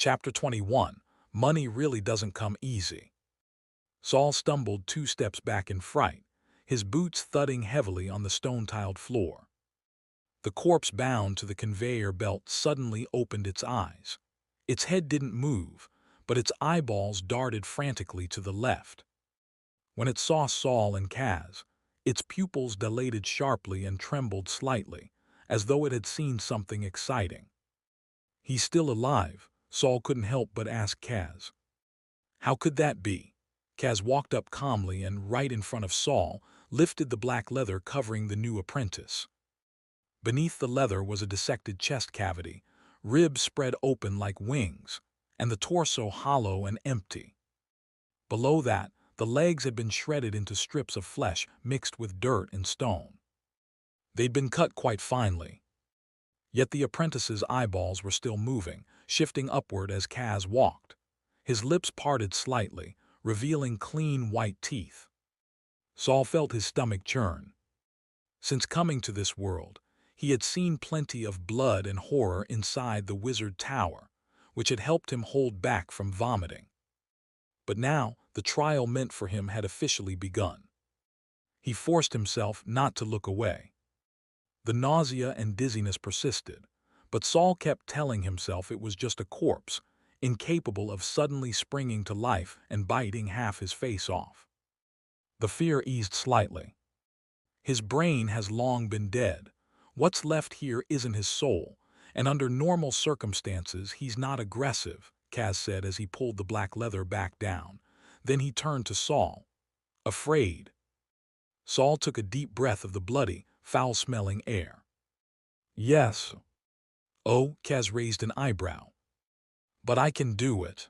Chapter 21. Money really doesn't come easy. Saul stumbled 2 steps back in fright, his boots thudding heavily on the stone-tiled floor. The corpse bound to the conveyor belt suddenly opened its eyes. Its head didn't move, but its eyeballs darted frantically to the left. When it saw Saul and Kaz, its pupils dilated sharply and trembled slightly, as though it had seen something exciting. "He's still alive," Saul couldn't help but ask Kaz. "How could that be?" Kaz walked up calmly and, right in front of Saul, lifted the black leather covering the new apprentice. Beneath the leather was a dissected chest cavity, ribs spread open like wings, and the torso hollow and empty. Below that, the legs had been shredded into strips of flesh mixed with dirt and stone. They'd been cut quite finely. Yet the apprentice's eyeballs were still moving, shifting upward as Kaz walked. His lips parted slightly, revealing clean white teeth. Saul felt his stomach churn. Since coming to this world, he had seen plenty of blood and horror inside the wizard tower, which had helped him hold back from vomiting. But now, the trial meant for him had officially begun. He forced himself not to look away. The nausea and dizziness persisted, but Saul kept telling himself it was just a corpse, incapable of suddenly springing to life and biting half his face off. The fear eased slightly. His brain has long been dead. What's left here isn't his soul, and under normal circumstances he's not aggressive, Kaz said as he pulled the black leather back down. Then he turned to Saul. "Afraid?" Saul took a deep breath of the bloody, foul-smelling air. "Yes." "Oh," Kaz raised an eyebrow. "But I can do it."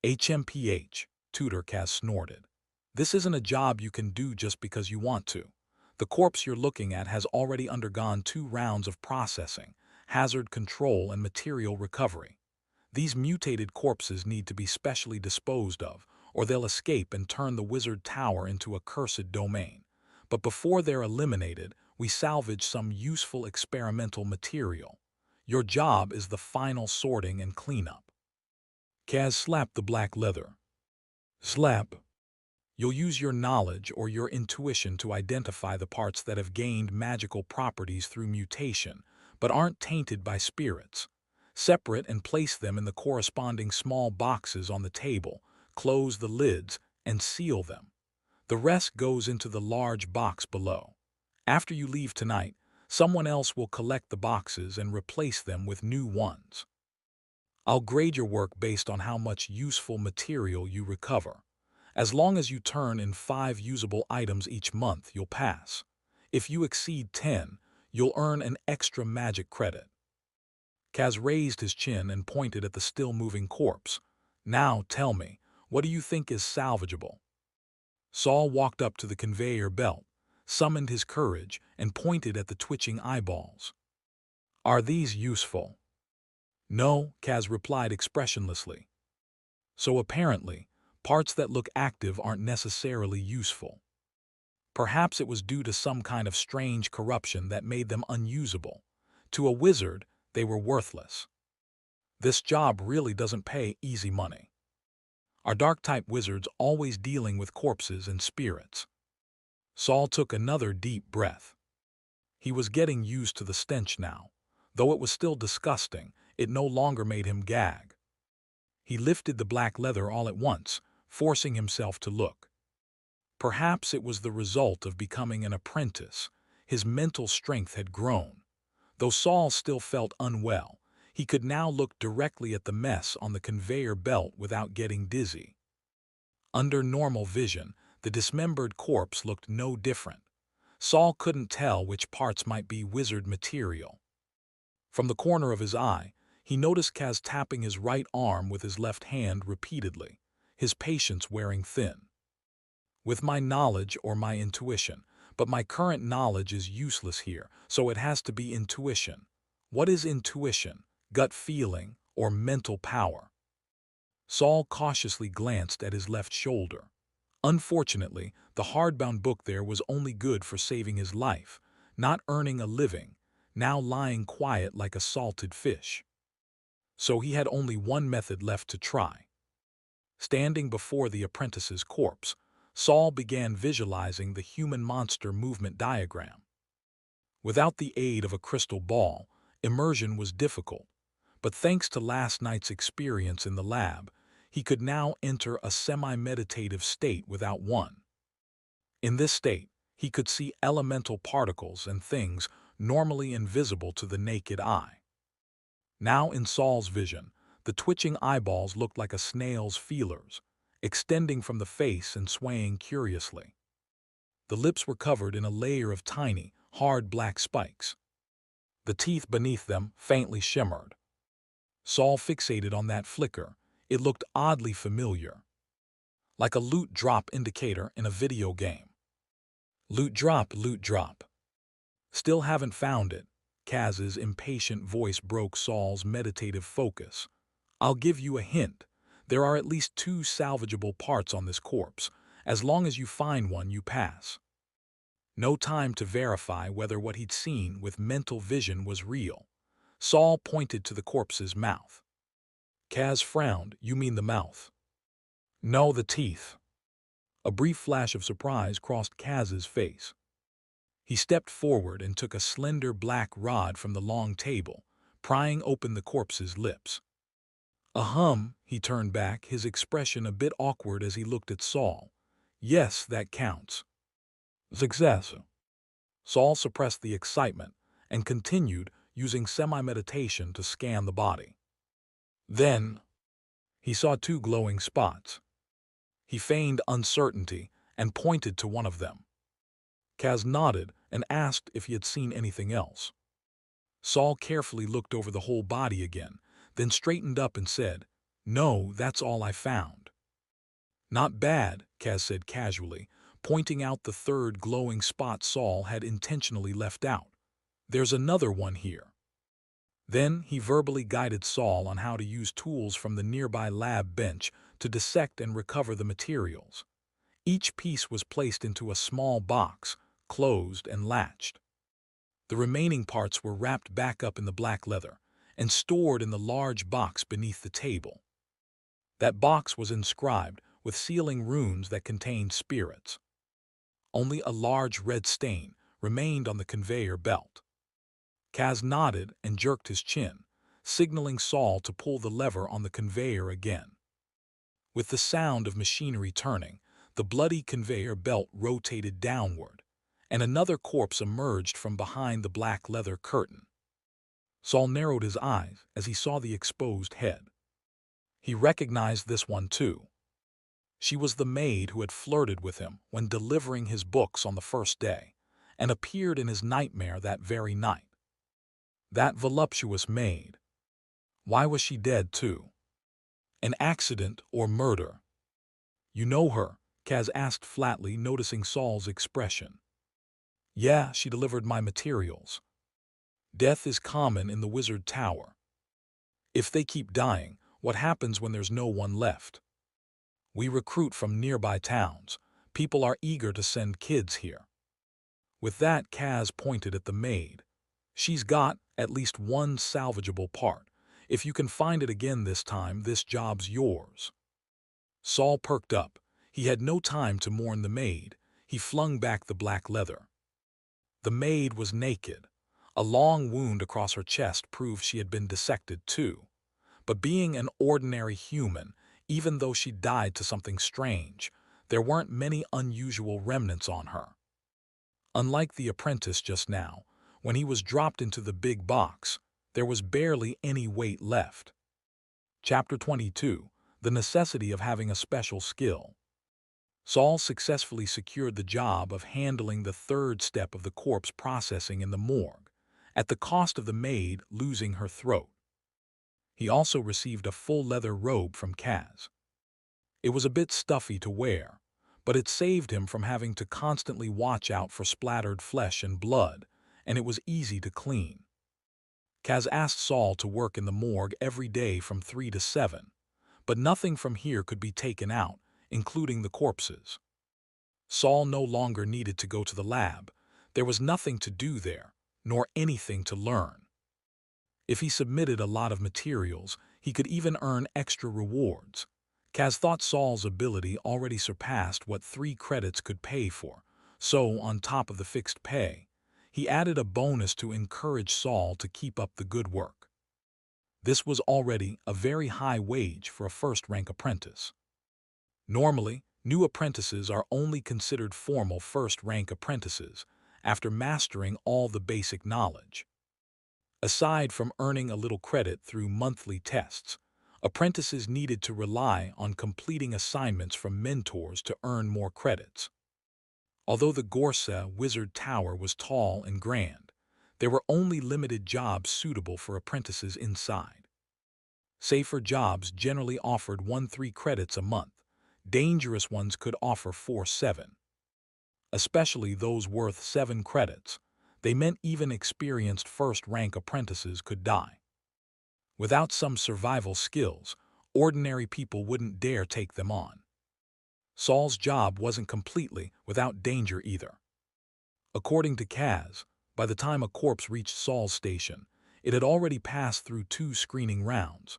"HMPH, Tutor," Kaz snorted. "This isn't a job you can do just because you want to. The corpse you're looking at has already undergone 2 rounds of processing, hazard control and material recovery. These mutated corpses need to be specially disposed of, or they'll escape and turn the wizard tower into a cursed domain. But before they're eliminated, we salvage some useful experimental material. Your job is the final sorting and cleanup." Kaz slapped the black leather. "Slap." "You'll use your knowledge or your intuition to identify the parts that have gained magical properties through mutation, but aren't tainted by spirits. Separate and place them in the corresponding small boxes on the table, close the lids, and seal them. The rest goes into the large box below. After you leave tonight, someone else will collect the boxes and replace them with new ones. I'll grade your work based on how much useful material you recover. As long as you turn in 5 usable items each month, you'll pass. If you exceed 10, you'll earn an extra magic credit." Kaz raised his chin and pointed at the still-moving corpse. "Now tell me, what do you think is salvageable?" Saul walked up to the conveyor belt, summoned his courage, and pointed at the twitching eyeballs. "Are these useful?" "No," Kaz replied expressionlessly. So apparently, parts that look active aren't necessarily useful. Perhaps it was due to some kind of strange corruption that made them unusable. To a wizard, they were worthless. This job really doesn't pay easy money. Are dark-type wizards always dealing with corpses and spirits?" Saul took another deep breath. He was getting used to the stench now. Though it was still disgusting, it no longer made him gag. He lifted the black leather all at once, forcing himself to look. Perhaps it was the result of becoming an apprentice. His mental strength had grown. Though Saul still felt unwell, he could now look directly at the mess on the conveyor belt without getting dizzy. Under normal vision, the dismembered corpse looked no different. Saul couldn't tell which parts might be wizard material. From the corner of his eye, he noticed Kaz tapping his right arm with his left hand repeatedly, his patience wearing thin. "With my knowledge or my intuition, but my current knowledge is useless here, so it has to be intuition. What is intuition, gut feeling, or mental power?" Saul cautiously glanced at his left shoulder. Unfortunately, the hardbound book there was only good for saving his life, not earning a living, now lying quiet like a salted fish. So he had only one method left to try. Standing before the apprentice's corpse, Saul began visualizing the human monster movement diagram. Without the aid of a crystal ball, immersion was difficult, but thanks to last night's experience in the lab, he could now enter a semi-meditative state without one. In this state, he could see elemental particles and things normally invisible to the naked eye. Now in Saul's vision, the twitching eyeballs looked like a snail's feelers, extending from the face and swaying curiously. The lips were covered in a layer of tiny, hard black spikes. The teeth beneath them faintly shimmered. Saul fixated on that flicker. It looked oddly familiar, like a loot drop indicator in a video game. Loot drop, loot drop. Still haven't found it. Kaz's impatient voice broke Saul's meditative focus. I'll give you a hint. There are at least 2 salvageable parts on this corpse. As long as you find one, you pass. No time to verify whether what he'd seen with mental vision was real. Saul pointed to the corpse's mouth. Kaz frowned. You mean the mouth? No, the teeth. A brief flash of surprise crossed Kaz's face. He stepped forward and took a slender black rod from the long table, prying open the corpse's lips. He turned back, his expression a bit awkward as he looked at Saul. Yes, that counts. Success. Saul suppressed the excitement and continued, using semi-meditation to scan the body. Then, he saw 2 glowing spots. He feigned uncertainty and pointed to one of them. Kaz nodded and asked if he had seen anything else. Saul carefully looked over the whole body again, then straightened up and said, No, that's all I found. Not bad, Kaz said casually, pointing out the 3rd glowing spot Saul had intentionally left out. There's another one here. Then he verbally guided Saul on how to use tools from the nearby lab bench to dissect and recover the materials. Each piece was placed into a small box, closed and latched. The remaining parts were wrapped back up in the black leather and stored in the large box beneath the table. That box was inscribed with sealing runes that contained spirits. Only a large red stain remained on the conveyor belt. Kaz nodded and jerked his chin, signaling Saul to pull the lever on the conveyor again. With the sound of machinery turning, the bloody conveyor belt rotated downward, and another corpse emerged from behind the black leather curtain. Saul narrowed his eyes as he saw the exposed head. He recognized this one too. She was the maid who had flirted with him when delivering his books on the first day, and appeared in his nightmare that very night. That voluptuous maid. Why was she dead too? An accident or murder? You know her? Kaz asked flatly, noticing Saul's expression. Yeah, she delivered my materials. Death is common in the Wizard Tower. If they keep dying, what happens when there's no one left? We recruit from nearby towns. People are eager to send kids here. With that, Kaz pointed at the maid. She's got at least one salvageable part. If you can find it again this time, this job's yours. Saul perked up. He had no time to mourn the maid. He flung back the black leather. The maid was naked. A long wound across her chest proved she had been dissected too. But being an ordinary human, even though she died to something strange, there weren't many unusual remnants on her. Unlike the apprentice just now, when he was dropped into the big box, there was barely any weight left. Chapter 22. The necessity of having a special skill. Saul successfully secured the job of handling the 3rd step of the corpse processing in the morgue, at the cost of the maid losing her throat. He also received a full leather robe from Kaz. It was a bit stuffy to wear, but it saved him from having to constantly watch out for splattered flesh and blood, and it was easy to clean. Kaz asked Saul to work in the morgue every day from 3 to 7, but nothing from here could be taken out, including the corpses. Saul no longer needed to go to the lab. There was nothing to do there, nor anything to learn. If he submitted a lot of materials, He could even earn extra rewards. Kaz thought Saul's ability already surpassed what 3 credits could pay for, so on top of the fixed pay, he added a bonus to encourage Saul to keep up the good work. This was already a very high wage for a first-rank apprentice. Normally, new apprentices are only considered formal first-rank apprentices after mastering all the basic knowledge. Aside from earning a little credit through monthly tests, apprentices needed to rely on completing assignments from mentors to earn more credits. Although the Gorsa Wizard Tower was tall and grand, there were only limited jobs suitable for apprentices inside. Safer jobs generally offered 1-3 credits a month. Dangerous ones could offer 4-7. Especially those worth 7 credits. They meant even experienced first-rank apprentices could die. Without some survival skills, ordinary people wouldn't dare take them on. Saul's job wasn't completely without danger either. According to Kaz, by the time a corpse reached Saul's station, it had already passed through 2 screening rounds.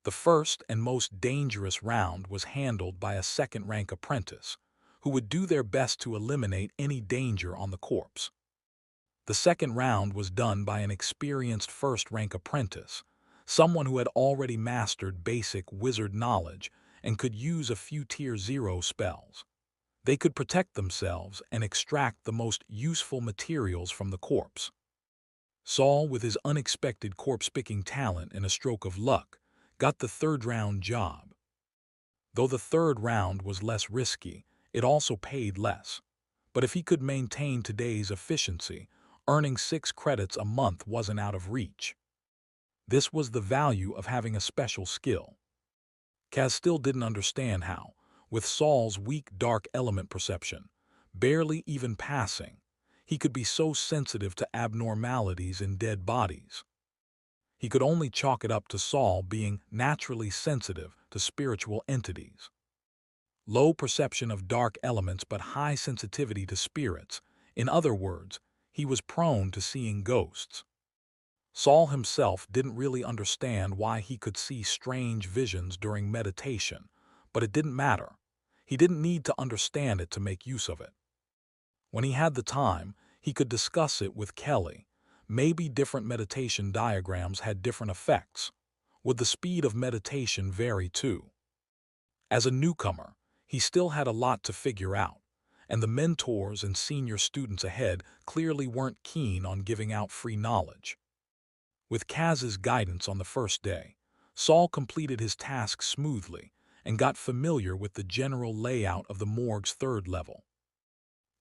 The first and most dangerous round was handled by a second-rank apprentice, who would do their best to eliminate any danger on the corpse. The second round was done by an experienced first-rank apprentice, someone who had already mastered basic wizard knowledge and could use a few Tier 0 spells. They could protect themselves and extract the most useful materials from the corpse. Saul, with his unexpected corpse-picking talent and a stroke of luck, got the third-round job. Though the third round was less risky, it also paid less. But if he could maintain today's efficiency, earning 6 credits a month wasn't out of reach. This was the value of having a special skill. Kaz still didn't understand how, with Saul's weak dark element perception, barely even passing, he could be so sensitive to abnormalities in dead bodies. He could only chalk it up to Saul being naturally sensitive to spiritual entities. Low perception of dark elements but high sensitivity to spirits. In other words, he was prone to seeing ghosts. Saul himself didn't really understand why he could see strange visions during meditation, but it didn't matter. He didn't need to understand it to make use of it. When he had the time, he could discuss it with Kelly. Maybe different meditation diagrams had different effects. Would the speed of meditation vary too? As a newcomer, he still had a lot to figure out, and the mentors and senior students ahead clearly weren't keen on giving out free knowledge. With Kaz's guidance on the first day, Saul completed his task smoothly and got familiar with the general layout of the morgue's third level.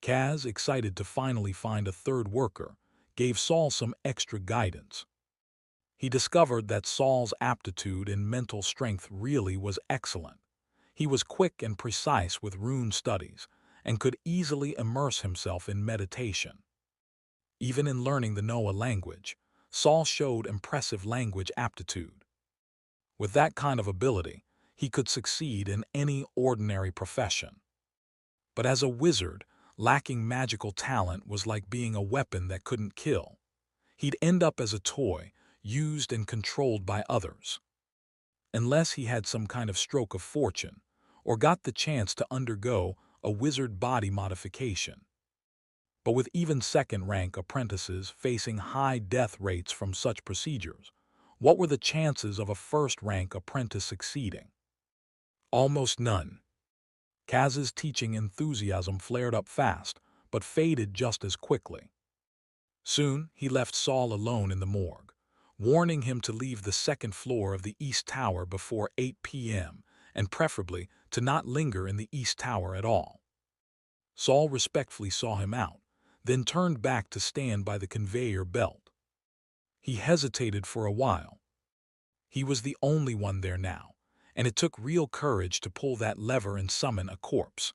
Kaz, excited to finally find a third worker, gave Saul some extra guidance. He discovered that Saul's aptitude and mental strength really was excellent. He was quick and precise with rune studies and could easily immerse himself in meditation. Even in learning the Noah language, Saul showed impressive language aptitude. With that kind of ability, he could succeed in any ordinary profession. But as a wizard, lacking magical talent was like being a weapon that couldn't kill. He'd end up as a toy, used and controlled by others. Unless he had some kind of stroke of fortune, or got the chance to undergo a wizard body modification. But with even second-rank apprentices facing high death rates from such procedures, what were the chances of a first-rank apprentice succeeding? Almost none. Kaz's teaching enthusiasm flared up fast, but faded just as quickly. Soon, he left Saul alone in the morgue, warning him to leave the second floor of the East Tower before 8 p.m., and preferably to not linger in the East Tower at all. Saul respectfully saw him out, then turned back to stand by the conveyor belt. He hesitated for a while. He was the only one there now, and it took real courage to pull that lever and summon a corpse.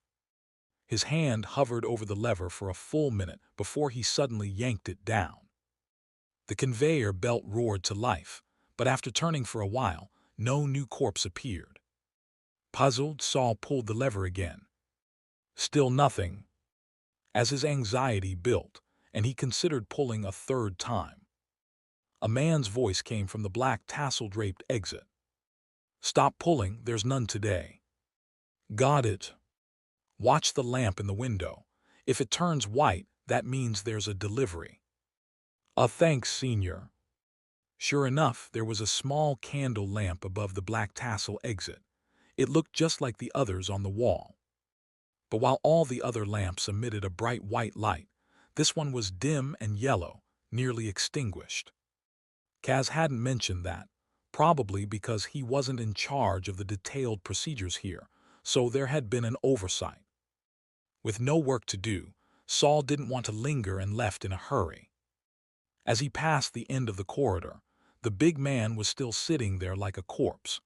His hand hovered over the lever for a full minute before he suddenly yanked it down. The conveyor belt roared to life, but after turning for a while, no new corpse appeared. Puzzled, Saul pulled the lever again. Still nothing. As his anxiety built, and he considered pulling a third time. A man's voice came from the black tassel-draped exit. "Stop pulling, there's none today." "Got it." "Watch the lamp in the window. If it turns white, that means there's a delivery." Thanks, Senior." Sure enough, there was a small candle lamp above the black tassel exit. It looked just like the others on the wall. But while all the other lamps emitted a bright white light, this one was dim and yellow, nearly extinguished. Kaz hadn't mentioned that, probably because he wasn't in charge of the detailed procedures here, so there had been an oversight. With no work to do, Saul didn't want to linger and left in a hurry. As he passed the end of the corridor, the big man was still sitting there like a corpse.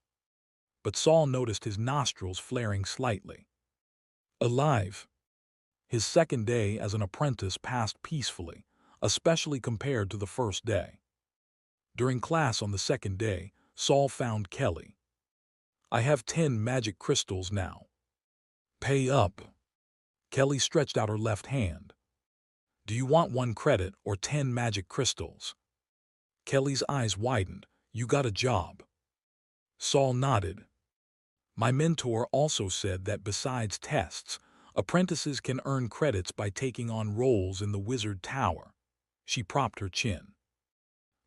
But Saul noticed his nostrils flaring slightly. Alive. His second day as an apprentice passed peacefully, especially compared to the first day. During class on the second day, Saul found Kelly. "I have 10 magic crystals now." "Pay up." Kelly stretched out her left hand. "Do you want 1 credit or 10 magic crystals?" Kelly's eyes widened. "You got a job." Saul nodded. "My mentor also said that besides tests, apprentices can earn credits by taking on roles in the wizard tower." She propped her chin.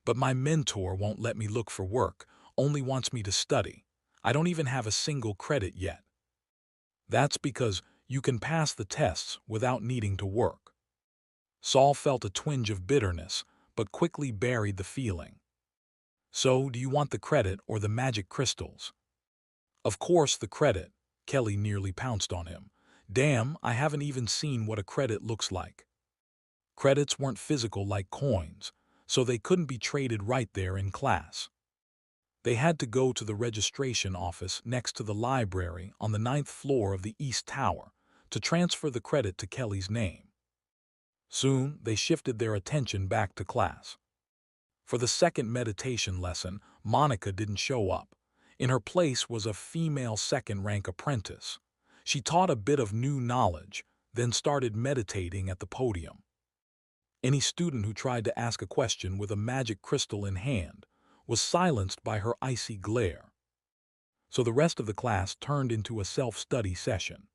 "But my mentor won't let me look for work, only wants me to study. I don't even have a single credit yet." "That's because you can pass the tests without needing to work." Saul felt a twinge of bitterness, but quickly buried the feeling. "So, do you want the credit or the magic crystals?" "Of course the credit." Kelly nearly pounced on him. "Damn, I haven't even seen what a credit looks like." Credits weren't physical like coins, so they couldn't be traded right there in class. They had to go to the registration office next to the library on the 9th floor of the East Tower to transfer the credit to Kelly's name. Soon, they shifted their attention back to class. For the second meditation lesson, Monica didn't show up. In her place was a female second-rank apprentice. She taught a bit of new knowledge, then started meditating at the podium. Any student who tried to ask a question with a magic crystal in hand was silenced by her icy glare. So the rest of the class turned into a self-study session.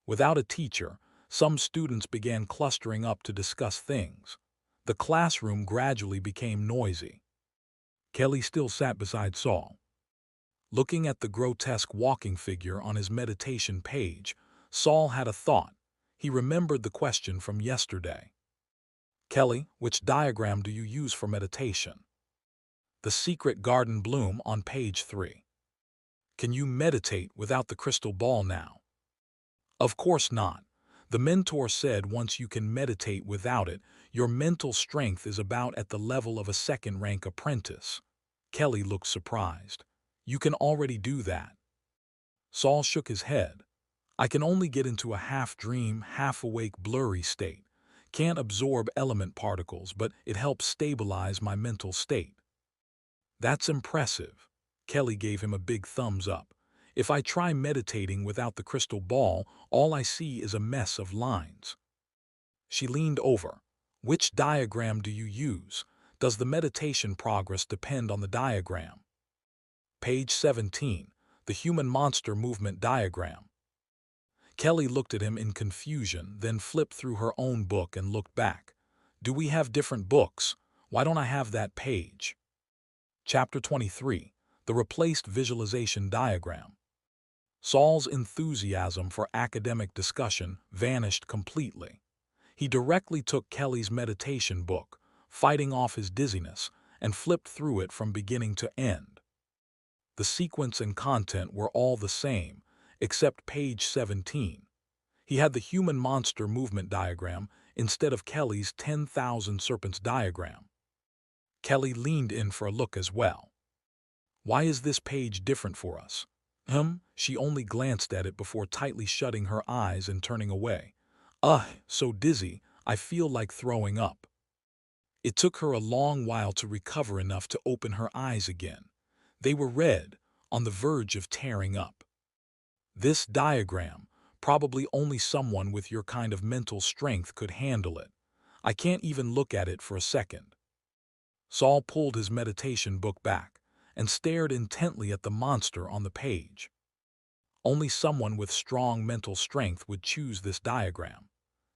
Without a teacher, some students began clustering up to discuss things. The classroom gradually became noisy. Kelly still sat beside Saul. Looking at the grotesque walking figure on his meditation page, Saul had a thought. He remembered the question from yesterday. "Kelly, which diagram do you use for meditation?" "The secret garden bloom on page 3. "Can you meditate without the crystal ball now?" "Of course not. The mentor said once you can meditate without it, your mental strength is about at the level of a second-rank apprentice." Kelly looked surprised. "You can already do that." Saul shook his head. "I can only get into a half-dream, half-awake, blurry state. Can't absorb element particles, but it helps stabilize my mental state." "That's impressive." Kelly gave him a big thumbs up. "If I try meditating without the crystal ball, all I see is a mess of lines." She leaned over. "Which diagram do you use? Does the meditation progress depend on the diagram?" "Page 17, the human monster movement diagram." Kelly looked at him in confusion, then flipped through her own book and looked back. "Do we have different books? Why don't I have that page?" Chapter 23, the replaced visualization diagram. Saul's enthusiasm for academic discussion vanished completely. He directly took Kelly's meditation book, fighting off his dizziness, and flipped through it from beginning to end. The sequence and content were all the same, except page 17. He had the human monster movement diagram instead of Kelly's 10,000 serpents diagram. Kelly leaned in for a look as well. "Why is this page different for us?" She only glanced at it before tightly shutting her eyes and turning away. So dizzy, I feel like throwing up." It took her a long while to recover enough to open her eyes again. They were red, on the verge of tearing up. "This diagram, probably only someone with your kind of mental strength could handle it. I can't even look at it for a second." Saul pulled his meditation book back and stared intently at the monster on the page. Only someone with strong mental strength would choose this diagram.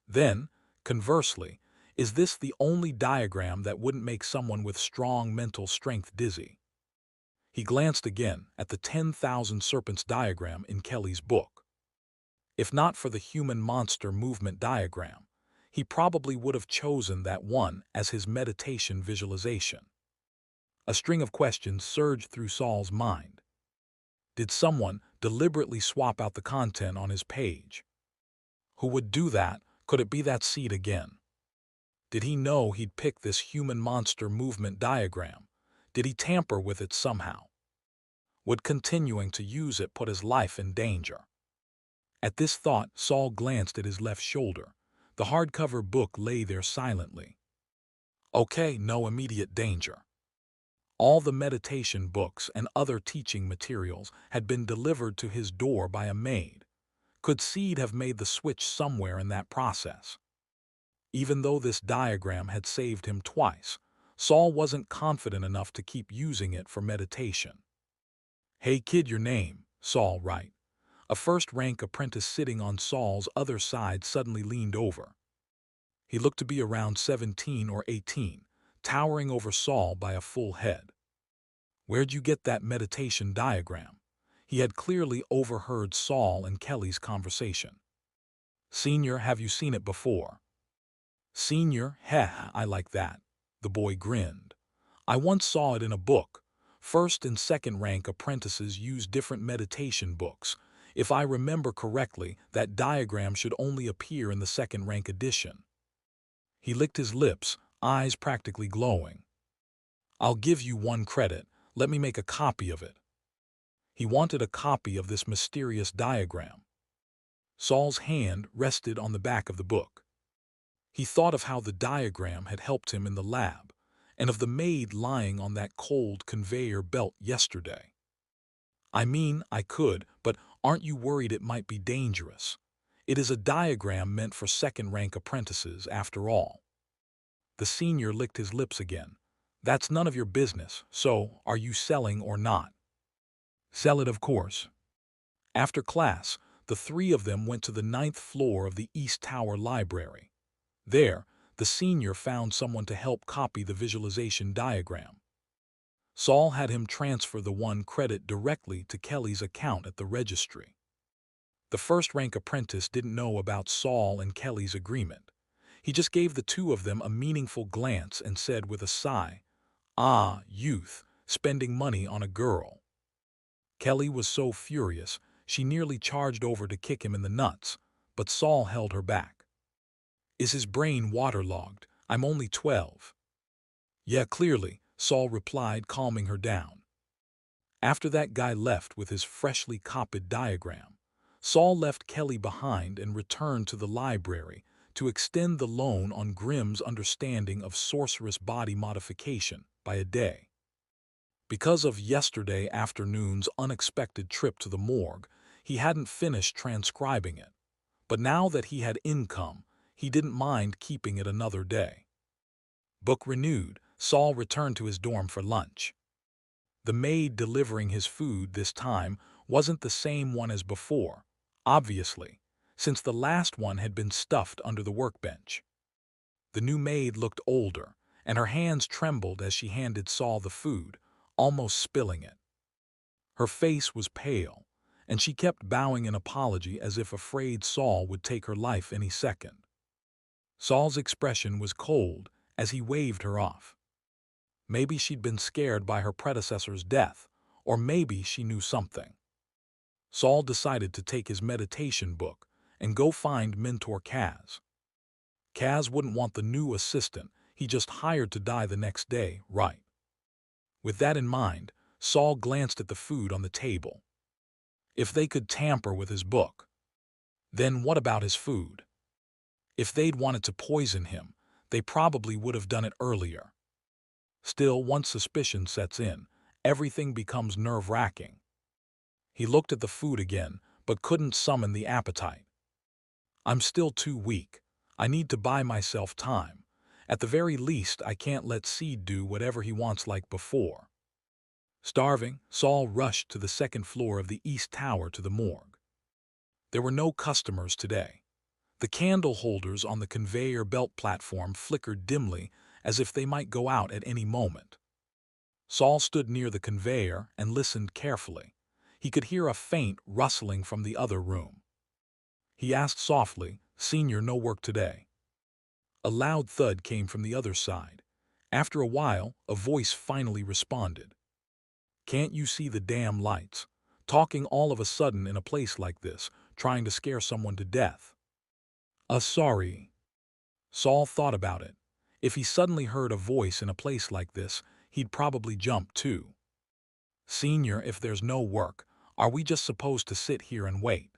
Then, conversely, is this the only diagram that wouldn't make someone with strong mental strength dizzy? He glanced again at the 10,000 serpents diagram in Kelly's book. If not for the human monster movement diagram, he probably would have chosen that one as his meditation visualization. A string of questions surged through Saul's mind. Did someone deliberately swap out the content on his page? Who would do that? Could it be that seed again? Did he know he'd picked this human monster movement diagram? Did he tamper with it somehow? Would continuing to use it put his life in danger? At this thought, Saul glanced at his left shoulder. The hardcover book lay there silently. Okay, no immediate danger. All the meditation books and other teaching materials had been delivered to his door by a maid. Could Seed have made the switch somewhere in that process? Even though this diagram had saved him twice, Saul wasn't confident enough to keep using it for meditation. Hey kid, your name, Saul, right? A first-rank apprentice sitting on Saul's other side suddenly leaned over. He looked to be around 17 or 18, towering over Saul by a full head. Where'd you get that meditation diagram? He had clearly overheard Saul and Kelly's conversation. Senior, have you seen it before? Senior, heh, I like that. The boy grinned. I once saw it in a book. First and second rank apprentices use different meditation books. If I remember correctly, that diagram should only appear in the second rank edition. He licked his lips, eyes practically glowing. I'll give you one credit. Let me make a copy of it. He wanted a copy of this mysterious diagram. Saul's hand rested on the back of the book. He thought of how the diagram had helped him in the lab, and of the maid lying on that cold conveyor belt yesterday. I mean, I could, but aren't you worried it might be dangerous? It is a diagram meant for second-rank apprentices, after all. The senior licked his lips again. That's none of your business, so are you selling or not? Sell it, of course. After class, the three of them went to the 9th floor of the East Tower Library. There, the senior found someone to help copy the visualization diagram. Saul had him transfer the 1 credit directly to Kelly's account at the registry. The first-rank apprentice didn't know about Saul and Kelly's agreement. He just gave the two of them a meaningful glance and said with a sigh, "Ah, youth, spending money on a girl." Kelly was so furious, she nearly charged over to kick him in the nuts, but Saul held her back. Is his brain waterlogged? I'm only 12. Yeah, clearly, Saul replied, calming her down. After that guy left with his freshly copied diagram, Saul left Kelly behind and returned to the library to extend the loan on Grimm's understanding of sorceress body modification by a day. Because of yesterday afternoon's unexpected trip to the morgue, he hadn't finished transcribing it. But now that he had income, he didn't mind keeping it another day. Book renewed, Saul returned to his dorm for lunch. The maid delivering his food this time wasn't the same one as before, obviously, since the last one had been stuffed under the workbench. The new maid looked older, and her hands trembled as she handed Saul the food, almost spilling it. Her face was pale, and she kept bowing in apology as if afraid Saul would take her life any second. Saul's expression was cold as he waved her off. Maybe she'd been scared by her predecessor's death, or maybe she knew something. Saul decided to take his meditation book and go find Mentor Kaz. Kaz wouldn't want the new assistant he just hired to die the next day, right? With that in mind, Saul glanced at the food on the table. If they could tamper with his book, then what about his food? If they'd wanted to poison him, they probably would have done it earlier. Still, once suspicion sets in, everything becomes nerve-wracking. He looked at the food again, but couldn't summon the appetite. I'm still too weak. I need to buy myself time, At the very least, I can't let Seed do whatever he wants like before. Starving, Saul rushed to the second floor of the east tower to the morgue. There were no customers today. The candle holders on the conveyor belt platform flickered dimly as if they might go out at any moment. Saul stood near the conveyor and listened carefully. He could hear a faint rustling from the other room. He asked softly, "Senior, no work today?" A loud thud came from the other side. After a while, a voice finally responded. "Can't you see the damn lights? Talking all of a sudden in a place like this, trying to scare someone to death." Sorry." Saul thought about it. If he suddenly heard a voice in a place like this, he'd probably jump too. "Senior, if there's no work, are we just supposed to sit here and wait?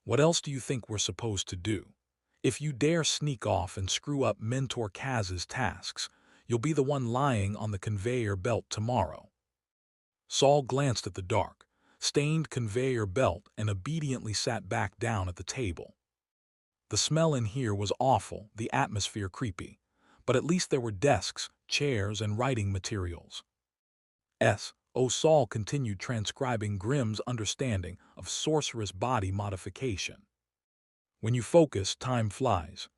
What else do you think we're supposed to do? If you dare sneak off and screw up Mentor Kaz's tasks, you'll be the one lying on the conveyor belt tomorrow." Saul glanced at the dark, stained conveyor belt and obediently sat back down at the table. The smell in here was awful, the atmosphere creepy, but at least there were desks, chairs, and writing materials. Saul continued transcribing Grimm's understanding of sorceress body modification. When you focus, time flies.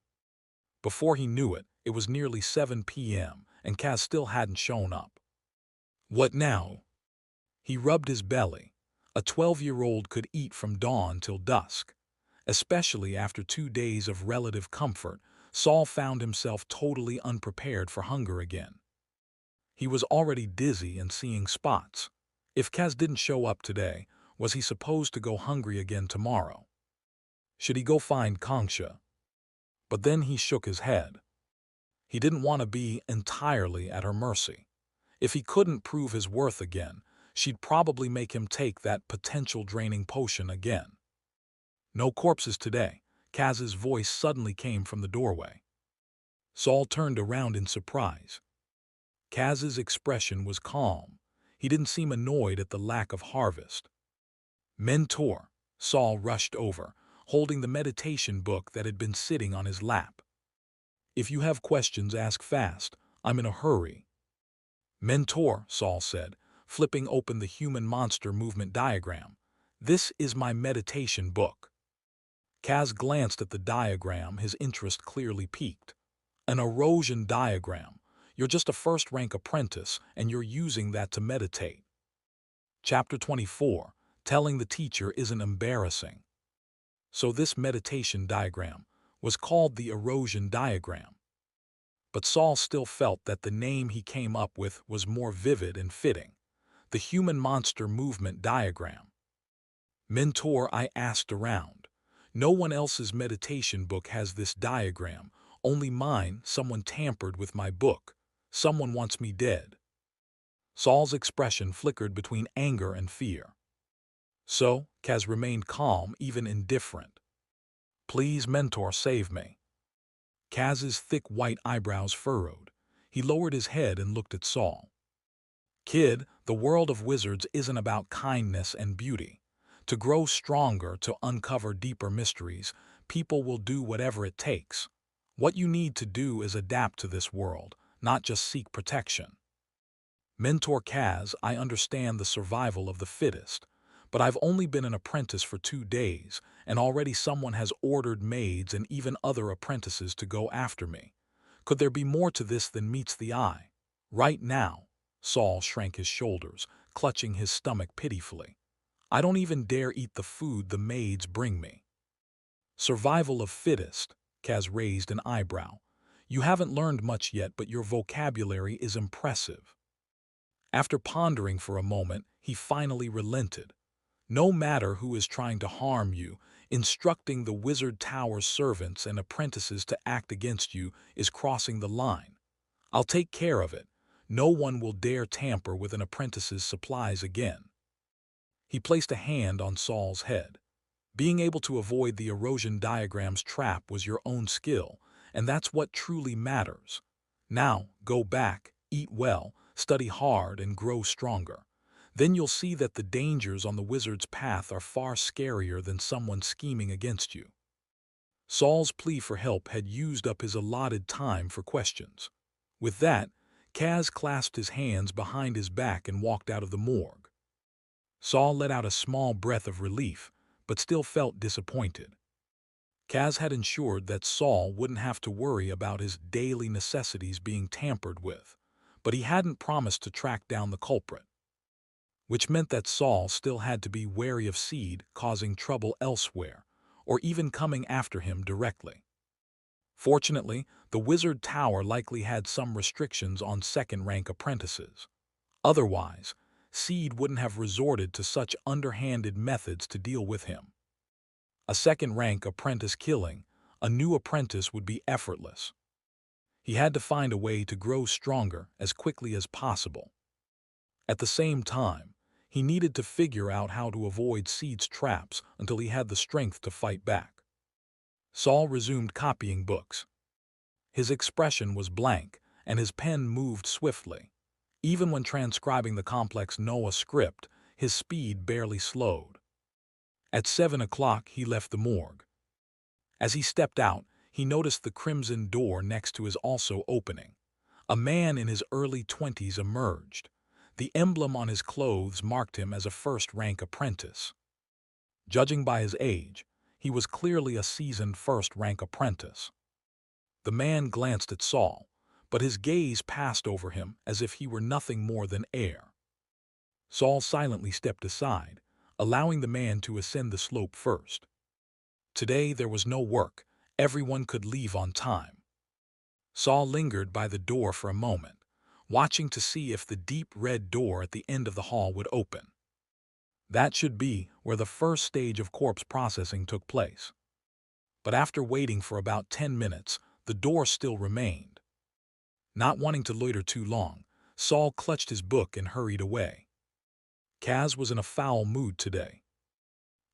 Before he knew it, it was nearly 7 p.m., and Kaz still hadn't shown up. What now? He rubbed his belly. A 12-year-old could eat from dawn till dusk. Especially after 2 days of relative comfort, Saul found himself totally unprepared for hunger again. He was already dizzy and seeing spots. If Kaz didn't show up today, was he supposed to go hungry again tomorrow? Should he go find Kongsha? But then he shook his head. He didn't want to be entirely at her mercy. If he couldn't prove his worth again, she'd probably make him take that potential draining potion again. "No corpses today," Kaz's voice suddenly came from the doorway. Saul turned around in surprise. Kaz's expression was calm. He didn't seem annoyed at the lack of harvest. "Mentor," Saul rushed over, holding the meditation book that had been sitting on his lap. "If you have questions, ask fast. I'm in a hurry." "Mentor," Saul said, flipping open the human monster movement diagram. "This is my meditation book." Kaz glanced at the diagram, his interest clearly piqued. "An erosion diagram. You're just a first-rank apprentice, and you're using that to meditate." Chapter 24, Telling the Teacher Isn't Embarrassing. So this meditation diagram was called the erosion diagram. But Saul still felt that the name he came up with was more vivid and fitting. The human monster movement diagram. "Mentor," I asked around. "No one else's meditation book has this diagram, only mine. Someone tampered with my book. Someone wants me dead." Saul's expression flickered between anger and fear. So, Kaz remained calm, even indifferent. "Please, Mentor, save me." Kaz's thick white eyebrows furrowed. He lowered his head and looked at Saul. "Kid, the world of wizards isn't about kindness and beauty. To grow stronger, to uncover deeper mysteries, people will do whatever it takes. What you need to do is adapt to this world, not just seek protection. Mentor Kaz, I understand the survival of the fittest, but I've only been an apprentice for 2 days, and already someone has ordered maids and even other apprentices to go after me. Could there be more to this than meets the eye? Right now," Saul shrank his shoulders, clutching his stomach pitifully, "I don't even dare eat the food the maids bring me." "Survival of fittest," Kaz raised an eyebrow. "You haven't learned much yet, but your vocabulary is impressive." After pondering for a moment, he finally relented. "No matter who is trying to harm you, instructing the Wizard Tower's servants and apprentices to act against you is crossing the line. I'll take care of it. No one will dare tamper with an apprentice's supplies again." He placed a hand on Saul's head. "Being able to avoid the erosion diagram's trap was your own skill, and that's what truly matters. Now, go back, eat well, study hard, and grow stronger. Then you'll see that the dangers on the wizard's path are far scarier than someone scheming against you." Saul's plea for help had used up his allotted time for questions. With that, Kaz clasped his hands behind his back and walked out of the morgue. Saul let out a small breath of relief, but still felt disappointed. Kaz had ensured that Saul wouldn't have to worry about his daily necessities being tampered with, but he hadn't promised to track down the culprit, which meant that Saul still had to be wary of Seed causing trouble elsewhere, or even coming after him directly. Fortunately, the Wizard Tower likely had some restrictions on second-rank apprentices. Otherwise, Seed wouldn't have resorted to such underhanded methods to deal with him. A second-rank apprentice killing a new apprentice would be effortless. He had to find a way to grow stronger as quickly as possible. At the same time, he needed to figure out how to avoid Seed's traps until he had the strength to fight back. Saul resumed copying books. His expression was blank, and his pen moved swiftly. Even when transcribing the complex Noah script, his speed barely slowed. At 7 o'clock, he left the morgue. As he stepped out, he noticed the crimson door next to his also opening. A man in his early 20s emerged. The emblem on his clothes marked him as a first-rank apprentice. Judging by his age, he was clearly a seasoned first-rank apprentice. The man glanced at Saul, but his gaze passed over him as if he were nothing more than air. Saul silently stepped aside, allowing the man to ascend the slope first. Today there was no work, everyone could leave on time. Saul lingered by the door for a moment, watching to see if the deep red door at the end of the hall would open. That should be where the first stage of corpse processing took place. But after waiting for about 10 minutes, the door still remained. Not wanting to loiter too long, Saul clutched his book and hurried away. Kaz was in a foul mood today.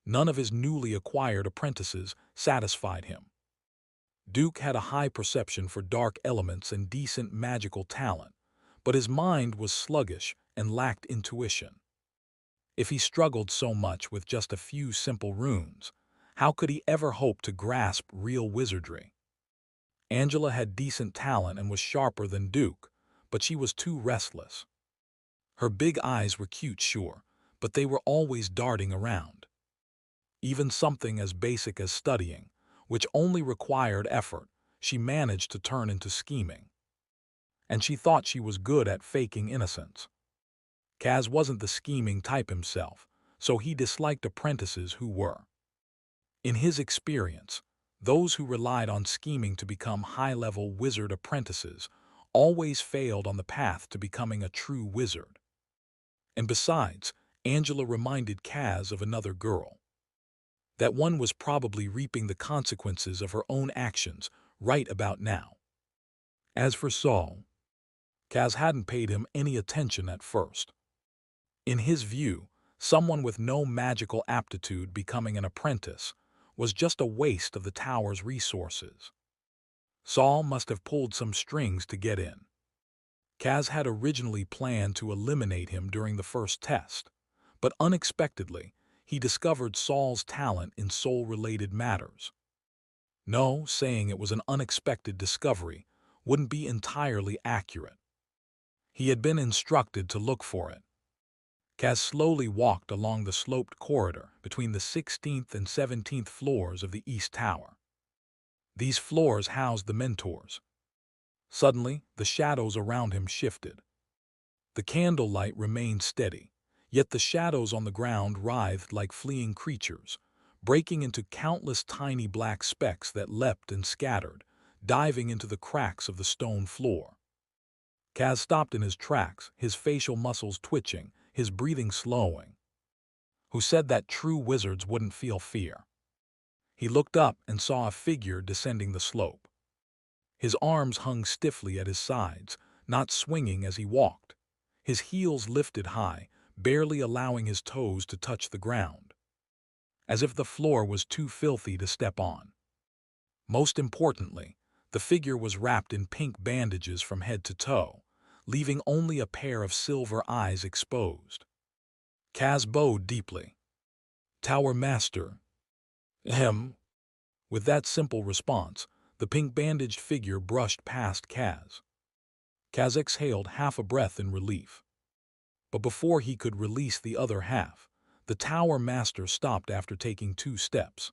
None of his newly acquired apprentices satisfied him. Duke had a high perception for dark elements and decent magical talent, but his mind was sluggish and lacked intuition. If he struggled so much with just a few simple runes, how could he ever hope to grasp real wizardry? Angela had decent talent and was sharper than Duke, but she was too restless. Her big eyes were cute, sure, but they were always darting around. Even something as basic as studying, which only required effort, she managed to turn into scheming. And she thought she was good at faking innocence. Kaz wasn't the scheming type himself, so he disliked apprentices who were. In his experience, those who relied on scheming to become high-level wizard apprentices always failed on the path to becoming a true wizard. And besides, Angela reminded Kaz of another girl. That one was probably reaping the consequences of her own actions right about now. As for Saul, Kaz hadn't paid him any attention at first. In his view, someone with no magical aptitude becoming an apprentice was just a waste of the tower's resources. Saul must have pulled some strings to get in. Kaz had originally planned to eliminate him during the first test, but unexpectedly, he discovered Saul's talent in soul-related matters. No, saying it was an unexpected discovery wouldn't be entirely accurate. He had been instructed to look for it. Kaz slowly walked along the sloped corridor between the 16th and 17th floors of the East Tower. These floors housed the mentors. Suddenly, the shadows around him shifted. The candlelight remained steady, yet the shadows on the ground writhed like fleeing creatures, breaking into countless tiny black specks that leapt and scattered, diving into the cracks of the stone floor. Kaz stopped in his tracks, his facial muscles twitching, his breathing slowing. Who said that true wizards wouldn't feel fear? He looked up and saw a figure descending the slope. His arms hung stiffly at his sides, not swinging as he walked. His heels lifted high, barely allowing his toes to touch the ground, as if the floor was too filthy to step on. Most importantly, the figure was wrapped in pink bandages from head to toe, leaving only a pair of silver eyes exposed. Kaz bowed deeply. "Tower Master." "Ahem." With that simple response, the pink-bandaged figure brushed past Kaz. Kaz exhaled half a breath in relief. But before he could release the other half, the tower master stopped after taking 2 steps.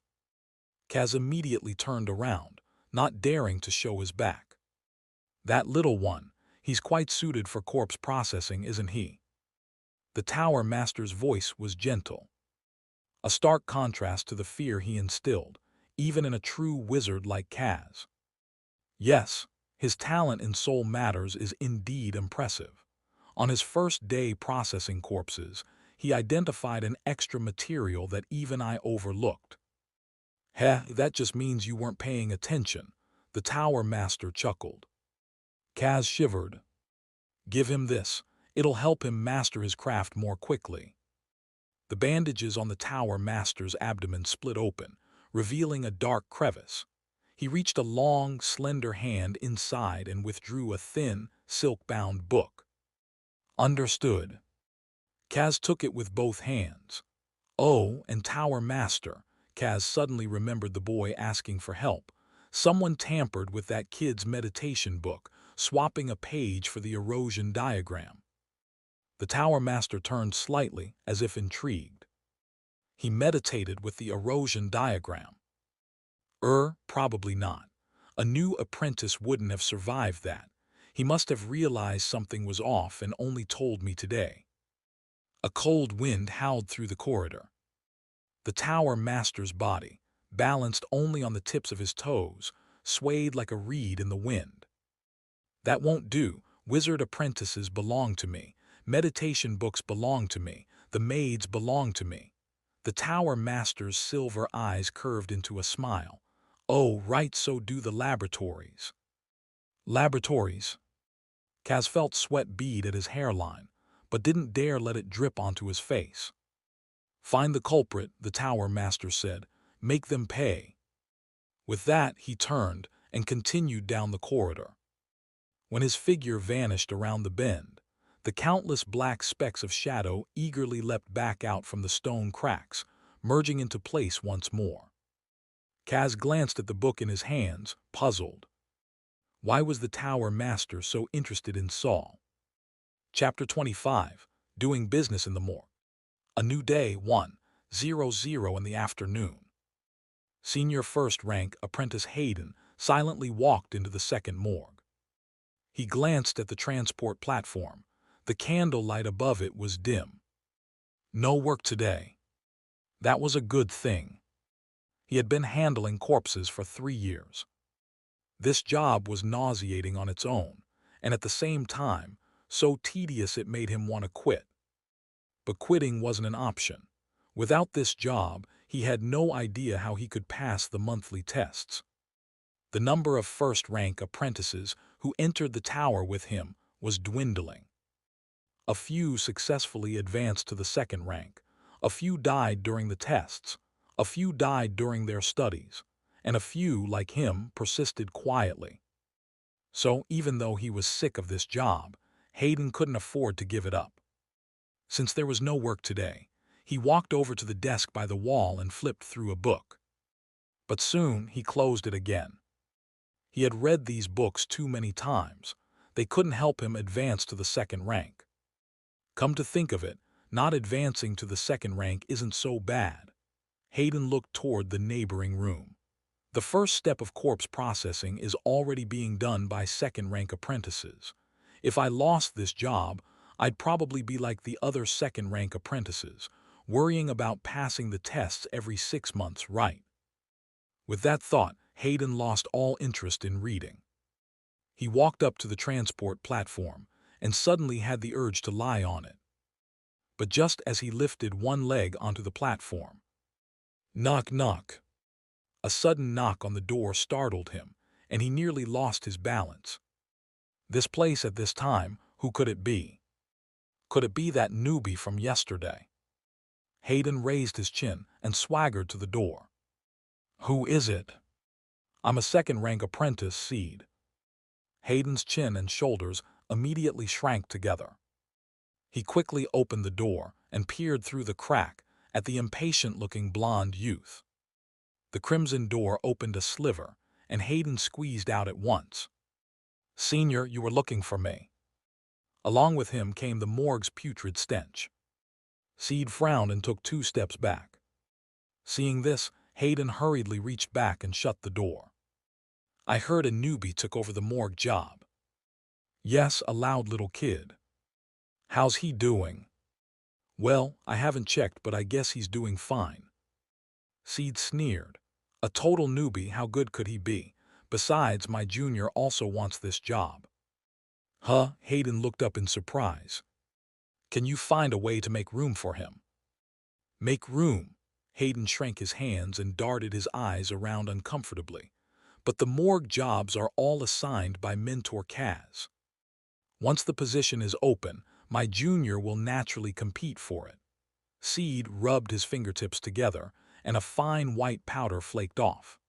Kaz immediately turned around, not daring to show his back. "That little one, he's quite suited for corpse processing, isn't he?" The tower master's voice was gentle, a stark contrast to the fear he instilled, even in a true wizard like Kaz. Yes, his talent in soul matters is indeed impressive. On his first day processing corpses, he identified an extra material that even I overlooked. "Heh, that just means you weren't paying attention," the tower master chuckled. Kaz shivered. "Give him this. It'll help him master his craft more quickly." The bandages on the tower master's abdomen split open, revealing a dark crevice. He reached a long, slender hand inside and withdrew a thin, silk-bound book. "Understood." Kaz took it with both hands. "Oh, and Tower Master," Kaz suddenly remembered the boy asking for help. "Someone tampered with that kid's meditation book, swapping a page for the erosion diagram." The Tower Master turned slightly, as if intrigued. "He meditated with the erosion diagram." Probably not. A new apprentice wouldn't have survived that. He must have realized something was off and only told me today." A cold wind howled through the corridor. The tower master's body, balanced only on the tips of his toes, swayed like a reed in the wind. "That won't do. Wizard apprentices belong to me. Meditation books belong to me. The maids belong to me." The tower master's silver eyes curved into a smile. "Oh, right, so do the laboratories." "Laboratories?" Kaz felt sweat bead at his hairline, but didn't dare let it drip onto his face. "Find the culprit," the tower master said. "Make them pay." With that, he turned and continued down the corridor. When his figure vanished around the bend, the countless black specks of shadow eagerly leapt back out from the stone cracks, merging into place once more. Kaz glanced at the book in his hands, puzzled. Why was the tower master so interested in Saul? Chapter 25, Doing Business in the Morgue. A new day, 1:00 in the afternoon. Senior first-rank apprentice Hayden silently walked into the second morgue. He glanced at the transport platform. The candlelight above it was dim. No work today. That was a good thing. He had been handling corpses for 3 years. This job was nauseating on its own, and at the same time, so tedious it made him want to quit. But quitting wasn't an option. Without this job, he had no idea how he could pass the monthly tests. The number of first-rank apprentices who entered the tower with him was dwindling. A few successfully advanced to the second rank. A few died during the tests. A few died during their studies. And a few, like him, persisted quietly. So, even though he was sick of this job, Hayden couldn't afford to give it up. Since there was no work today, he walked over to the desk by the wall and flipped through a book. But soon he closed it again. He had read these books too many times. They couldn't help him advance to the second rank. Come to think of it, not advancing to the second rank isn't so bad. Hayden looked toward the neighboring room. The first step of corpse processing is already being done by second-rank apprentices. If I lost this job, I'd probably be like the other second-rank apprentices, worrying about passing the tests every 6 months, right? With that thought, Hayden lost all interest in reading. He walked up to the transport platform and suddenly had the urge to lie on it. But just as he lifted one leg onto the platform, knock, knock. A sudden knock on the door startled him, and he nearly lost his balance. This place at this time, who could it be? Could it be that newbie from yesterday? Hayden raised his chin and swaggered to the door. "Who is it?" "I'm a second-rank apprentice, Seed." Hayden's chin and shoulders immediately shrank together. He quickly opened the door and peered through the crack at the impatient-looking blonde youth. The crimson door opened a sliver, and Hayden squeezed out at once. "Senior, you were looking for me." Along with him came the morgue's putrid stench. Seed frowned and took 2 steps back. Seeing this, Hayden hurriedly reached back and shut the door. "I heard a newbie took over the morgue job." "Yes, a loud little kid." "How's he doing?" "Well, I haven't checked, but I guess he's doing fine." Seed sneered. "A total newbie, how good could he be? Besides, my junior also wants this job." "Huh?" Hayden looked up in surprise. "Can you find a way to make room for him?" "Make room?" Hayden shrank his hands and darted his eyes around uncomfortably. "But the morgue jobs are all assigned by Mentor Kaz. Once the position is open, my junior will naturally compete for it." Seed rubbed his fingertips together, and a fine white powder flaked off.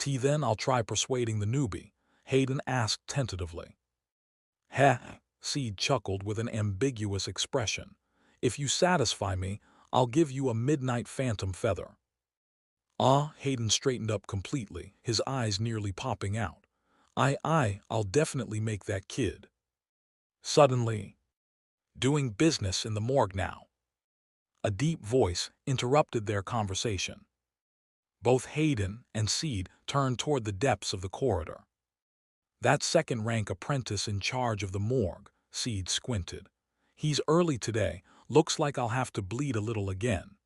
Then I'll try persuading the newbie," Hayden asked tentatively. "Heh," Seed chuckled with an ambiguous expression. "If you satisfy me, I'll give you a midnight phantom feather." "Ah," Hayden straightened up completely, his eyes nearly popping out. I'll definitely make that kid." Suddenly, "Doing business in the morgue now." A deep voice interrupted their conversation. Both Hayden and Seed turned toward the depths of the corridor. "That second-rank apprentice in charge of the morgue," Seed squinted. "He's early today. Looks like I'll have to bleed a little again."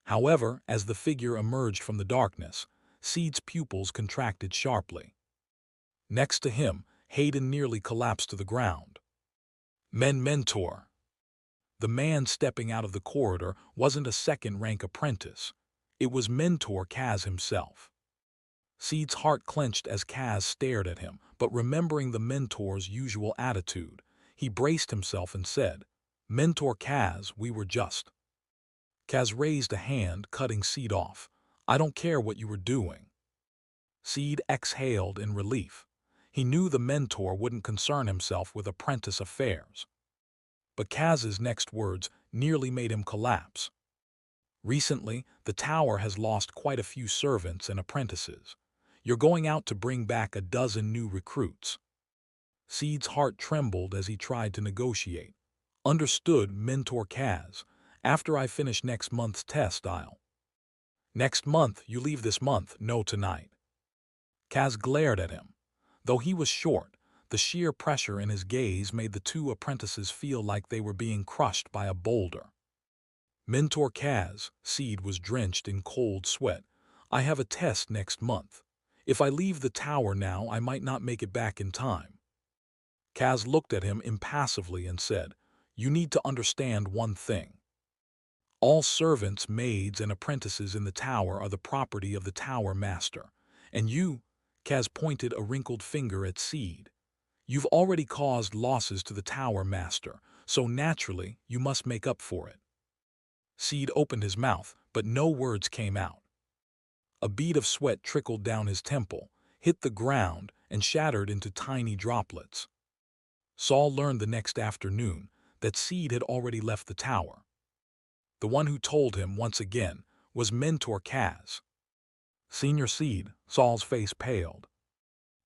However, as the figure emerged from the darkness, Seed's pupils contracted sharply. Next to him, Hayden nearly collapsed to the ground. Mentor." The man stepping out of the corridor wasn't a second-rank apprentice. It was Mentor Kaz himself. Seed's heart clenched as Kaz stared at him, but remembering the mentor's usual attitude, he braced himself and said, "Mentor Kaz, we were just—" Kaz raised a hand, cutting Seed off. "I don't care what you were doing." Seed exhaled in relief. He knew the mentor wouldn't concern himself with apprentice affairs. But Kaz's next words nearly made him collapse. "Recently, the tower has lost quite a few servants and apprentices. You're going out to bring back a dozen new recruits." Seed's heart trembled as he tried to negotiate. "Understood, Mentor Kaz. After I finish next month's test, I'll—" "Next month? You leave this month, no tonight." Kaz glared at him. Though he was short, the sheer pressure in his gaze made the 2 apprentices feel like they were being crushed by a boulder. "Mentor Kaz," Seed was drenched in cold sweat, "I have a test next month. If I leave the tower now, I might not make it back in time." Kaz looked at him impassively and said, "You need to understand one thing. All servants, maids, and apprentices in the tower are the property of the tower master. And you," Kaz pointed a wrinkled finger at Seed, "you've already caused losses to the tower master, so naturally you must make up for it." Seed opened his mouth, but no words came out. A bead of sweat trickled down his temple, hit the ground, and shattered into tiny droplets. Saul learned the next afternoon that Seed had already left the tower. The one who told him, once again, was Mentor Kaz. "Senior Seed," Saul's face paled.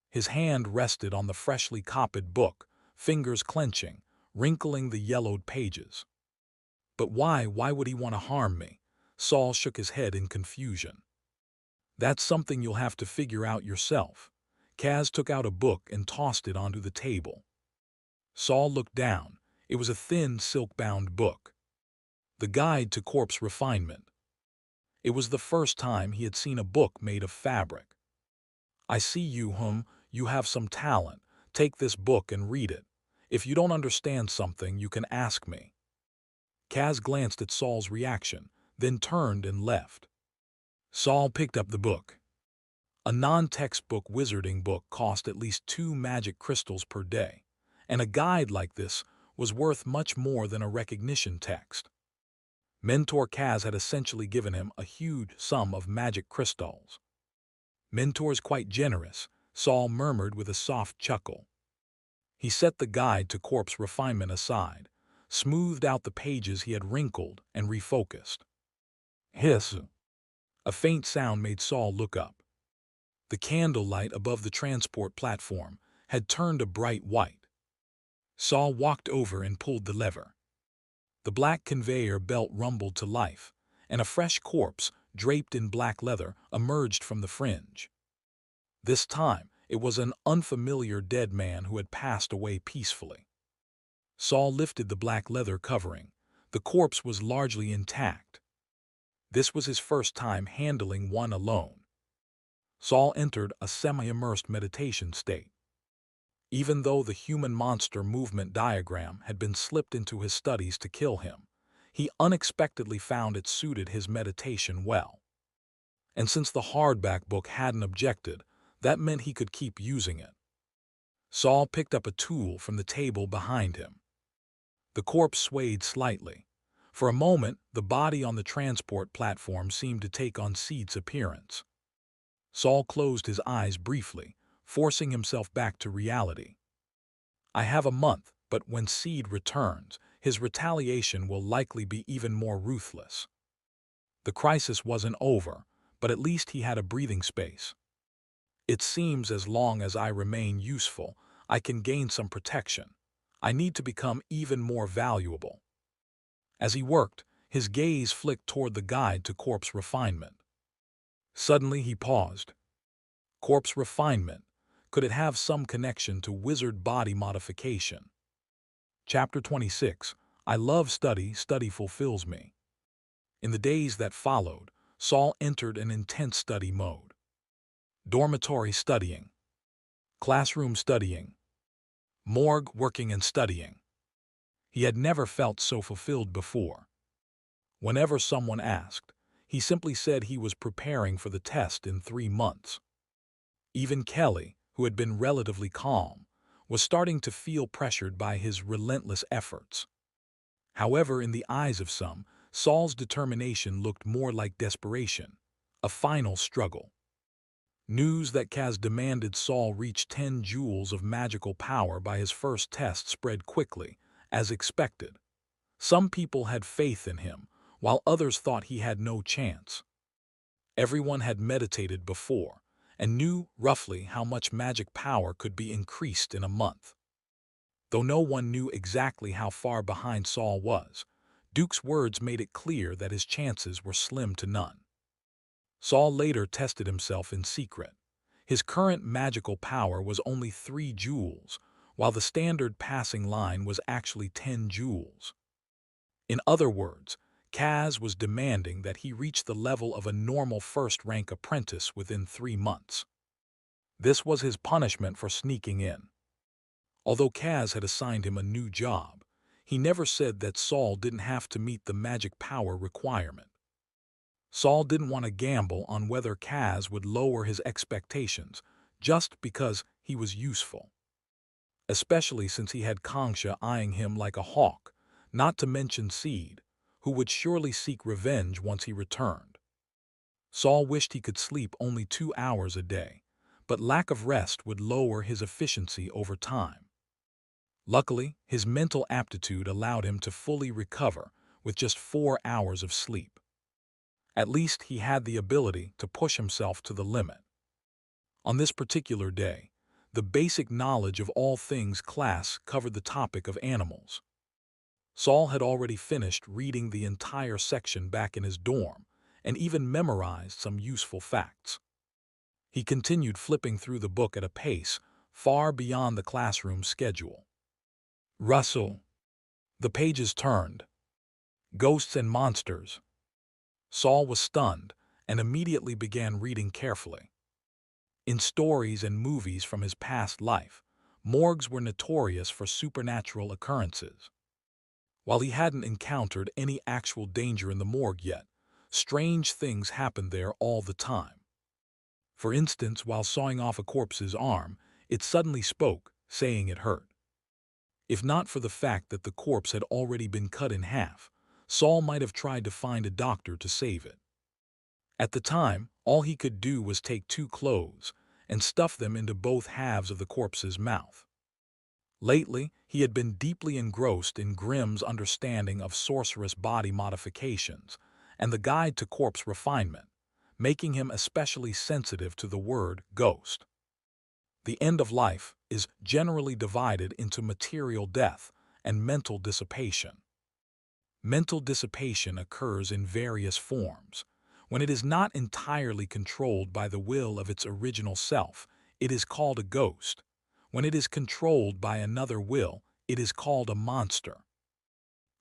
His hand rested on the freshly copied book, fingers clenching, wrinkling the yellowed pages. "But why would he want to harm me?" Saul shook his head in confusion. "That's something you'll have to figure out yourself." Kaz took out a book and tossed it onto the table. Saul looked down. It was a thin, silk-bound book. The Guide to Corpse Refinement. It was the first time he had seen a book made of fabric. "I see you have some talent. Take this book and read it. If you don't understand something, you can ask me." Kaz glanced at Saul's reaction, then turned and left. Saul picked up the book. A non-textbook wizarding book cost at least 2 magic crystals per day, and a guide like this was worth much more than a recognition text. Mentor Kaz had essentially given him a huge sum of magic crystals. "Mentor's quite generous," Saul murmured with a soft chuckle. He set the Guide to Corpse Refinement aside, smoothed out the pages he had wrinkled, and refocused. "Hiss." A faint sound made Saul look up. The candlelight above the transport platform had turned a bright white. Saul walked over and pulled the lever. The black conveyor belt rumbled to life, and a fresh corpse, draped in black leather, emerged from the fringe. This time, it was an unfamiliar dead man who had passed away peacefully. Saul lifted the black leather covering. The corpse was largely intact. This was his first time handling one alone. Saul entered a semi-immersed meditation state. Even though the human monster movement diagram had been slipped into his studies to kill him, he unexpectedly found it suited his meditation well. And since the hardback book hadn't objected, that meant he could keep using it. Saul picked up a tool from the table behind him. The corpse swayed slightly. For a moment, the body on the transport platform seemed to take on Seed's appearance. Saul closed his eyes briefly, forcing himself back to reality. I have a month, but when Seed returns, his retaliation will likely be even more ruthless. The crisis wasn't over, but at least he had a breathing space. It seems as long as I remain useful, I can gain some protection. I need to become even more valuable. As he worked, his gaze flicked toward the guide to corpse refinement. Suddenly he paused. Corpse refinement. Could it have some connection to wizard body modification? Chapter 26. I love study, study fulfills me. In the days that followed, Saul entered an intense study mode. Dormitory studying. Classroom studying. Morgue working and studying. He had never felt so fulfilled before. Whenever someone asked, he simply said he was preparing for the test in 3 months. Even Kelly, who had been relatively calm, was starting to feel pressured by his relentless efforts. However, in the eyes of some, Saul's determination looked more like desperation, a final struggle. News that Kaz demanded Saul reach 10 joules of magical power by his first test spread quickly, as expected. Some people had faith in him, while others thought he had no chance. Everyone had meditated before, and knew roughly how much magic power could be increased in a month. Though no one knew exactly how far behind Saul was, Duke's words made it clear that his chances were slim to none. Saul later tested himself in secret. His current magical power was only 3 joules, while the standard passing line was actually 10 joules. In other words, Kaz was demanding that he reach the level of a normal first-rank apprentice within 3 months. This was his punishment for sneaking in. Although Kaz had assigned him a new job, he never said that Saul didn't have to meet the magic power requirement. Saul didn't want to gamble on whether Kaz would lower his expectations just because he was useful. Especially since he had Kongsha eyeing him like a hawk, not to mention Seed, who would surely seek revenge once he returned. Saul wished he could sleep only 2 hours a day, but lack of rest would lower his efficiency over time. Luckily, his mental aptitude allowed him to fully recover with just 4 hours of sleep. At least he had the ability to push himself to the limit. On this particular day, the basic knowledge of all things class covered the topic of animals. Saul had already finished reading the entire section back in his dorm and even memorized some useful facts. He continued flipping through the book at a pace far beyond the classroom schedule. Rustle. The pages turned. Ghosts and monsters. Saul was stunned and immediately began reading carefully. In stories and movies from his past life, morgues were notorious for supernatural occurrences. While he hadn't encountered any actual danger in the morgue yet, strange things happened there all the time. For instance, while sawing off a corpse's arm, it suddenly spoke, saying it hurt. If not for the fact that the corpse had already been cut in half, Saul might have tried to find a doctor to save it. At the time, all he could do was take 2 clothes and stuff them into both halves of the corpse's mouth. Lately, he had been deeply engrossed in Grimm's understanding of sorceress body modifications and the guide to corpse refinement, making him especially sensitive to the word ghost. The end of life is generally divided into material death and mental dissipation. Mental dissipation occurs in various forms. When it is not entirely controlled by the will of its original self, it is called a ghost. When it is controlled by another will, it is called a monster.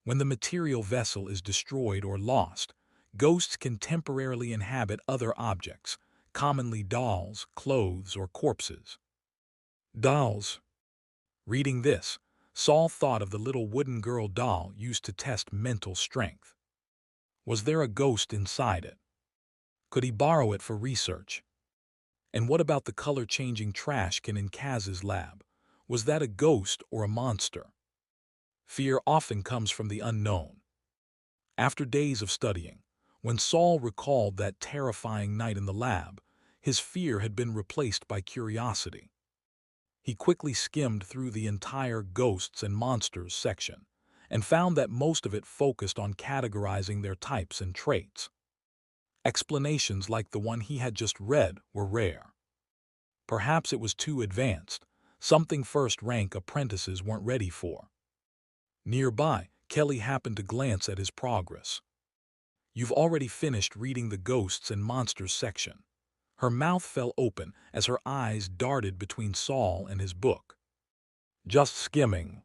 When the material vessel is destroyed or lost, ghosts can temporarily inhabit other objects, commonly dolls, clothes, or corpses. Dolls. Reading this, Saul thought of the little wooden girl doll used to test mental strength. Was there a ghost inside it? Could he borrow it for research? And what about the color-changing trash can in Kaz's lab? Was that a ghost or a monster? Fear often comes from the unknown. After days of studying, when Saul recalled that terrifying night in the lab, his fear had been replaced by curiosity. He quickly skimmed through the entire ghosts and monsters section and found that most of it focused on categorizing their types and traits. Explanations like the one he had just read were rare. Perhaps it was too advanced, something first-rank apprentices weren't ready for. Nearby, Kelly happened to glance at his progress. "You've already finished reading the ghosts and monsters section." Her mouth fell open as her eyes darted between Saul and his book. "Just skimming."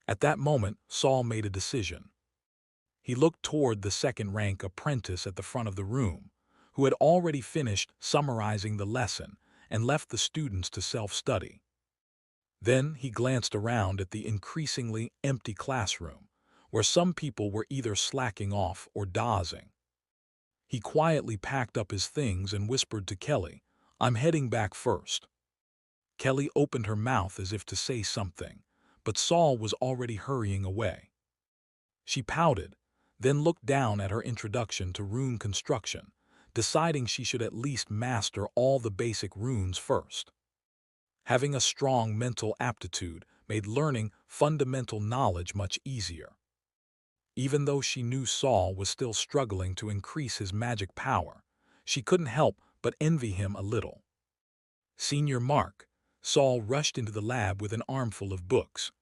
At that moment, Saul made a decision. He looked toward the second-rank apprentice at the front of the room, who had already finished summarizing the lesson and left the students to self-study. Then he glanced around at the increasingly empty classroom, where some people were either slacking off or dozing. He quietly packed up his things and whispered to Kelly, "I'm heading back first." Kelly opened her mouth as if to say something, but Saul was already hurrying away. She pouted, then looked down at her introduction to rune construction, deciding she should at least master all the basic runes first. Having a strong mental aptitude made learning fundamental knowledge much easier. Even though she knew Saul was still struggling to increase his magic power, she couldn't help but envy him a little. "Senior Mark," Saul rushed into the lab with an armful of books.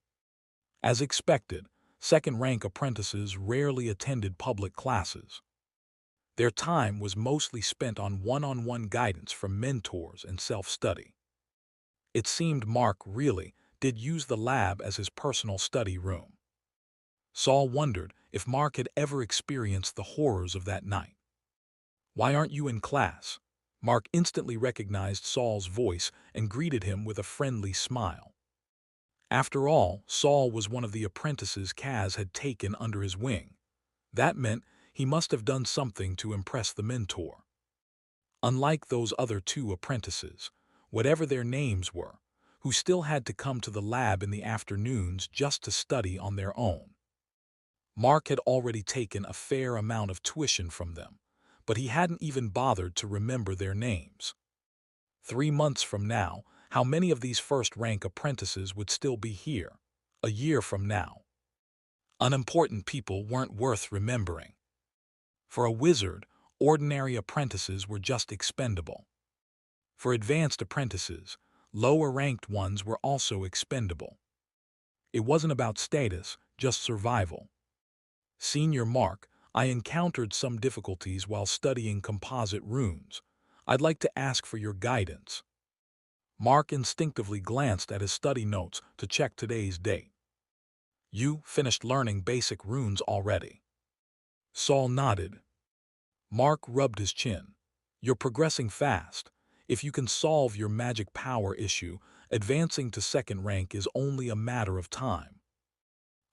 As expected, second-rank apprentices rarely attended public classes. Their time was mostly spent on one-on-one guidance from mentors and self-study. It seemed Mark really did use the lab as his personal study room. Saul wondered if Mark had ever experienced the horrors of that night. "Why aren't you in class?" Mark instantly recognized Saul's voice and greeted him with a friendly smile. After all, Saul was one of the apprentices Kaz had taken under his wing. That meant he must have done something to impress the mentor. Unlike those other two apprentices, whatever their names were, who still had to come to the lab in the afternoons just to study on their own. Mark had already taken a fair amount of tuition from them, but he hadn't even bothered to remember their names. 3 months from now, how many of these first-rank apprentices would still be here? A year from now. Unimportant people weren't worth remembering. For a wizard, ordinary apprentices were just expendable. For advanced apprentices, lower-ranked ones were also expendable. It wasn't about status, just survival. "Senior Mark, I encountered some difficulties while studying composite runes. I'd like to ask for your guidance." Mark instinctively glanced at his study notes to check today's date. "You finished learning basic runes already?" Saul nodded. Mark rubbed his chin. "You're progressing fast. If you can solve your magic power issue, advancing to second rank is only a matter of time."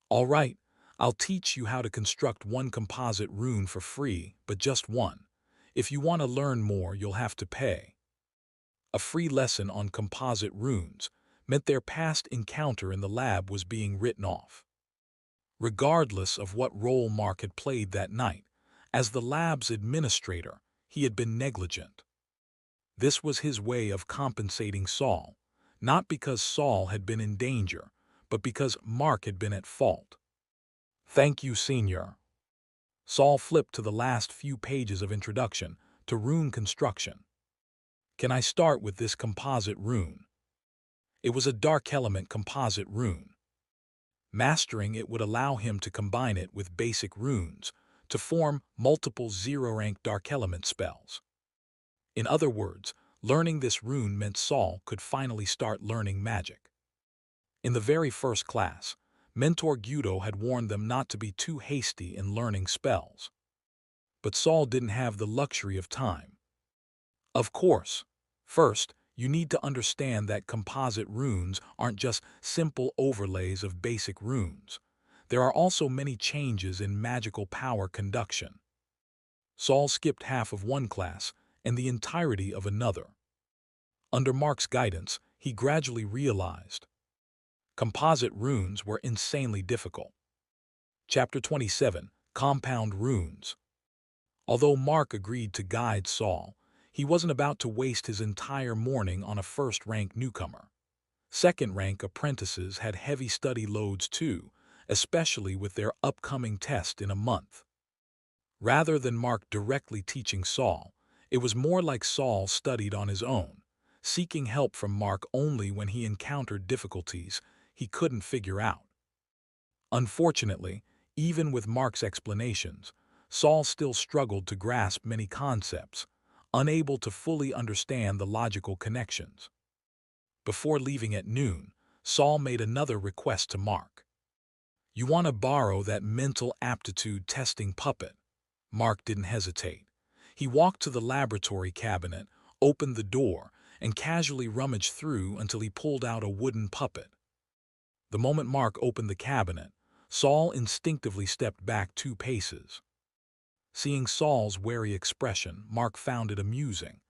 "All right, I'll teach you how to construct one composite rune for free, but just one. If you want to learn more, you'll have to pay." A free lesson on composite runes meant their past encounter in the lab was being written off. Regardless of what role Mark had played that night, as the lab's administrator, he had been negligent. This was his way of compensating Saul, not because Saul had been in danger, but because Mark had been at fault. "Thank you, Senior." Saul flipped to the last few pages of introduction, to rune construction. Can I start with this composite rune? It was a dark element composite rune. Mastering it would allow him to combine it with basic runes to form multiple zero-rank dark element spells. In other words, learning this rune meant Saul could finally start learning magic. In the very first class, Mentor Guido had warned them not to be too hasty in learning spells. But Saul didn't have the luxury of time. Of course, first, you need to understand that composite runes aren't just simple overlays of basic runes. There are also many changes in magical power conduction. Saul skipped half of one class and the entirety of another. Under Mark's guidance, he gradually realized composite runes were insanely difficult. Chapter 27, Compound Runes. Although Mark agreed to guide Saul, he wasn't about to waste his entire morning on a first-rank newcomer. Second-rank apprentices had heavy study loads too, especially with their upcoming test in a month. Rather than Mark directly teaching Saul, it was more like Saul studied on his own, seeking help from Mark only when he encountered difficulties he couldn't figure out. Unfortunately, even with Mark's explanations, Saul still struggled to grasp many concepts, unable to fully understand the logical connections. Before leaving at noon, Saul made another request to Mark. "You want to borrow that mental aptitude testing puppet?" Mark didn't hesitate. He walked to the laboratory cabinet, opened the door, and casually rummaged through until he pulled out a wooden puppet. The moment Mark opened the cabinet, Saul instinctively stepped back 2 paces. Seeing Saul's wary expression, Mark found it amusing.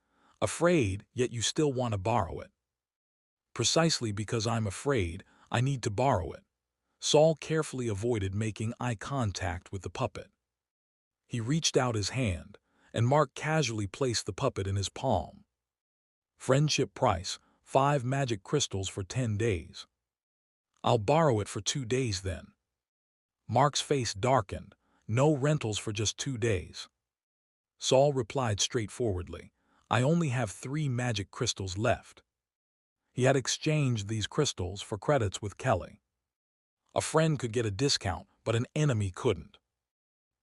"Afraid, yet you still want to borrow it." "Precisely because I'm afraid, I need to borrow it." Saul carefully avoided making eye contact with the puppet. He reached out his hand, and Mark casually placed the puppet in his palm. "Friendship price, 5 magic crystals for 10 days. "I'll borrow it for 2 days then." Mark's face darkened. "No rentals for just 2 days. Saul replied straightforwardly, "I only have 3 magic crystals left." He had exchanged these crystals for credits with Kelly. A friend could get a discount, but an enemy couldn't.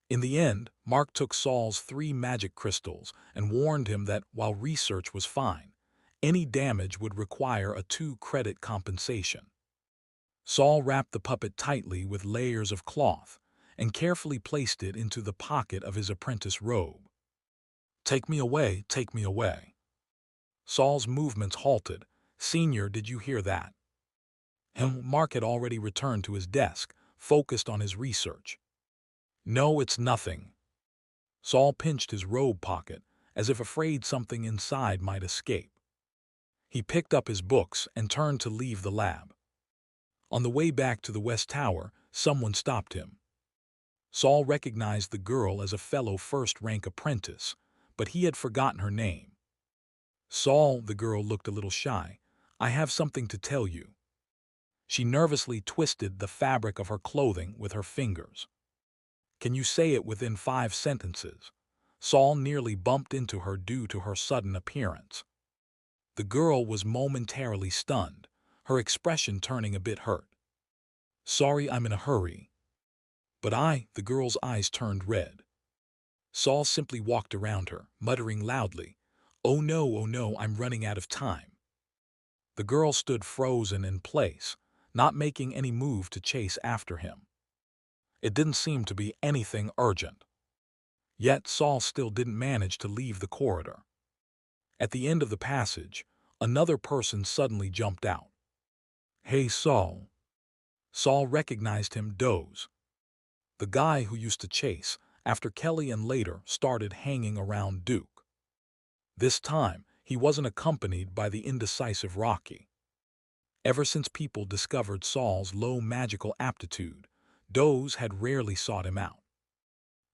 In the end, Mark took Saul's 3 magic crystals and warned him that while research was fine, any damage would require a 2-credit compensation. Saul wrapped the puppet tightly with layers of cloth and carefully placed it into the pocket of his apprentice robe. "Take me away, take me away." Saul's movements halted. "Senior, did you hear that?" Mark had already returned to his desk, focused on his research. "No, it's nothing." Saul pinched his robe pocket, as if afraid something inside might escape. He picked up his books and turned to leave the lab. On the way back to the West Tower, someone stopped him. Saul recognized the girl as a fellow first-rank apprentice, but he had forgotten her name. "Saul," the girl looked a little shy, "I have something to tell you." She nervously twisted the fabric of her clothing with her fingers. "Can you say it within 5 sentences?" Saul nearly bumped into her due to her sudden appearance. The girl was momentarily stunned, her expression turning a bit hurt. "Sorry, I'm in a hurry." "But the girl's eyes turned red. Saul simply walked around her, muttering loudly, oh no, I'm running out of time." The girl stood frozen in place, not making any move to chase after him. It didn't seem to be anything urgent. Yet Saul still didn't manage to leave the corridor. At the end of the passage, another person suddenly jumped out. "Hey, Saul." Saul recognized him, Doze. The guy who used to chase after Kelly and later started hanging around Duke. This time, he wasn't accompanied by the indecisive Rocky. Ever since people discovered Saul's low magical aptitude, Doze had rarely sought him out.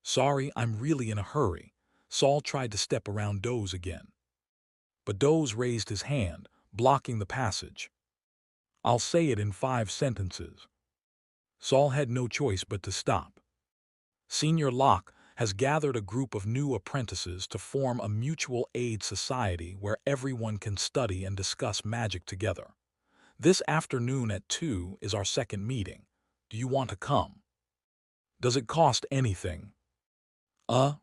"Sorry, I'm really in a hurry." Saul tried to step around Doze again. But Doze raised his hand, blocking the passage. "I'll say it in 5 sentences." Saul had no choice but to stop. "Senior Locke has gathered a group of new apprentices to form a mutual aid society where everyone can study and discuss magic together. This afternoon at 2 is our second meeting. Do you want to come? Does it cost anything?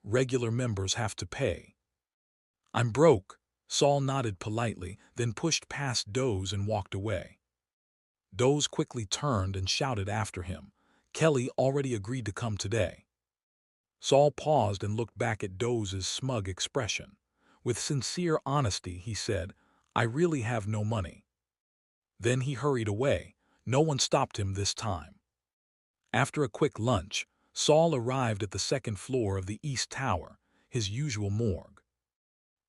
Regular members have to pay. I'm broke. Saul nodded politely, then pushed past Doze and walked away. Doze quickly turned and shouted after him. Kelly already agreed to come today. Saul paused and looked back at Doze's smug expression. With sincere honesty, he said, I really have no money. Then he hurried away. No one stopped him this time. After a quick lunch, Saul arrived at the second floor of the East Tower, his usual morgue.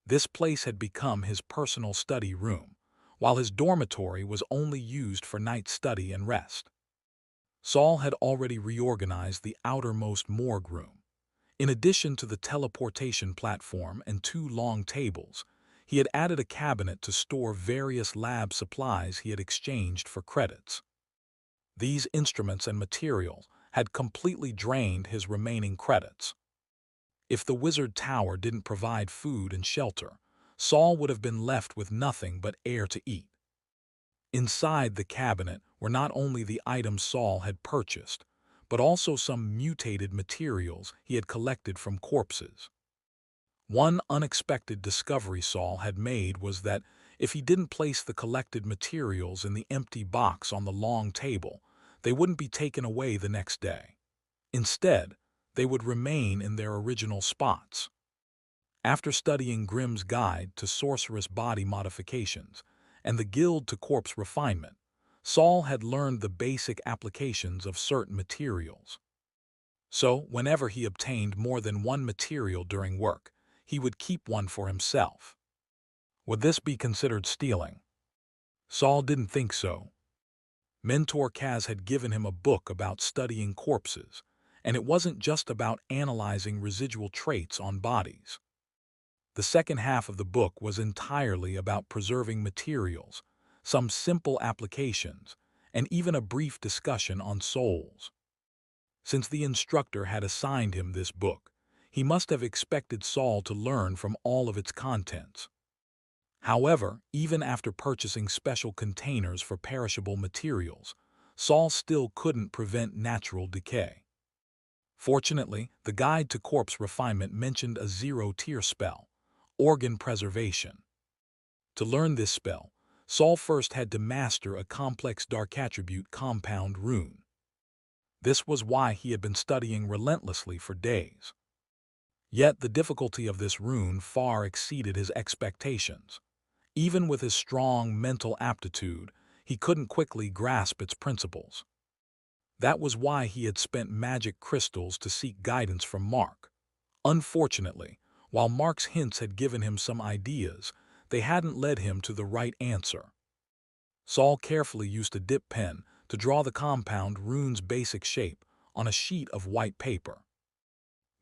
This place had become his personal study room, while his dormitory was only used for night study and rest. Saul had already reorganized the outermost morgue room. In addition to the teleportation platform and 2 long tables, he had added a cabinet to store various lab supplies he had exchanged for credits. These instruments and materials had completely drained his remaining credits. If the wizard tower didn't provide food and shelter, Saul would have been left with nothing but air to eat. Inside the cabinet were not only the items Saul had purchased, but also some mutated materials he had collected from corpses. One unexpected discovery Saul had made was that if he didn't place the collected materials in the empty box on the long table, they wouldn't be taken away the next day. Instead, they would remain in their original spots. After studying Grimm's Guide to Sorcerous Body Modifications and the Guide to Corpse Refinement, Saul had learned the basic applications of certain materials. So, whenever he obtained more than one material during work, he would keep one for himself. Would this be considered stealing? Saul didn't think so. Mentor Kaz had given him a book about studying corpses, and it wasn't just about analyzing residual traits on bodies. The second half of the book was entirely about preserving materials, some simple applications, and even a brief discussion on souls. Since the instructor had assigned him this book, he must have expected Saul to learn from all of its contents. However, even after purchasing special containers for perishable materials, Saul still couldn't prevent natural decay. Fortunately, the Guide to Corpse Refinement mentioned a 0-tier spell, Organ Preservation. To learn this spell, Saul first had to master a complex dark attribute compound rune. This was why he had been studying relentlessly for days. Yet the difficulty of this rune far exceeded his expectations. Even with his strong mental aptitude, he couldn't quickly grasp its principles. That was why he had spent magic crystals to seek guidance from Mark. Unfortunately, while Mark's hints had given him some ideas, they hadn't led him to the right answer. Saul carefully used a dip pen to draw the compound rune's basic shape on a sheet of white paper.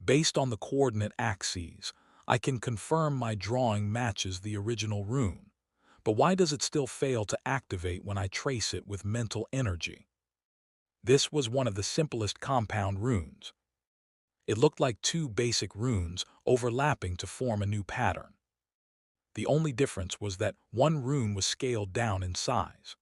Based on the coordinate axes, I can confirm my drawing matches the original rune. But why does it still fail to activate when I trace it with mental energy? This was one of the simplest compound runes. It looked like 2 basic runes overlapping to form a new pattern. The only difference was that one rune was scaled down in size.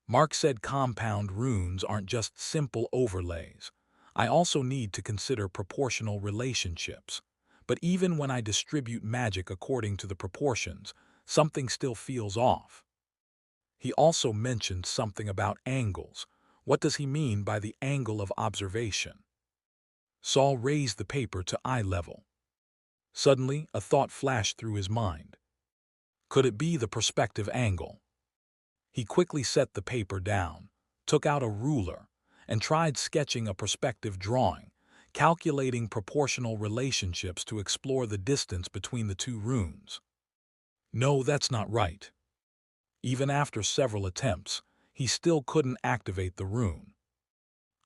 Mark said compound runes aren't just simple overlays. I also need to consider proportional relationships. But even when I distribute magic according to the proportions, something still feels off. He also mentioned something about angles. What does he mean by the angle of observation? Saul raised the paper to eye level. Suddenly, a thought flashed through his mind. Could it be the perspective angle? He quickly set the paper down, took out a ruler, and tried sketching a perspective drawing, calculating proportional relationships to explore the distance between the 2 runes. No, that's not right. Even after several attempts, he still couldn't activate the rune.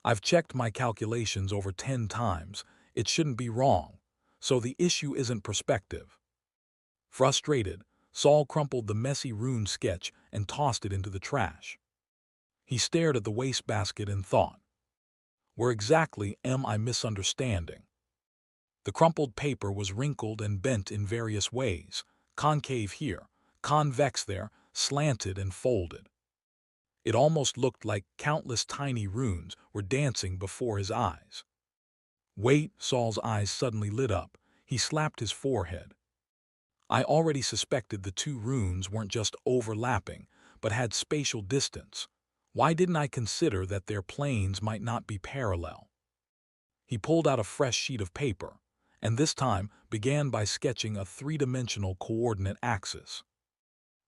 I've checked my calculations over 10 times. It shouldn't be wrong, so the issue isn't perspective. Frustrated, Saul crumpled the messy rune sketch and tossed it into the trash. He stared at the wastebasket and thought, where exactly am I misunderstanding? The crumpled paper was wrinkled and bent in various ways, concave here, convex there, slanted and folded. It almost looked like countless tiny runes were dancing before his eyes. "Wait," Saul's eyes suddenly lit up. He slapped his forehead. I already suspected the two runes weren't just overlapping, but had spatial distance. Why didn't I consider that their planes might not be parallel? He pulled out a fresh sheet of paper, and this time began by sketching a three-dimensional coordinate axis.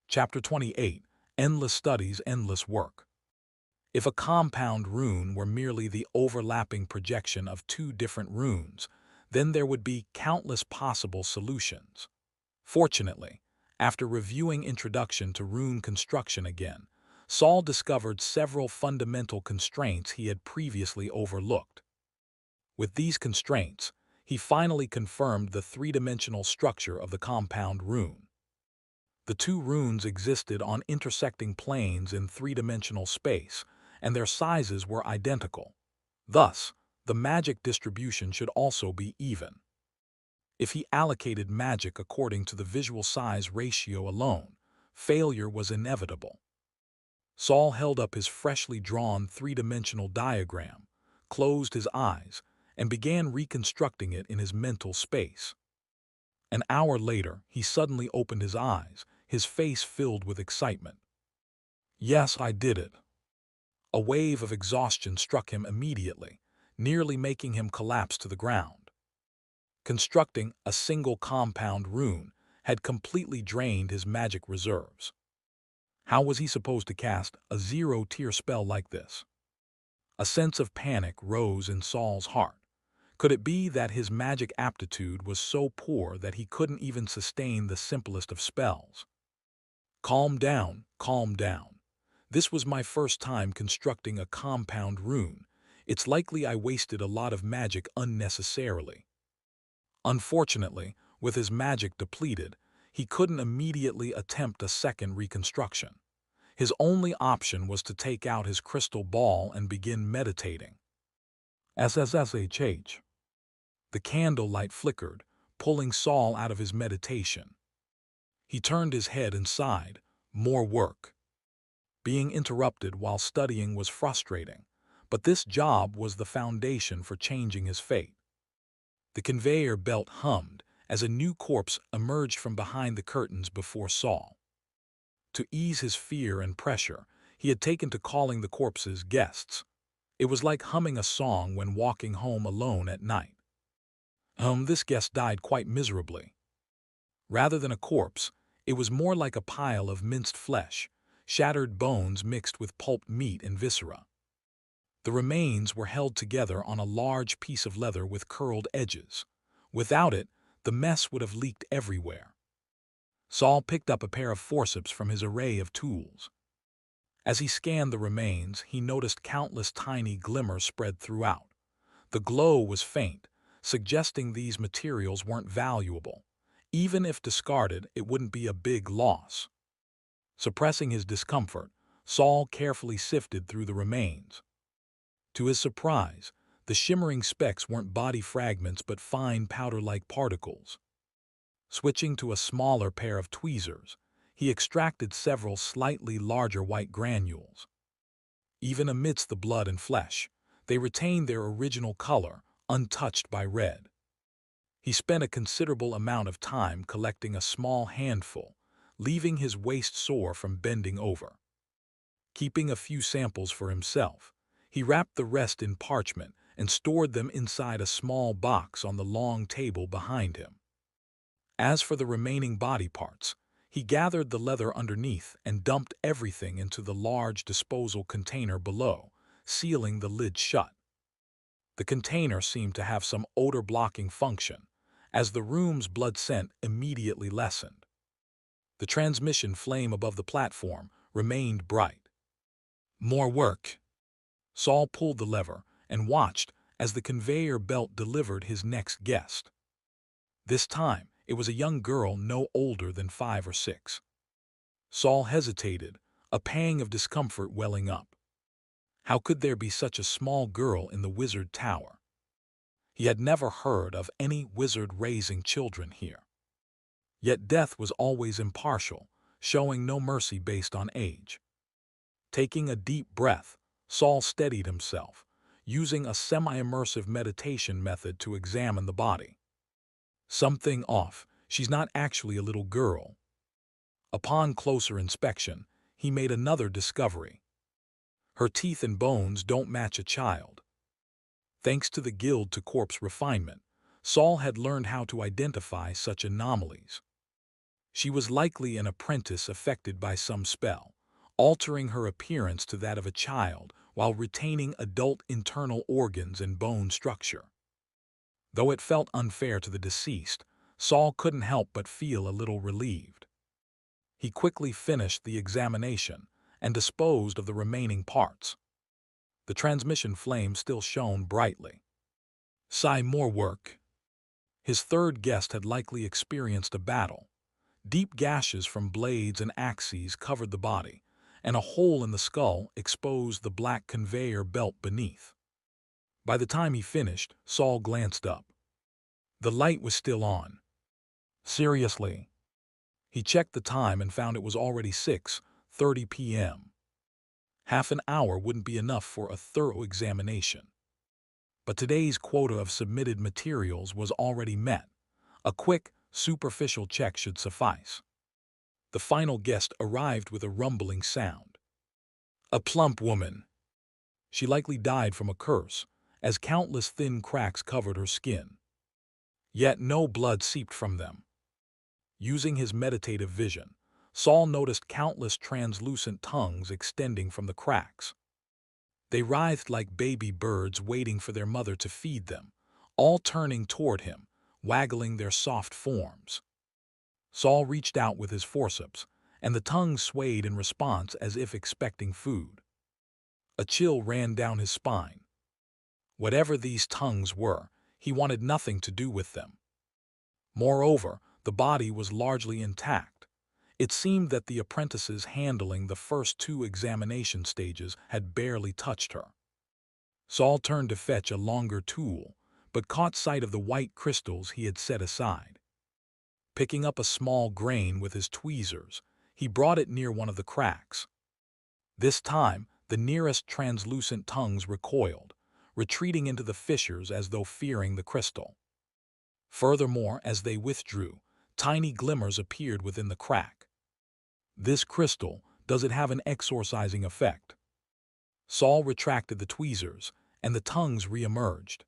Chapter 28. Endless Studies, Endless Work. If a compound rune were merely the overlapping projection of two different runes, then there would be countless possible solutions. Fortunately, after reviewing Introduction to Rune Construction again, Saul discovered several fundamental constraints he had previously overlooked. With these constraints, he finally confirmed the three-dimensional structure of the compound rune. The two runes existed on intersecting planes in three-dimensional space, and their sizes were identical. Thus, the magic distribution should also be even. If he allocated magic according to the visual size ratio alone, failure was inevitable. Saul held up his freshly drawn three-dimensional diagram, closed his eyes, and began reconstructing it in his mental space. An hour later, he suddenly opened his eyes, his face filled with excitement. "Yes, I did it." A wave of exhaustion struck him immediately, nearly making him collapse to the ground. Constructing a single compound rune had completely drained his magic reserves. How was he supposed to cast a zero-tier spell like this? A sense of panic rose in Saul's heart. Could it be that his magic aptitude was so poor that he couldn't even sustain the simplest of spells? Calm down, calm down. This was my first time constructing a compound rune. It's likely I wasted a lot of magic unnecessarily. Unfortunately, with his magic depleted, he couldn't immediately attempt a second reconstruction. His only option was to take out his crystal ball and begin meditating. SSSHH. The candlelight flickered, pulling Saul out of his meditation. He turned his head and sighed. More work. Being interrupted while studying was frustrating, but this job was the foundation for changing his fate. The conveyor belt hummed as a new corpse emerged from behind the curtains before Saul. To ease his fear and pressure, he had taken to calling the corpses guests. It was like humming a song when walking home alone at night. This guest died quite miserably. Rather than a corpse, it was more like a pile of minced flesh, shattered bones mixed with pulped meat and viscera. The remains were held together on a large piece of leather with curled edges. Without it, the mess would have leaked everywhere. Saul picked up a pair of forceps from his array of tools. As he scanned the remains, he noticed countless tiny glimmers spread throughout. The glow was faint, suggesting these materials weren't valuable. Even if discarded, it wouldn't be a big loss. Suppressing his discomfort, Saul carefully sifted through the remains. To his surprise, the shimmering specks weren't body fragments but fine powder-like particles. Switching to a smaller pair of tweezers, he extracted several slightly larger white granules. Even amidst the blood and flesh, they retained their original color, untouched by red. He spent a considerable amount of time collecting a small handful, leaving his waist sore from bending over. Keeping a few samples for himself, he wrapped the rest in parchment and stored them inside a small box on the long table behind him. As for the remaining body parts, he gathered the leather underneath and dumped everything into the large disposal container below, sealing the lid shut. The container seemed to have some odor-blocking function, as the room's blood scent immediately lessened. The transmission flame above the platform remained bright. More work. Saul pulled the lever and watched as the conveyor belt delivered his next guest. This time, it was a young girl no older than 5 or 6. Saul hesitated, a pang of discomfort welling up. How could there be such a small girl in the wizard tower? He had never heard of any wizard raising children here. Yet death was always impartial, showing no mercy based on age. Taking a deep breath, Saul steadied himself, using a semi-immersive meditation method to examine the body. Something off. She's not actually a little girl. Upon closer inspection, he made another discovery. Her teeth and bones don't match a child. Thanks to the Guild to Corpse refinement, Saul had learned how to identify such anomalies. She was likely an apprentice affected by some spell, altering her appearance to that of a child while retaining adult internal organs and bone structure. Though it felt unfair to the deceased, Saul couldn't help but feel a little relieved. He quickly finished the examination and disposed of the remaining parts. The transmission flame still shone brightly. Sigh, more work. His third guest had likely experienced a battle. Deep gashes from blades and axes covered the body, and a hole in the skull exposed the black conveyor belt beneath. By the time he finished, Saul glanced up. The light was still on. Seriously? He checked the time and found it was already 6:30 p.m. Half an hour wouldn't be enough for a thorough examination. But today's quota of submitted materials was already met. A quick, superficial check should suffice. The final guest arrived with a rumbling sound. A plump woman. She likely died from a curse, as countless thin cracks covered her skin. Yet no blood seeped from them. Using his meditative vision, Saul noticed countless translucent tongues extending from the cracks. They writhed like baby birds waiting for their mother to feed them, all turning toward him, waggling their soft forms. Saul reached out with his forceps, and the tongues swayed in response as if expecting food. A chill ran down his spine. Whatever these tongues were, he wanted nothing to do with them. Moreover, the body was largely intact. It seemed that the apprentices handling the first two examination stages had barely touched her. Saul turned to fetch a longer tool, but caught sight of the white crystals he had set aside. Picking up a small grain with his tweezers, he brought it near one of the cracks. This time, the nearest translucent tongues recoiled, retreating into the fissures as though fearing the crystal. Furthermore, as they withdrew, tiny glimmers appeared within the crack. This crystal, does it have an exorcising effect? Saul retracted the tweezers, and the tongues re-emerged.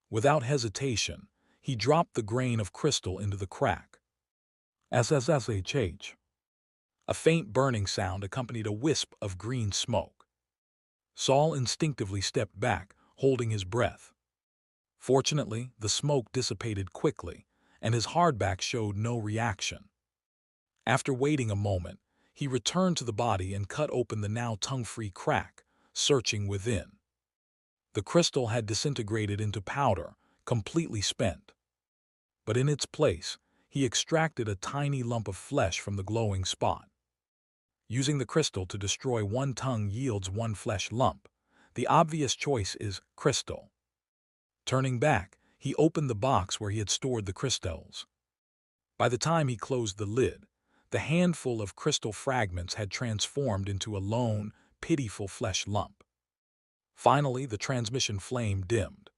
Without hesitation, he dropped the grain of crystal into the crack. SSSHH. A faint burning sound accompanied a wisp of green smoke. Saul instinctively stepped back, holding his breath. Fortunately, the smoke dissipated quickly, and his hardback showed no reaction. After waiting a moment, he returned to the body and cut open the now tongue-free crack, searching within. The crystal had disintegrated into powder, completely spent. But in its place, he extracted a tiny lump of flesh from the glowing spot. Using the crystal to destroy one tongue yields one flesh lump. The obvious choice is crystal. Turning back, he opened the box where he had stored the crystals. By the time he closed the lid, the handful of crystal fragments had transformed into a lone, pitiful flesh lump. Finally, the transmission flame dimmed.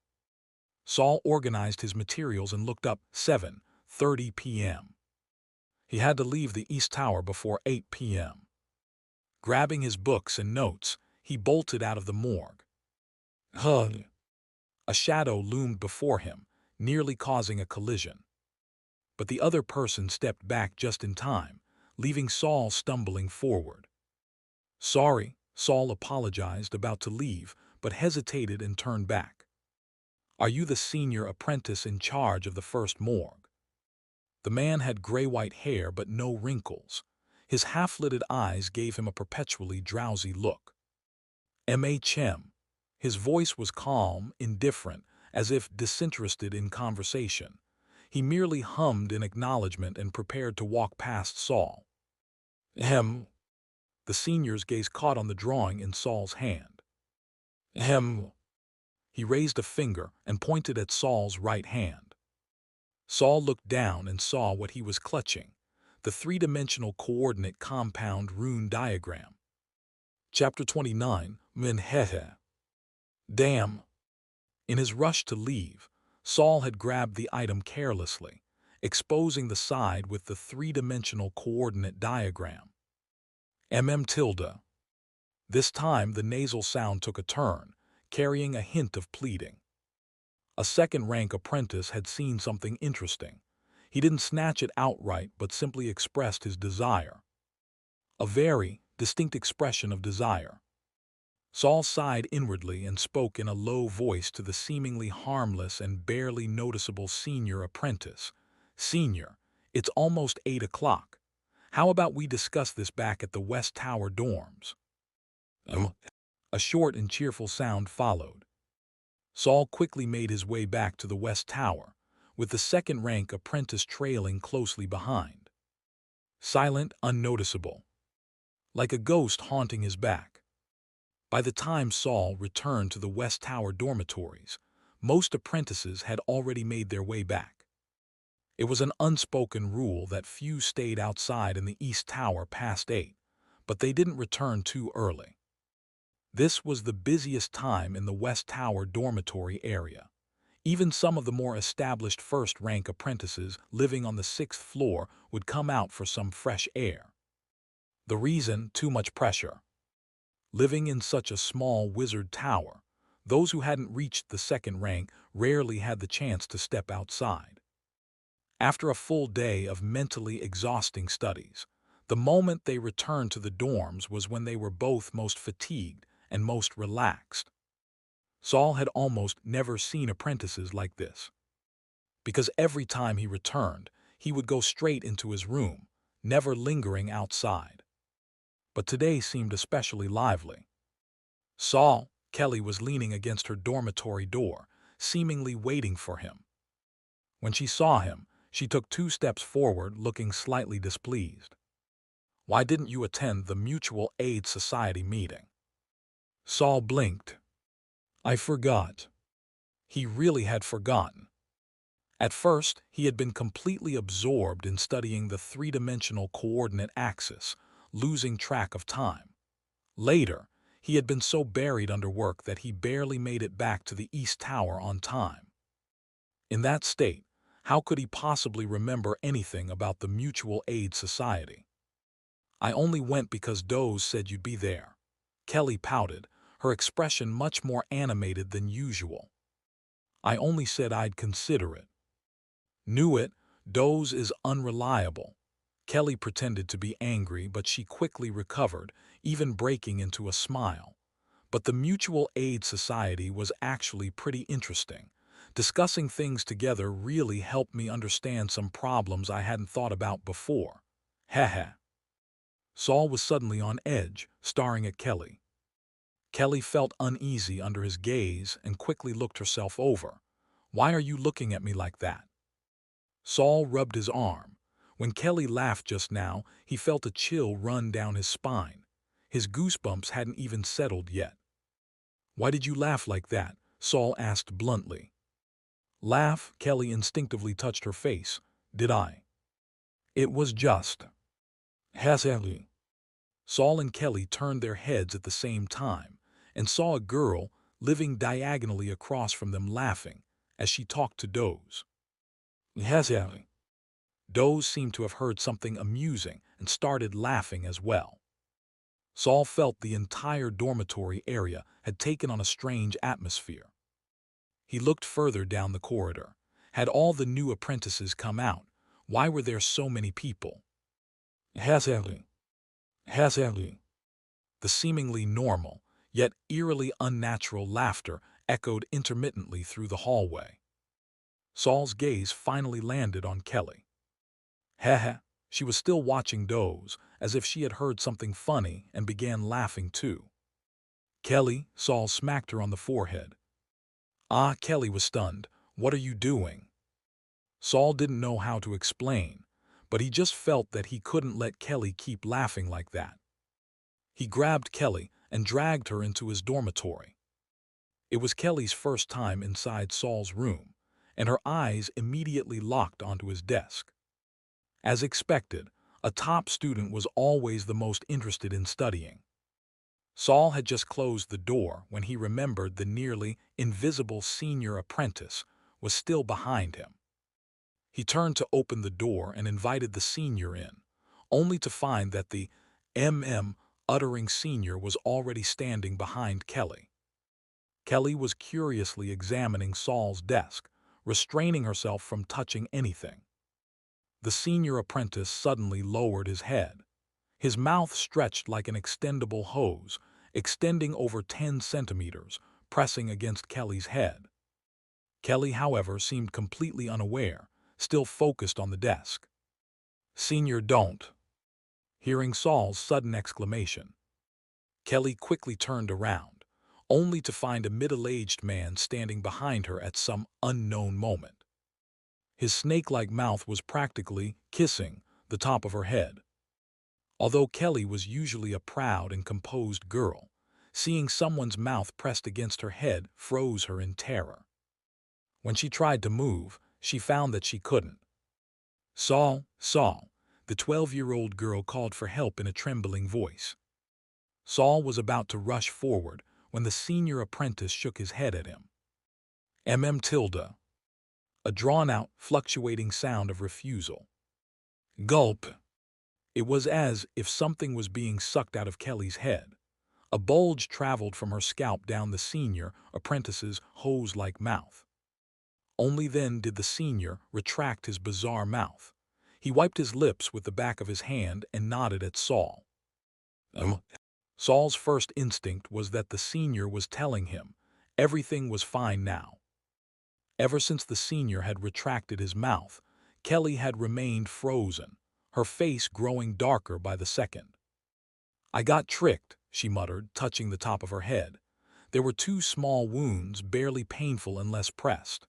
Saul organized his materials and looked up. 7:30 p.m. He had to leave the East Tower before 8 p.m. Grabbing his books and notes, he bolted out of the morgue. Hug! A shadow loomed before him, nearly causing a collision. But the other person stepped back just in time, leaving Saul stumbling forward. Sorry, Saul apologized, about to leave, but hesitated and turned back. Are you the senior apprentice in charge of the first morgue? The man had gray-white hair but no wrinkles. His half-lidded eyes gave him a perpetually drowsy look. M.H.M. His voice was calm, indifferent, as if disinterested in conversation. He merely hummed in acknowledgement and prepared to walk past Saul. Hem. The senior's gaze caught on the drawing in Saul's hand. Hem. He raised a finger and pointed at Saul's right hand. Saul looked down and saw what he was clutching, the three-dimensional coordinate compound rune diagram. Chapter 29, Minhehe. Damn! In his rush to leave, Saul had grabbed the item carelessly, exposing the side with the three-dimensional coordinate diagram. Tilde. This time the nasal sound took a turn, carrying a hint of pleading. A second-rank apprentice had seen something interesting. He didn't snatch it outright but simply expressed his desire. A very distinct expression of desire. Saul sighed inwardly and spoke in a low voice to the seemingly harmless and barely noticeable senior apprentice. "Senior, it's almost 8 o'clock. How about we discuss this back at the West Tower dorms?" A short and cheerful sound followed. Saul quickly made his way back to the West Tower, with the second-rank apprentice trailing closely behind. Silent, unnoticeable, like a ghost haunting his back. By the time Saul returned to the West Tower dormitories, most apprentices had already made their way back. It was an unspoken rule that few stayed outside in the East Tower past 8, but they didn't return too early. This was the busiest time in the West Tower dormitory area. Even some of the more established first-rank apprentices living on the 6th floor would come out for some fresh air. The reason? Too much pressure. Living in such a small wizard tower, those who hadn't reached the second rank rarely had the chance to step outside. After a full day of mentally exhausting studies, the moment they returned to the dorms was when they were both most fatigued and most relaxed. Saul had almost never seen apprentices like this, because every time he returned, he would go straight into his room, never lingering outside. But today seemed especially lively. Saul, Kelly was leaning against her dormitory door, seemingly waiting for him. When she saw him, she took 2 steps forward, looking slightly displeased. "Why didn't you attend the Mutual Aid Society meeting?" Saul blinked. "I forgot." He really had forgotten. At first, he had been completely absorbed in studying the three-dimensional coordinate axis, losing track of time. Later, he had been so buried under work that he barely made it back to the East Tower on time. In that state, how could he possibly remember anything about the Mutual Aid Society? "I only went because Doze said you'd be there." Kelly pouted, her expression much more animated than usual. "I only said I'd consider it." "Knew it. Doze is unreliable." Kelly pretended to be angry, but she quickly recovered, even breaking into a smile. "But the Mutual Aid Society was actually pretty interesting. Discussing things together really helped me understand some problems I hadn't thought about before." Heh. Saul was suddenly on edge, staring at Kelly. Kelly felt uneasy under his gaze and quickly looked herself over. "Why are you looking at me like that?" Saul rubbed his arm. When Kelly laughed just now, he felt a chill run down his spine. His goosebumps hadn't even settled yet. "Why did you laugh like that?" Saul asked bluntly. "Laugh?" Kelly instinctively touched her face. "Did I?" "It was just." Hesitantly. Saul and Kelly turned their heads at the same time and saw a girl living diagonally across from them laughing as she talked to Doze. Hesitantly. Doze seemed to have heard something amusing and started laughing as well. Saul felt the entire dormitory area had taken on a strange atmosphere. He looked further down the corridor. Had all the new apprentices come out? Why were there so many people? Hesitantly. The seemingly normal, yet eerily unnatural laughter echoed intermittently through the hallway. Saul's gaze finally landed on Kelly. Heh. She was still watching Doze, as if she had heard something funny and began laughing too. "Kelly," Saul smacked her on the forehead. Kelly was stunned. "What are you doing?" Saul didn't know how to explain, but he just felt that he couldn't let Kelly keep laughing like that. He grabbed Kelly and dragged her into his dormitory. It was Kelly's first time inside Saul's room, and her eyes immediately locked onto his desk. As expected, a top student was always the most interested in studying. Saul had just closed the door when he remembered the nearly invisible senior apprentice was still behind him. He turned to open the door and invited the senior in, only to find that the uttering senior was already standing behind Kelly. Kelly was curiously examining Saul's desk, restraining herself from touching anything. The senior apprentice suddenly lowered his head. His mouth stretched like an extendable hose, extending over 10 centimeters, pressing against Kelly's head. Kelly, however, seemed completely unaware, still focused on the desk. "Senior, don't." Hearing Saul's sudden exclamation, Kelly quickly turned around, only to find a middle-aged man standing behind her at some unknown moment. His snake-like mouth was practically kissing the top of her head. Although Kelly was usually a proud and composed girl, seeing someone's mouth pressed against her head froze her in terror. When she tried to move, she found that she couldn't. "Saul, Saul," the 12-year-old girl called for help in a trembling voice. Saul was about to rush forward when the senior apprentice shook his head at him. Tilde. A drawn-out, fluctuating sound of refusal. Gulp. It was as if something was being sucked out of Kelly's head. A bulge traveled from her scalp down the senior apprentice's hose-like mouth. Only then did the senior retract his bizarre mouth. He wiped his lips with the back of his hand and nodded at Saul. Saul's first instinct was that the senior was telling him everything was fine now. Ever since the senior had retracted his mouth, Kelly had remained frozen, her face growing darker by the second. "I got tricked," she muttered, touching the top of her head. There were 2 small wounds, barely painful unless pressed.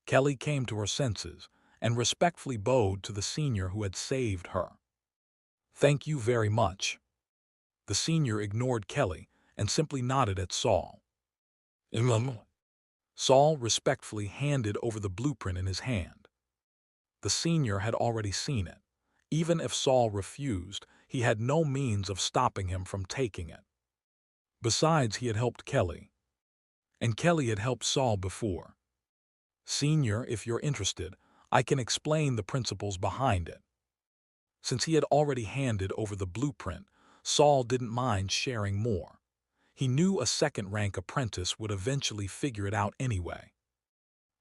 Kelly came to her senses and respectfully bowed to the senior who had saved her. "Thank you very much." The senior ignored Kelly and simply nodded at Saul. Saul respectfully handed over the blueprint in his hand. The senior had already seen it. Even if Saul refused, he had no means of stopping him from taking it. Besides, he had helped Kelly. And Kelly had helped Saul before. "Senior, if you're interested, I can explain the principles behind it." Since he had already handed over the blueprint, Saul didn't mind sharing more. He knew a second-rank apprentice would eventually figure it out anyway.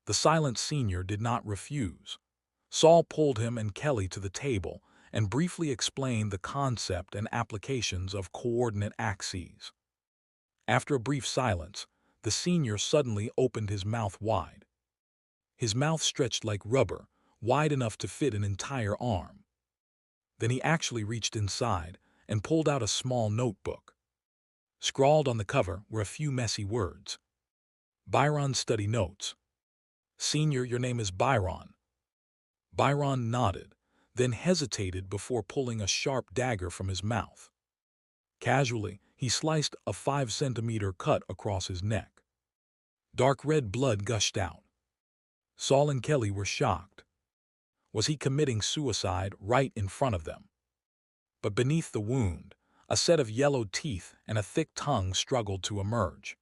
The silent senior did not refuse. Saul pulled him and Kelly to the table and briefly explained the concept and applications of coordinate axes. After a brief silence, the senior suddenly opened his mouth wide. His mouth stretched like rubber, wide enough to fit an entire arm. Then he actually reached inside and pulled out a small notebook. Scrawled on the cover were a few messy words. "Byron study notes." "Senior, your name is Byron." Byron nodded, then hesitated before pulling a sharp dagger from his mouth. Casually, he sliced a 5-centimeter cut across his neck. Dark red blood gushed out. Saul and Kelly were shocked. Was he committing suicide right in front of them? But beneath the wound, a set of yellowed teeth and a thick tongue struggled to emerge.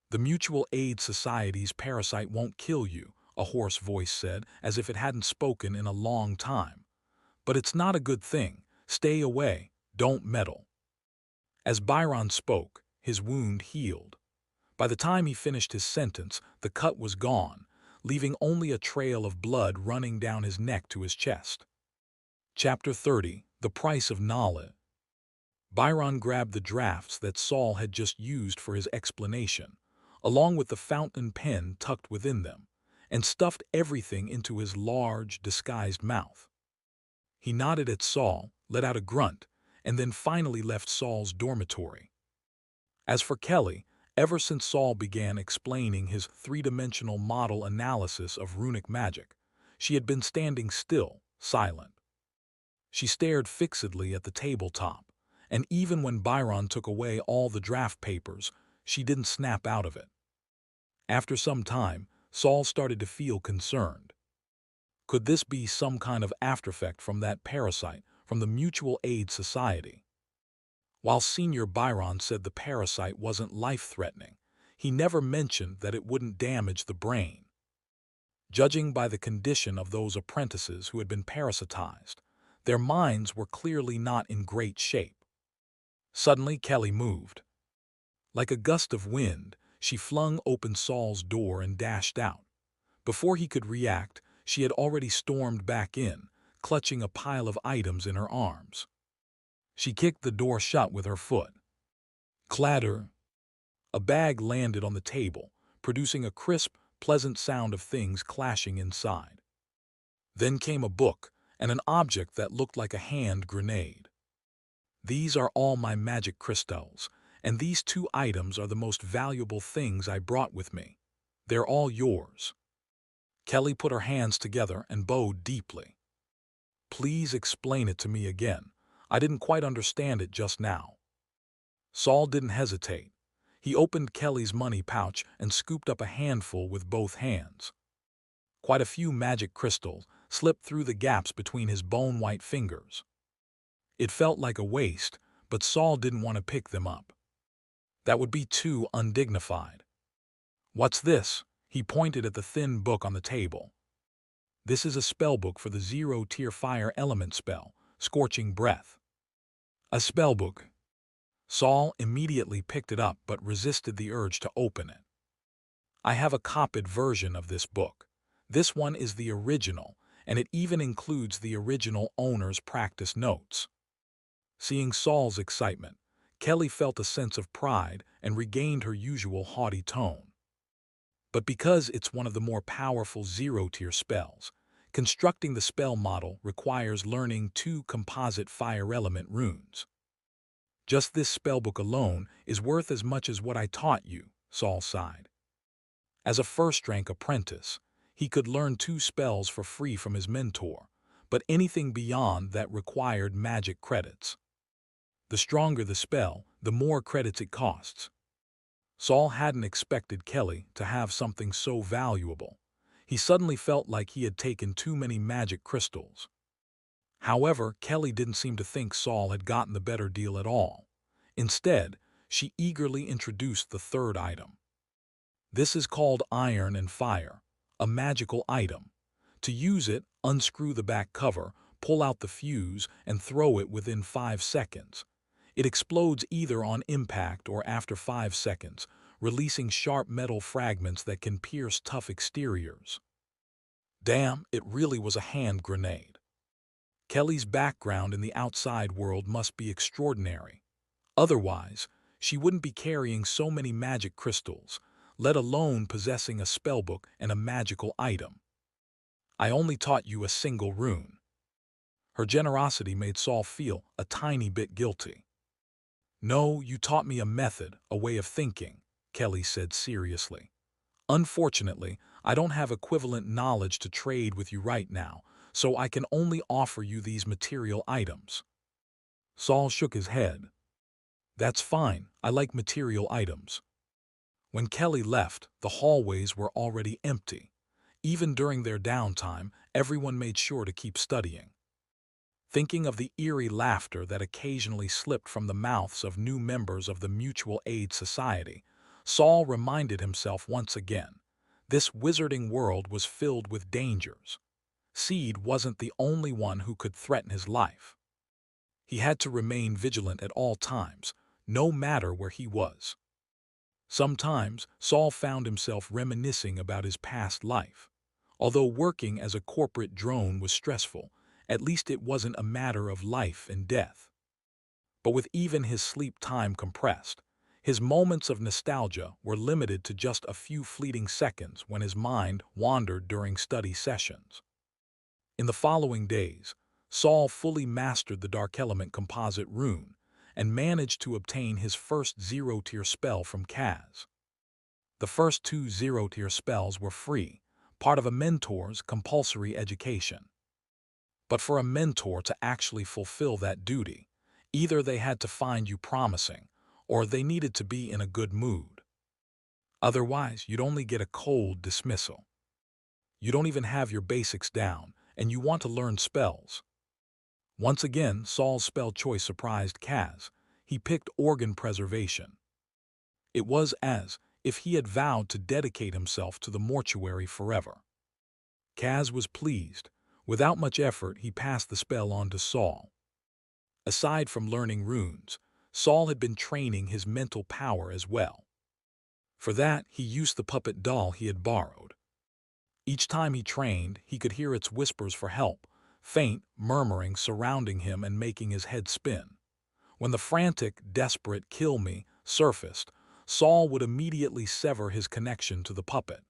"The Mutual Aid Society's parasite won't kill you," a hoarse voice said, as if it hadn't spoken in a long time. "But it's not a good thing. Stay away, don't meddle." As Byron spoke, his wound healed. By the time he finished his sentence, the cut was gone, leaving only a trail of blood running down his neck to his chest. Chapter 30. The Price of Knowledge. Byron grabbed the drafts that Saul had just used for his explanation, along with the fountain pen tucked within them, and stuffed everything into his large, disguised mouth. He nodded at Saul, let out a grunt, and then finally left Saul's dormitory. As for Kelly, ever since Saul began explaining his 3-dimensional model analysis of runic magic, she had been standing still, silent. She stared fixedly at the tabletop, and even when Byron took away all the draft papers, she didn't snap out of it. After some time, Saul started to feel concerned. Could this be some kind of aftereffect from that parasite from the Mutual Aid Society? While Senior Byron said the parasite wasn't life-threatening, he never mentioned that it wouldn't damage the brain. Judging by the condition of those apprentices who had been parasitized, their minds were clearly not in great shape. Suddenly, Kelly moved. Like a gust of wind, she flung open Saul's door and dashed out. Before he could react, she had already stormed back in, clutching a pile of items in her arms. She kicked the door shut with her foot. Clatter! A bag landed on the table, producing a crisp, pleasant sound of things clashing inside. Then came a book and an object that looked like a hand grenade. These are all my magic crystals, and these two items are the most valuable things I brought with me. They're all yours. Kelly put her hands together and bowed deeply. Please explain it to me again. I didn't quite understand it just now. Saul didn't hesitate. He opened Kelly's money pouch and scooped up a handful with both hands. Quite a few magic crystals slipped through the gaps between his bone-white fingers. It felt like a waste, but Saul didn't want to pick them up. That would be too undignified. What's this? He pointed at the thin book on the table. This is a spellbook for the zero-tier fire element spell, Scorching Breath. A spellbook. Saul immediately picked it up but resisted the urge to open it. I have a copied version of this book. This one is the original, and it even includes the original owner's practice notes. Seeing Saul's excitement, Kelly felt a sense of pride and regained her usual haughty tone. But because it's one of the more powerful zero-tier spells, constructing the spell model requires learning 2 composite fire element runes. Just this spellbook alone is worth as much as what I taught you, Saul sighed. As a first-rank apprentice, he could learn 2 spells for free from his mentor, but anything beyond that required magic credits. The stronger the spell, the more credits it costs. Saul hadn't expected Kelly to have something so valuable. He suddenly felt like he had taken too many magic crystals. However, Kelly didn't seem to think Saul had gotten the better deal at all. Instead, she eagerly introduced the third item. This is called Iron and Fire, a magical item. To use it, unscrew the back cover, pull out the fuse, and throw it within 5 seconds. It explodes either on impact or after 5 seconds, releasing sharp metal fragments that can pierce tough exteriors. Damn, it really was a hand grenade. Kelly's background in the outside world must be extraordinary. Otherwise, she wouldn't be carrying so many magic crystals, let alone possessing a spellbook and a magical item. I only taught you a single rune. Her generosity made Saul feel a tiny bit guilty. No, you taught me a method, a way of thinking, Kelly said seriously. Unfortunately, I don't have equivalent knowledge to trade with you right now, so I can only offer you these material items. Saul shook his head. That's fine, I like material items. When Kelly left, the hallways were already empty. Even during their downtime, everyone made sure to keep studying. Thinking of the eerie laughter that occasionally slipped from the mouths of new members of the Mutual Aid Society, Saul reminded himself once again, this wizarding world was filled with dangers. Seed wasn't the only one who could threaten his life. He had to remain vigilant at all times, no matter where he was. Sometimes, Saul found himself reminiscing about his past life. Although working as a corporate drone was stressful, at least it wasn't a matter of life and death. But with even his sleep time compressed, his moments of nostalgia were limited to just a few fleeting seconds when his mind wandered during study sessions. In the following days, Saul fully mastered the Dark Element composite rune and managed to obtain his first zero-tier spell from Kaz. The first 2 zero-tier spells were free, part of a mentor's compulsory education. But for a mentor to actually fulfill that duty, either they had to find you promising, or they needed to be in a good mood. Otherwise, you'd only get a cold dismissal. You don't even have your basics down, and you want to learn spells. Once again, Saul's spell choice surprised Kaz. He picked organ preservation. It was as if he had vowed to dedicate himself to the mortuary forever. Kaz was pleased. Without much effort, he passed the spell on to Saul. Aside from learning runes, Saul had been training his mental power as well. For that, he used the puppet doll he had borrowed. Each time he trained, he could hear its whispers for help, faint murmuring surrounding him and making his head spin. When the frantic, desperate "kill me" surfaced, Saul would immediately sever his connection to the puppet.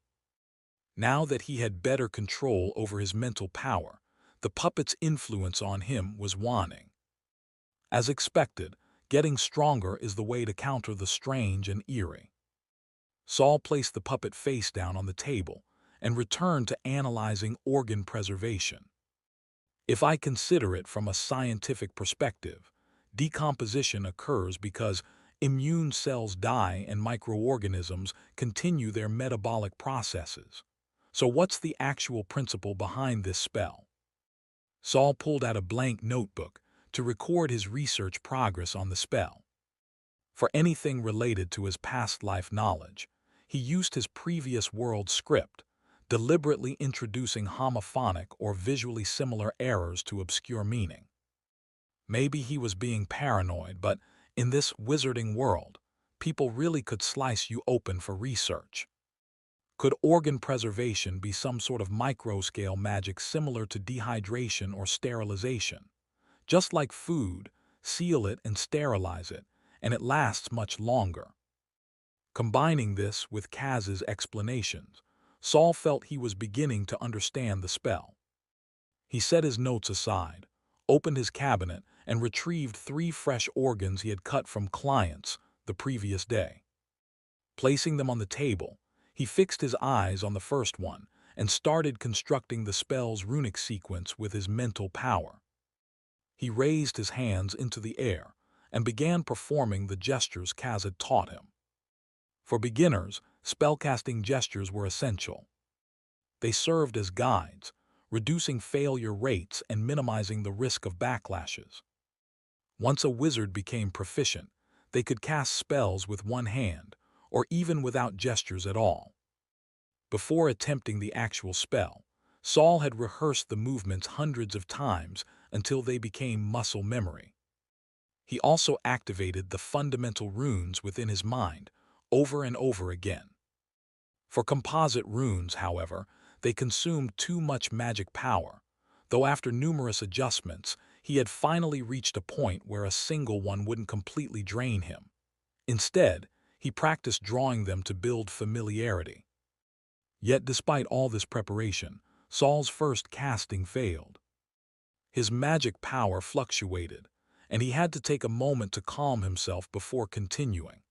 Now that he had better control over his mental power, the puppet's influence on him was waning. As expected, getting stronger is the way to counter the strange and eerie. Saul placed the puppet face down on the table and returned to analyzing organ preservation. If I consider it from a scientific perspective, decomposition occurs because immune cells die and microorganisms continue their metabolic processes. So what's the actual principle behind this spell? Saul pulled out a blank notebook to record his research progress on the spell. For anything related to his past life knowledge, he used his previous world script, deliberately introducing homophonic or visually similar errors to obscure meaning. Maybe he was being paranoid, but in this wizarding world, people really could slice you open for research. Could organ preservation be some sort of micro-scale magic similar to dehydration or sterilization? Just like food, seal it and sterilize it, and it lasts much longer. Combining this with Kaz's explanations, Saul felt he was beginning to understand the spell. He set his notes aside, opened his cabinet, and retrieved 3 fresh organs he had cut from clients the previous day. Placing them on the table, he fixed his eyes on the first one and started constructing the spell's runic sequence with his mental power. He raised his hands into the air and began performing the gestures Kaz had taught him. For beginners, spellcasting gestures were essential. They served as guides, reducing failure rates and minimizing the risk of backlashes. Once a wizard became proficient, they could cast spells with one hand, or even without gestures at all. Before attempting the actual spell, Saul had rehearsed the movements hundreds of times until they became muscle memory. He also activated the fundamental runes within his mind over and over again. For composite runes, however, they consumed too much magic power, though after numerous adjustments, he had finally reached a point where a single one wouldn't completely drain him. Instead, he practiced drawing them to build familiarity. Yet despite all this preparation, Saul's first casting failed. His magic power fluctuated, and he had to take a moment to calm himself before continuing.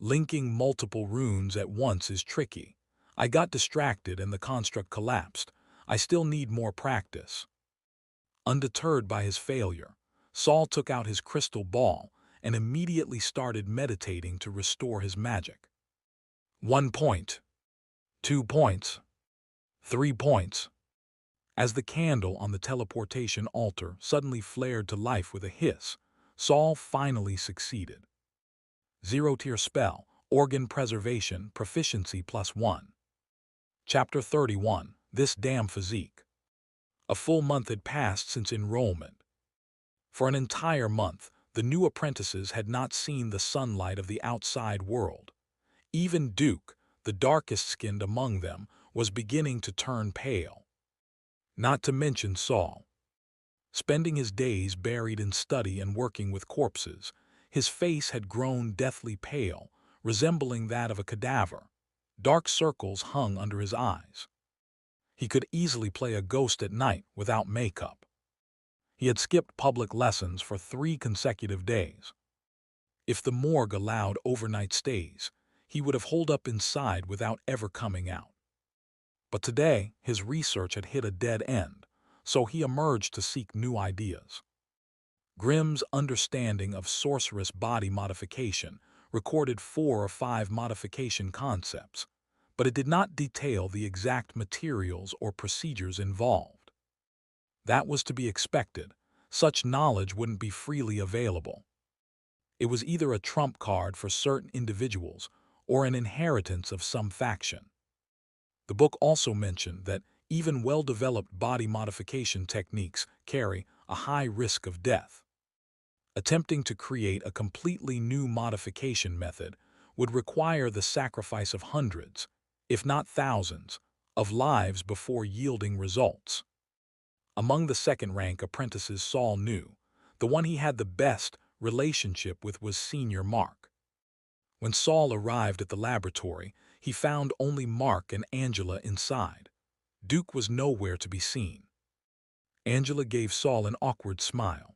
Linking multiple runes at once is tricky. I got distracted and the construct collapsed. I still need more practice. Undeterred by his failure, Saul took out his crystal ball and immediately started meditating to restore his magic. 1 point. 2 points. 3 points. As the candle on the teleportation altar suddenly flared to life with a hiss, Saul finally succeeded. 0-tier spell, organ preservation, proficiency +1. Chapter 31, This Damn Physique. A full month had passed since enrollment. For an entire month, the new apprentices had not seen the sunlight of the outside world. Even Duke, the darkest-skinned among them, was beginning to turn pale. Not to mention Saul. Spending his days buried in study and working with corpses, his face had grown deathly pale, resembling that of a cadaver. Dark circles hung under his eyes. He could easily play a ghost at night without makeup. He had skipped public lessons for 3 consecutive days. If the morgue allowed overnight stays, he would have holed up inside without ever coming out. But today, his research had hit a dead end, so he emerged to seek new ideas. Grimm's understanding of sorceress body modification recorded 4 or 5 modification concepts, but it did not detail the exact materials or procedures involved. That was to be expected. Such knowledge wouldn't be freely available. It was either a trump card for certain individuals or an inheritance of some faction. The book also mentioned that even well-developed body modification techniques carry a high risk of death. Attempting to create a completely new modification method would require the sacrifice of hundreds, if not thousands, of lives before yielding results. Among the second-rank apprentices Saul knew, the one he had the best relationship with was Senior Mark. When Saul arrived at the laboratory, he found only Mark and Angela inside. Duke was nowhere to be seen. Angela gave Saul an awkward smile.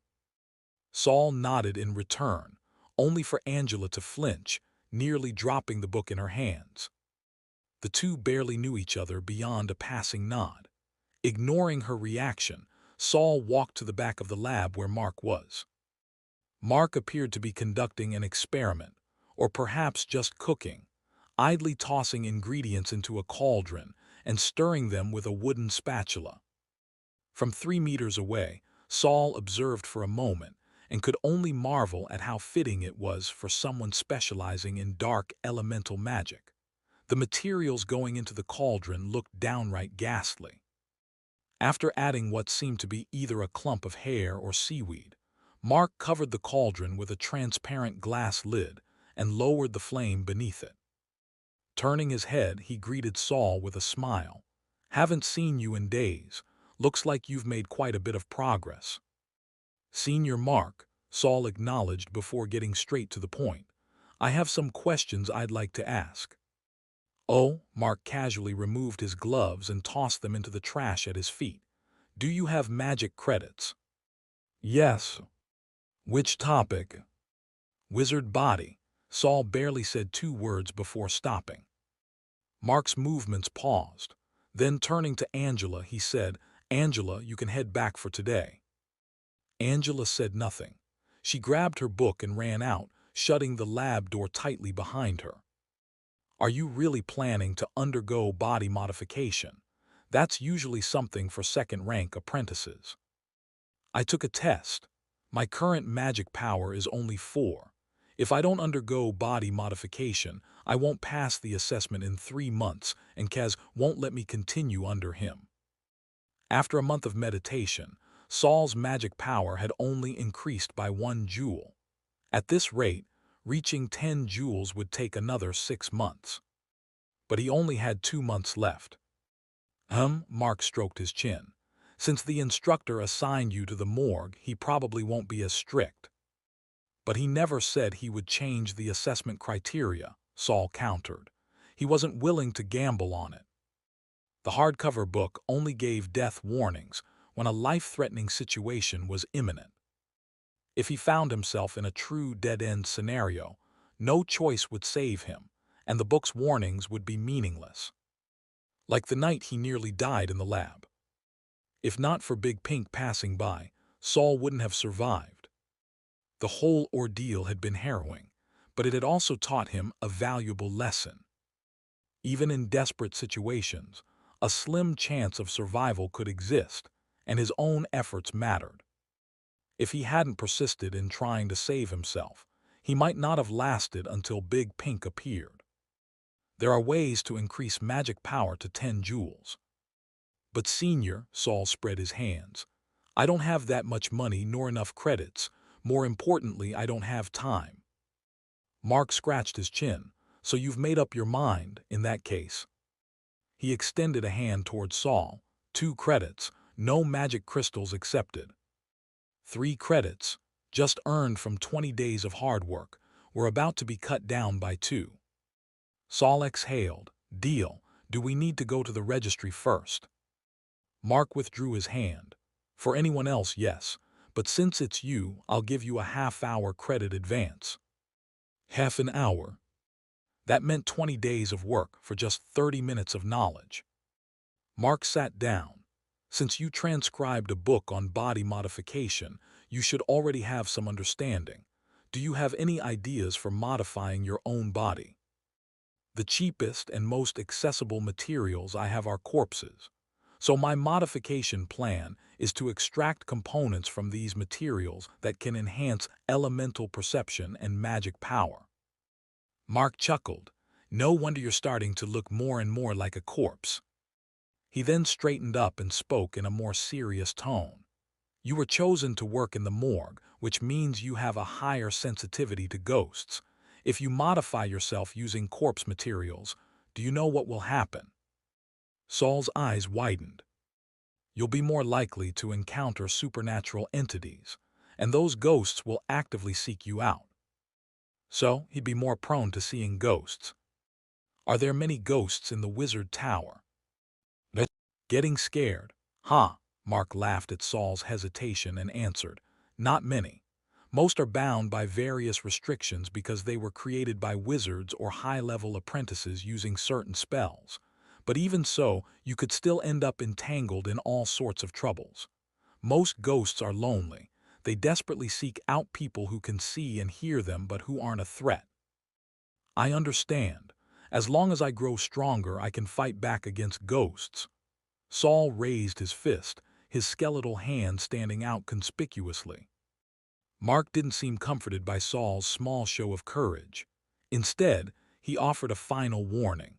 Saul nodded in return, only for Angela to flinch, nearly dropping the book in her hands. The two barely knew each other beyond a passing nod. Ignoring her reaction, Saul walked to the back of the lab where Mark was. Mark appeared to be conducting an experiment, or perhaps just cooking, idly tossing ingredients into a cauldron and stirring them with a wooden spatula. From 3 meters away, Saul observed for a moment and could only marvel at how fitting it was for someone specializing in dark elemental magic. The materials going into the cauldron looked downright ghastly. After adding what seemed to be either a clump of hair or seaweed, Mark covered the cauldron with a transparent glass lid and lowered the flame beneath it. Turning his head, he greeted Saul with a smile. "Haven't seen you in days. Looks like you've made quite a bit of progress." "Senior Mark," Saul acknowledged before getting straight to the point, "I have some questions I'd like to ask." "Oh," Mark casually removed his gloves and tossed them into the trash at his feet. "Do you have magic credits?" "Yes." "Which topic?" "Wizard body." Saul barely said 2 words before stopping. Mark's movements paused. Then turning to Angela, he said, "Angela, you can head back for today." Angela said nothing. She grabbed her book and ran out, shutting the lab door tightly behind her. "Are you really planning to undergo body modification? That's usually something for second-rank apprentices." "I took a test. My current magic power is only 4. If I don't undergo body modification, I won't pass the assessment in 3 months, and Kaz won't let me continue under him." After a month of meditation, Saul's magic power had only increased by 1 joule. At this rate, reaching 10 joules would take another 6 months. But he only had 2 months left. Mark stroked his chin. "Since the instructor assigned you to the morgue, he probably won't be as strict." "But he never said he would change the assessment criteria," Saul countered. "He wasn't willing to gamble on it." The hardcover book only gave death warnings when a life-threatening situation was imminent. If he found himself in a true dead-end scenario, no choice would save him, and the book's warnings would be meaningless. Like the night he nearly died in the lab. If not for Big Pink passing by, Saul wouldn't have survived. The whole ordeal had been harrowing, but it had also taught him a valuable lesson. Even in desperate situations, a slim chance of survival could exist, and his own efforts mattered. If he hadn't persisted in trying to save himself, he might not have lasted until Big Pink appeared. There are ways to increase magic power to 10 joules. "But Senior," Saul spread his hands, "I don't have that much money nor enough credits. More importantly, I don't have time." Mark scratched his chin. "So you've made up your mind, in that case." He extended a hand toward Saul. 2 credits, no magic crystals accepted. 3 credits, just earned from 20 days of hard work, were about to be cut down by 2. Saul exhaled. "Deal. Do we need to go to the registry first?" Mark withdrew his hand. "For anyone else, yes. But since it's you, I'll give you a half-hour credit advance." Half an hour? That meant 20 days of work for just 30 minutes of knowledge. Mark sat down. "Since you transcribed a book on body modification, you should already have some understanding. Do you have any ideas for modifying your own body? The cheapest and most accessible materials I have are corpses. So my modification plan is to extract components from these materials that can enhance elemental perception and magic power. Mark chuckled. No wonder you're starting to look more and more like a corpse. He then straightened up and spoke in a more serious tone. You were chosen to work in the morgue, which means you have a higher sensitivity to ghosts. If you modify yourself using corpse materials, do you know what will happen? Saul's eyes widened. You'll be more likely to encounter supernatural entities, and those ghosts will actively seek you out. So, he'd be more prone to seeing ghosts. Are there many ghosts in the wizard tower? Getting scared. Huh? Mark laughed at Saul's hesitation and answered, not many. Most are bound by various restrictions because they were created by wizards or high-level apprentices using certain spells. But even so, you could still end up entangled in all sorts of troubles. Most ghosts are lonely. They desperately seek out people who can see and hear them but who aren't a threat. I understand. As long as I grow stronger, I can fight back against ghosts. Saul raised his fist, his skeletal hand standing out conspicuously. Mark didn't seem comforted by Saul's small show of courage. Instead, he offered a final warning.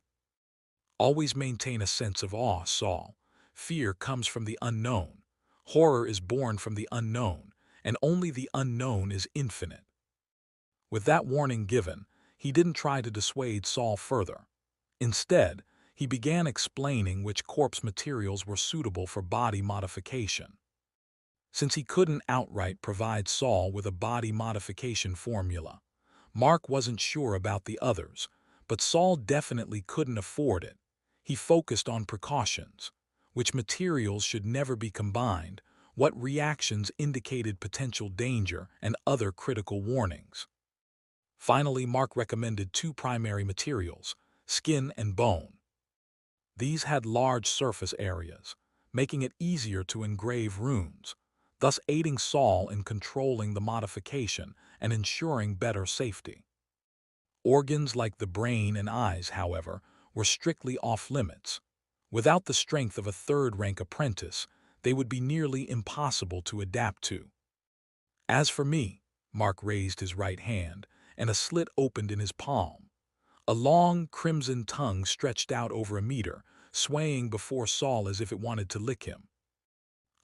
Always maintain a sense of awe, Saul. Fear comes from the unknown. Horror is born from the unknown, and only the unknown is infinite. With that warning given, he didn't try to dissuade Saul further. Instead, he began explaining which corpse materials were suitable for body modification. Since he couldn't outright provide Saul with a body modification formula, Mark wasn't sure about the others, but Saul definitely couldn't afford it. He focused on precautions, which materials should never be combined, what reactions indicated potential danger, and other critical warnings. Finally, Mark recommended two primary materials, skin and bone. These had large surface areas, making it easier to engrave runes, thus aiding Saul in controlling the modification and ensuring better safety. Organs like the brain and eyes, however, were strictly off-limits. Without the strength of a third-rank apprentice, they would be nearly impossible to adapt to. As for me, Mark raised his right hand, and a slit opened in his palm. A long, crimson tongue stretched out over a meter, swaying before Saul as if it wanted to lick him.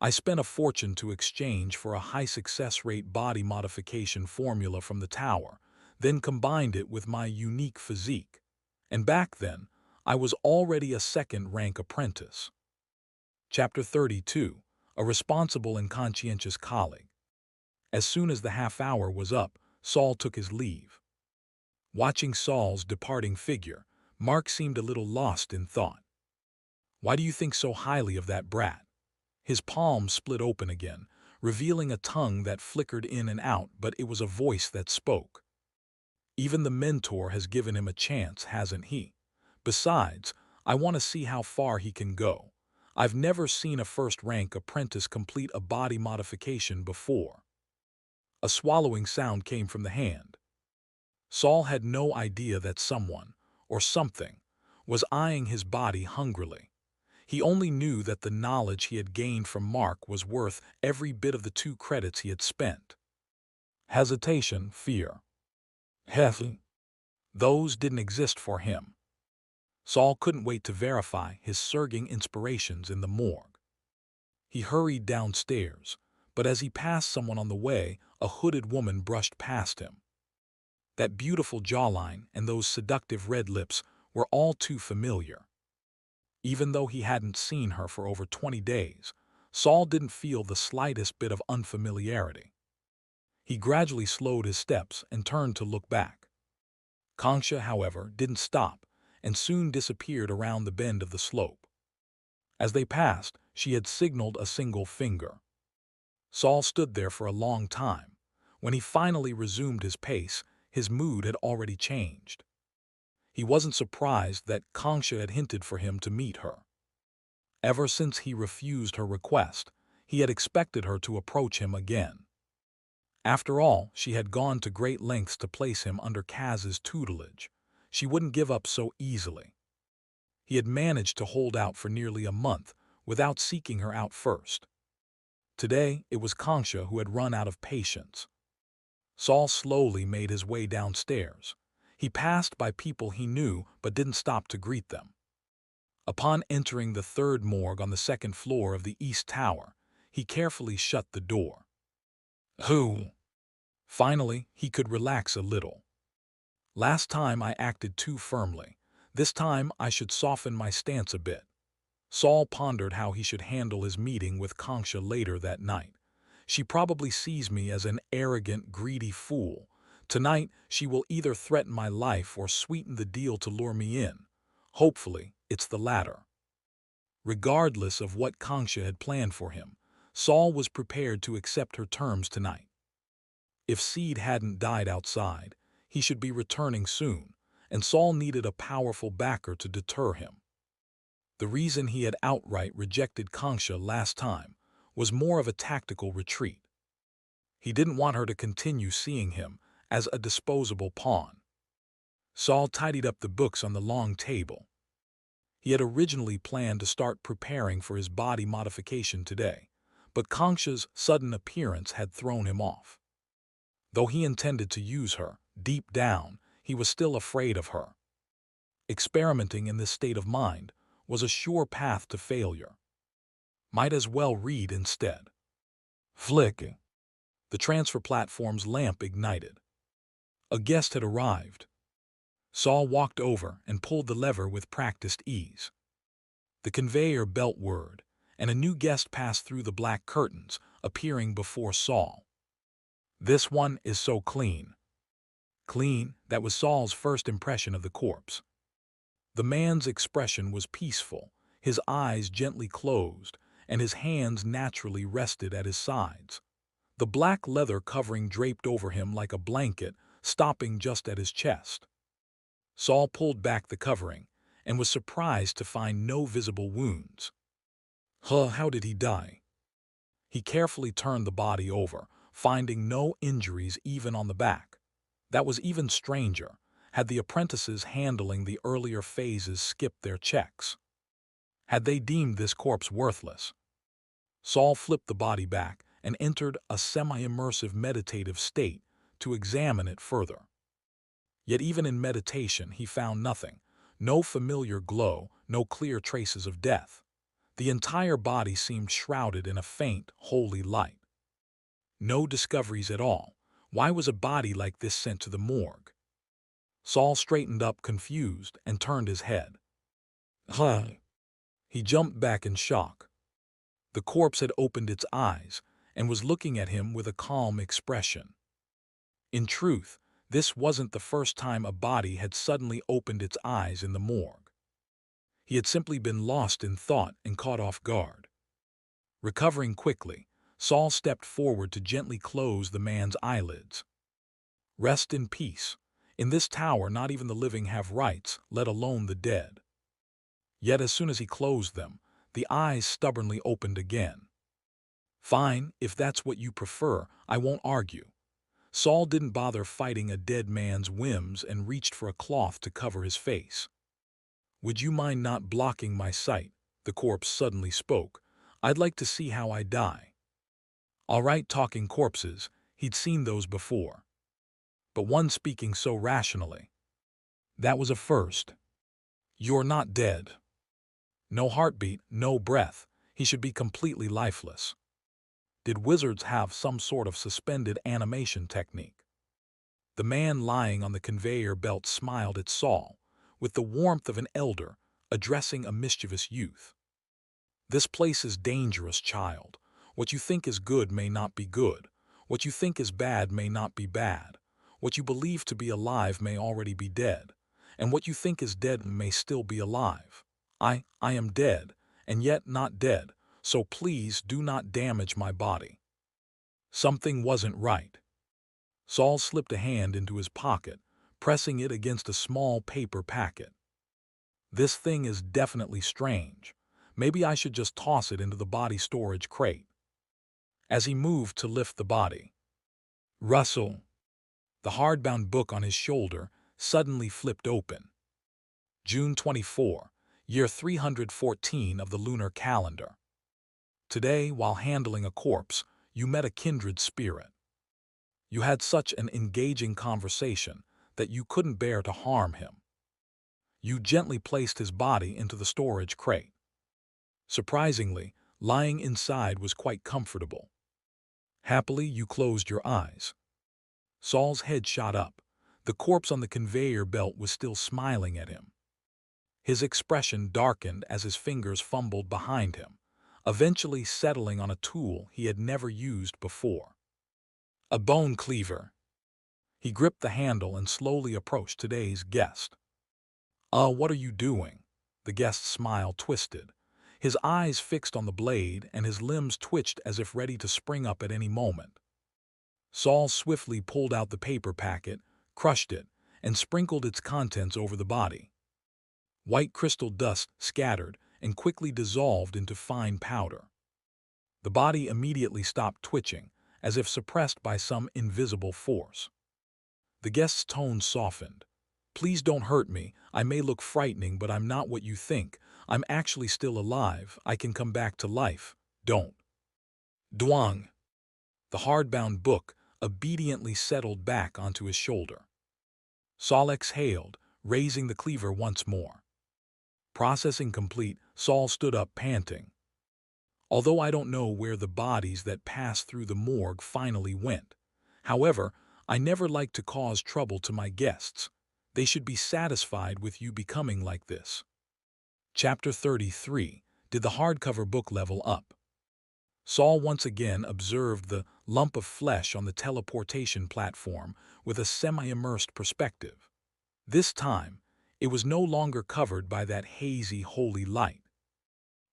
I spent a fortune to exchange for a high success rate body modification formula from the tower, then combined it with my unique physique. And back then, I was already a second-rank apprentice. Chapter 32. A responsible and conscientious colleague. As soon as the half-hour was up, Saul took his leave. Watching Saul's departing figure, Mark seemed a little lost in thought. Why do you think so highly of that brat? His palm split open again, revealing a tongue that flickered in and out, but it was a voice that spoke. Even the mentor has given him a chance, hasn't he? Besides, I want to see how far he can go. I've never seen a first-rank apprentice complete a body modification before. A swallowing sound came from the hand. Saul had no idea that someone, or something, was eyeing his body hungrily. He only knew that the knowledge he had gained from Mark was worth every bit of the 2 credits he had spent. Hesitation, fear. Heavy. Those didn't exist for him. Saul couldn't wait to verify his surging inspirations in the morgue. He hurried downstairs, but as he passed someone on the way, a hooded woman brushed past him. That beautiful jawline and those seductive red lips were all too familiar. Even though he hadn't seen her for over 20 days, Saul didn't feel the slightest bit of unfamiliarity. He gradually slowed his steps and turned to look back. Concha, however, didn't stop and soon disappeared around the bend of the slope. As they passed, she had signaled a single finger. Saul stood there for a long time. When he finally resumed his pace, his mood had already changed. He wasn't surprised that Concha had hinted for him to meet her. Ever since he refused her request, he had expected her to approach him again. After all, she had gone to great lengths to place him under Kaz's tutelage. She wouldn't give up so easily. He had managed to hold out for nearly a month without seeking her out first. Today, it was Kangsha who had run out of patience. Saul slowly made his way downstairs. He passed by people he knew but didn't stop to greet them. Upon entering the third morgue on the second floor of the East Tower, he carefully shut the door. Who? Finally, he could relax a little. Last time I acted too firmly. This time I should soften my stance a bit. Saul pondered how he should handle his meeting with Kangsha later that night. She probably sees me as an arrogant, greedy fool. Tonight, she will either threaten my life or sweeten the deal to lure me in. Hopefully, it's the latter. Regardless of what Kangsha had planned for him, Saul was prepared to accept her terms tonight. If Seed hadn't died outside, he should be returning soon, and Saul needed a powerful backer to deter him. The reason he had outright rejected Kangsha last time was more of a tactical retreat. He didn't want her to continue seeing him as a disposable pawn. Saul tidied up the books on the long table. He had originally planned to start preparing for his body modification today, but Kangsha's sudden appearance had thrown him off. Though he intended to use her, deep down, he was still afraid of her. Experimenting in this state of mind was a sure path to failure. Might as well read instead. Flick. The transfer platform's lamp ignited. A guest had arrived. Saul walked over and pulled the lever with practiced ease. The conveyor belt whirred, and a new guest passed through the black curtains, appearing before Saul. This one is so clean. Clean, that was Saul's first impression of the corpse. The man's expression was peaceful, his eyes gently closed, and his hands naturally rested at his sides. The black leather covering draped over him like a blanket, stopping just at his chest. Saul pulled back the covering and was surprised to find no visible wounds. How did he die? He carefully turned the body over, finding no injuries even on the back. That was even stranger. Had the apprentices handling the earlier phases skipped their checks? Had they deemed this corpse worthless? Saul flipped the body back and entered a semi-immersive meditative state to examine it further. Yet even in meditation he found nothing, no familiar glow, no clear traces of death. The entire body seemed shrouded in a faint, holy light. No discoveries at all. Why was a body like this sent to the morgue? Saul straightened up confused and turned his head. He jumped back in shock. The corpse had opened its eyes and was looking at him with a calm expression. In truth, this wasn't the first time a body had suddenly opened its eyes in the morgue. He had simply been lost in thought and caught off guard. Recovering quickly, Saul stepped forward to gently close the man's eyelids. Rest in peace. In this tower, not even the living have rights, let alone the dead. Yet as soon as he closed them, the eyes stubbornly opened again. Fine, if that's what you prefer, I won't argue. Saul didn't bother fighting a dead man's whims and reached for a cloth to cover his face. Would you mind not blocking my sight? The corpse suddenly spoke. I'd like to see how I die. All right, talking corpses, he'd seen those before. But one speaking so rationally. That was a first. You're not dead. No heartbeat, no breath. He should be completely lifeless. Did wizards have some sort of suspended animation technique? The man lying on the conveyor belt smiled at Saul, with the warmth of an elder addressing a mischievous youth. This place is dangerous, child. What you think is good may not be good. What you think is bad may not be bad. What you believe to be alive may already be dead. And what you think is dead may still be alive. I am dead, and yet not dead, so please do not damage my body. Something wasn't right. Saul slipped a hand into his pocket, pressing it against a small paper packet. This thing is definitely strange. Maybe I should just toss it into the body storage crate. As he moved to lift the body, Russell, the hardbound book on his shoulder, suddenly flipped open. June 24, year 314 of the lunar calendar. Today, while handling a corpse, you met a kindred spirit. You had such an engaging conversation that you couldn't bear to harm him. You gently placed his body into the storage crate. Surprisingly, lying inside was quite comfortable. Happily, you closed your eyes. Saul's head shot up. The corpse on the conveyor belt was still smiling at him. His expression darkened as his fingers fumbled behind him, eventually settling on a tool he had never used before. A bone cleaver. He gripped the handle and slowly approached today's guest. What are you doing?" The guest's smile twisted. His eyes fixed on the blade and his limbs twitched as if ready to spring up at any moment. Saul swiftly pulled out the paper packet, crushed it, and sprinkled its contents over the body. White crystal dust scattered and quickly dissolved into fine powder. The body immediately stopped twitching, as if suppressed by some invisible force. The guest's tone softened. "Please don't hurt me. I may look frightening, but I'm not what you think. I'm actually still alive. I can come back to life. Don't." Duang. The hardbound book obediently settled back onto his shoulder. Saul exhaled, raising the cleaver once more. Processing complete, Saul stood up panting. "Although I don't know where the bodies that passed through the morgue finally went. However, I never like to cause trouble to my guests. They should be satisfied with you becoming like this." Chapter 33. Did the hardcover book level up? Saul once again observed the lump of flesh on the teleportation platform with a semi-immersed perspective. This time, it was no longer covered by that hazy, holy light.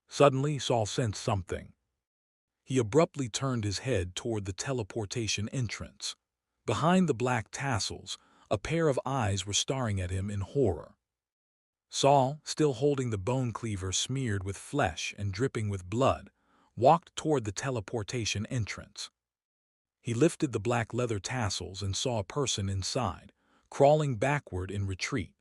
Suddenly, Saul sensed something. He abruptly turned his head toward the teleportation entrance. Behind the black tassels, a pair of eyes were staring at him in horror. Saul, still holding the bone cleaver smeared with flesh and dripping with blood, walked toward the teleportation entrance. He lifted the black leather tassels and saw a person inside, crawling backward in retreat.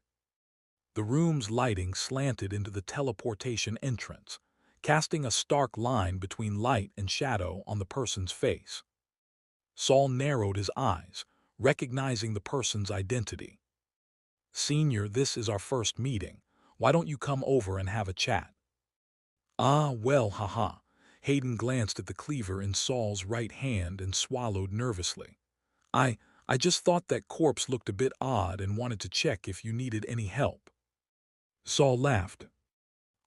The room's lighting slanted into the teleportation entrance, casting a stark line between light and shadow on the person's face. Saul narrowed his eyes, recognizing the person's identity. "Senior, this is our first meeting. Why don't you come over and have a chat?" "Ah, well, haha." Hayden glanced at the cleaver in Saul's right hand and swallowed nervously. I just thought that corpse looked a bit odd and wanted to check if you needed any help." Saul laughed.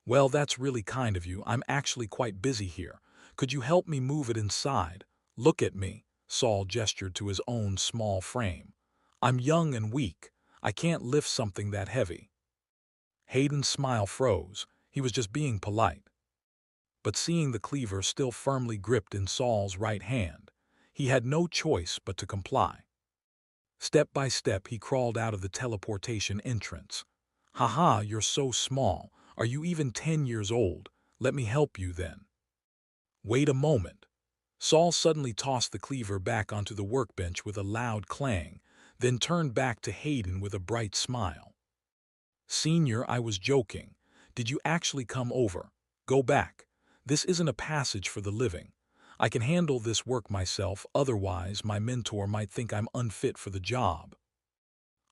"Well, that's really kind of you. I'm actually quite busy here. Could you help me move it inside? Look at me." Saul gestured to his own small frame. "I'm young and weak. I can't lift something that heavy." Hayden's smile froze. He was just being polite. But seeing the cleaver still firmly gripped in Saul's right hand, he had no choice but to comply. Step by step, he crawled out of the teleportation entrance. "Haha, you're so small. Are you even 10 years old? Let me help you then." "Wait a moment." Saul suddenly tossed the cleaver back onto the workbench with a loud clang, then turned back to Hayden with a bright smile. "Senior, I was joking. Did you actually come over? Go back. This isn't a passage for the living. I can handle this work myself, otherwise my mentor might think I'm unfit for the job."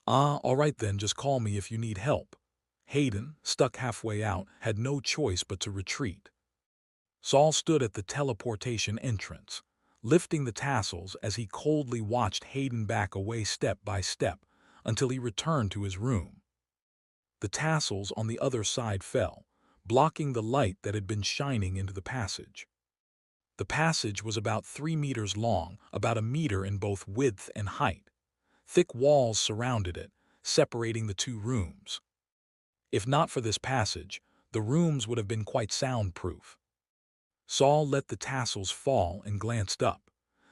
"Ah, all right then, just call me if you need help." Hayden, stuck halfway out, had no choice but to retreat. Saul stood at the teleportation entrance, lifting the tassels as he coldly watched Hayden back away step by step until he returned to his room. The tassels on the other side fell, blocking the light that had been shining into the passage. The passage was about 3 meters long, about a meter in both width and height. Thick walls surrounded it, separating the two rooms. If not for this passage, the rooms would have been quite soundproof. Saul let the tassels fall and glanced up.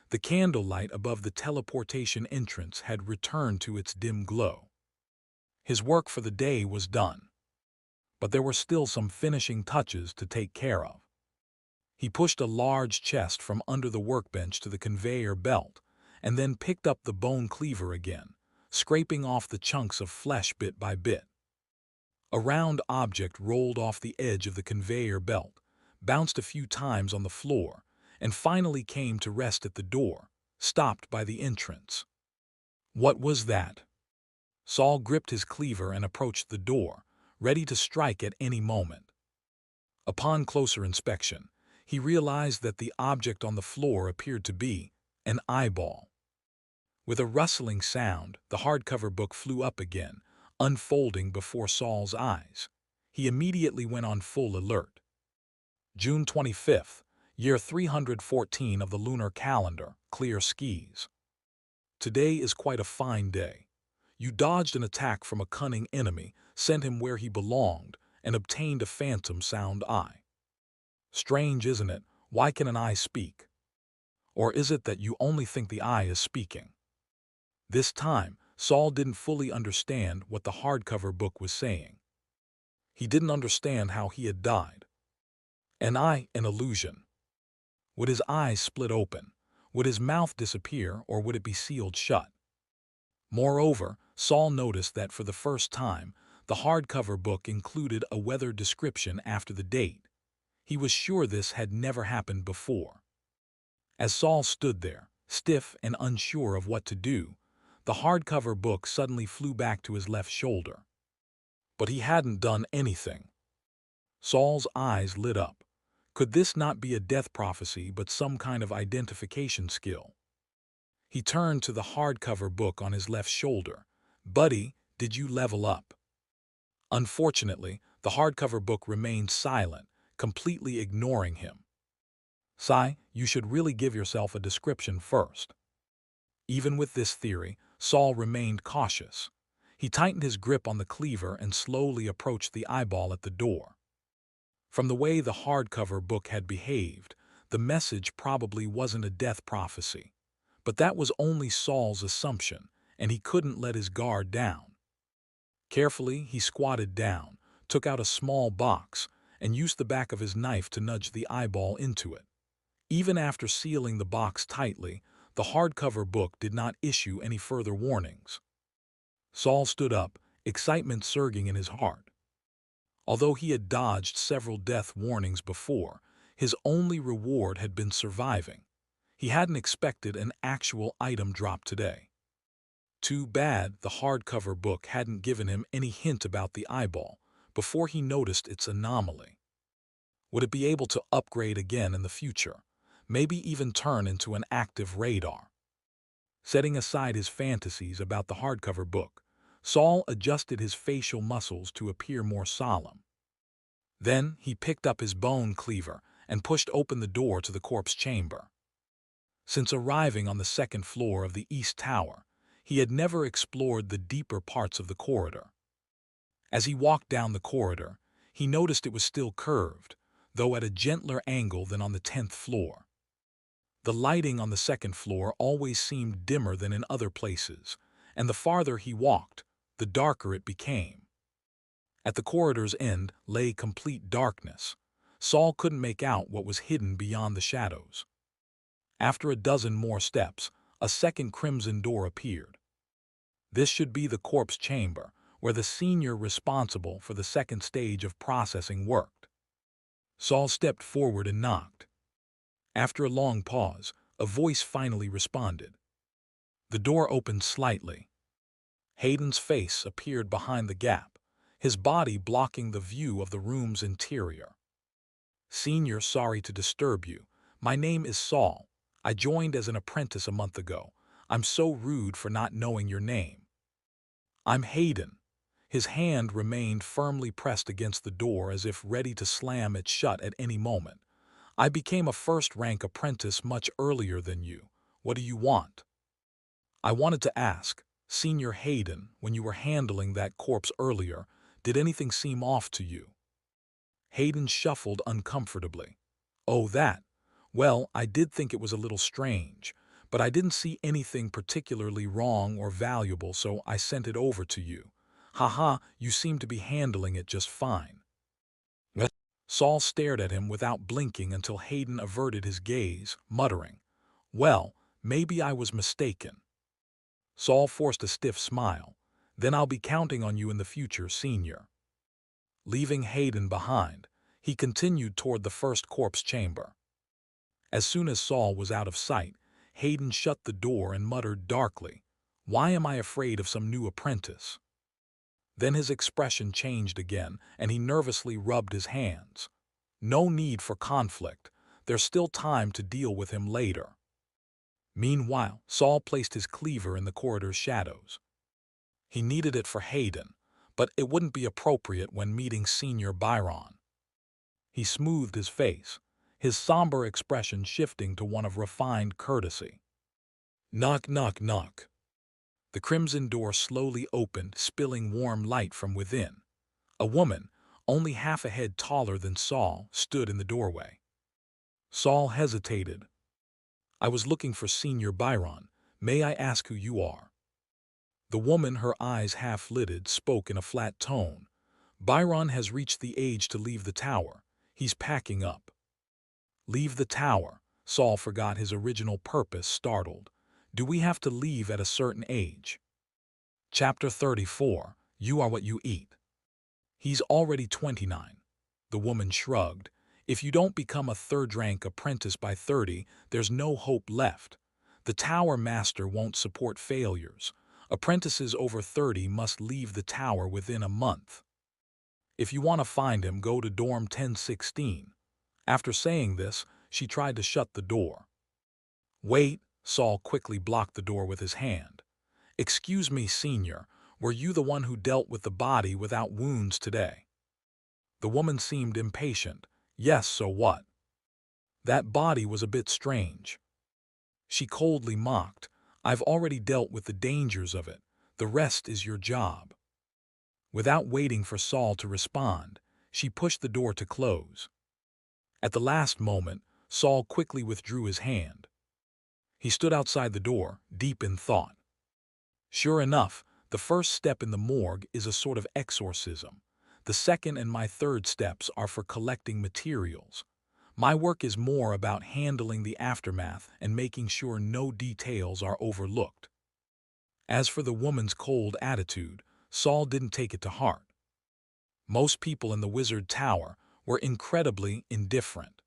The candlelight above the teleportation entrance had returned to its dim glow. His work for the day was done. But there were still some finishing touches to take care of. He pushed a large chest from under the workbench to the conveyor belt and then picked up the bone cleaver again, scraping off the chunks of flesh bit by bit. A round object rolled off the edge of the conveyor belt, bounced a few times on the floor, and finally came to rest at the door, stopped by the entrance. What was that? Saul gripped his cleaver and approached the door, ready to strike at any moment. Upon closer inspection, he realized that the object on the floor appeared to be an eyeball. With a rustling sound, the hardcover book flew up again, unfolding before Saul's eyes. He immediately went on full alert. June 25th, year 314 of the lunar calendar, clear skies. Today is quite a fine day. You dodged an attack from a cunning enemy, sent him where he belonged, and obtained a phantom sound eye. Strange, isn't it? Why can an eye speak? Or is it that you only think the eye is speaking? This time, Saul didn't fully understand what the hardcover book was saying. He didn't understand how he had died. An eye, an illusion. Would his eyes split open? Would his mouth disappear, or would it be sealed shut? Moreover, Saul noticed that for the first time, the hardcover book included a weather description after the date. He was sure this had never happened before. As Saul stood there, stiff and unsure of what to do, the hardcover book suddenly flew back to his left shoulder. But he hadn't done anything. Saul's eyes lit up. Could this not be a death prophecy but some kind of identification skill? He turned to the hardcover book on his left shoulder. "Buddy, did you level up?" Unfortunately, the hardcover book remained silent, completely ignoring him. "Si, you should really give yourself a description first." Even with this theory, Saul remained cautious. He tightened his grip on the cleaver and slowly approached the eyeball at the door. From the way the hardcover book had behaved, the message probably wasn't a death prophecy. But that was only Saul's assumption, and he couldn't let his guard down. Carefully, he squatted down, took out a small box, and used the back of his knife to nudge the eyeball into it. Even after sealing the box tightly, the hardcover book did not issue any further warnings. Saul stood up, excitement surging in his heart. Although he had dodged several death warnings before, his only reward had been surviving. He hadn't expected an actual item drop today. Too bad the hardcover book hadn't given him any hint about the eyeball before he noticed its anomaly. Would it be able to upgrade again in the future, maybe even turn into an active radar? Setting aside his fantasies about the hardcover book, Saul adjusted his facial muscles to appear more solemn. Then he picked up his bone cleaver and pushed open the door to the corpse chamber. Since arriving on the second floor of the East Tower, he had never explored the deeper parts of the corridor. As he walked down the corridor, he noticed it was still curved, though at a gentler angle than on the 10th floor. The lighting on the second floor always seemed dimmer than in other places, and the farther he walked, the darker it became. At the corridor's end lay complete darkness. Saul couldn't make out what was hidden beyond the shadows. After a dozen more steps, a second crimson door appeared. This should be the corpse chamber, where the senior responsible for the second stage of processing worked. Saul stepped forward and knocked. After a long pause, a voice finally responded. The door opened slightly. Hayden's face appeared behind the gap, his body blocking the view of the room's interior. "Senior, sorry to disturb you. My name is Saul. I joined as an apprentice a month ago. I'm so rude for not knowing your name." "I'm Hayden." His hand remained firmly pressed against the door as if ready to slam it shut at any moment. "I became a first-rank apprentice much earlier than you. What do you want?" "I wanted to ask, Senior Hayden, when you were handling that corpse earlier, did anything seem off to you?" Hayden shuffled uncomfortably. "Oh, that? Well, I did think it was a little strange, but I didn't see anything particularly wrong or valuable, so I sent it over to you. Haha, you seem to be handling it just fine." What? Saul stared at him without blinking until Hayden averted his gaze, muttering, "Well, Maybe I was mistaken. Saul forced a stiff smile. Then I'll be counting on you in the future, Senior. Leaving Hayden behind, he continued toward the first corpse chamber. As soon as Saul was out of sight, Hayden shut the door and muttered darkly, "Why am I afraid of some new apprentice?" Then his expression changed again, and he nervously rubbed his hands. No need for conflict. There's still time to deal with him later. Meanwhile, Saul placed his cleaver in the corridor's shadows. He needed it for Hayden, but it wouldn't be appropriate when meeting Senior Byron. He smoothed his face, his somber expression shifting to one of refined courtesy. Knock, knock, knock. The crimson door slowly opened, spilling warm light from within. A woman, only half a head taller than Saul, stood in the doorway. Saul hesitated. "I was looking for Senior Byron. May I ask who you are?" The woman, her eyes half-lidded, spoke in a flat tone. "Byron has reached the age to leave the tower. He's packing up." Leave the tower? Saul forgot his original purpose, startled. Do we have to leave at a certain age? Chapter 34. You are what you eat. He's already 29. The woman shrugged. If you don't become a third-rank apprentice by 30, there's no hope left. The tower master won't support failures. Apprentices over 30 must leave the tower within a month. If you want to find him, go to dorm 1016. After saying this, she tried to shut the door. Wait, Saul quickly blocked the door with his hand. Excuse me, Senior, were you the one who dealt with the body without wounds today? The woman seemed impatient. Yes, so what? That body was a bit strange. She coldly mocked. I've already dealt with the dangers of it. The rest is your job. Without waiting for Saul to respond, she pushed the door to close. At the last moment, Saul quickly withdrew his hand. He stood outside the door, deep in thought. Sure enough, the first step in the morgue is a sort of exorcism. The second and my third steps are for collecting materials. My work is more about handling the aftermath and making sure no details are overlooked. As for the woman's cold attitude, Saul didn't take it to heart. Most people in the Wizard Tower were incredibly indifferent.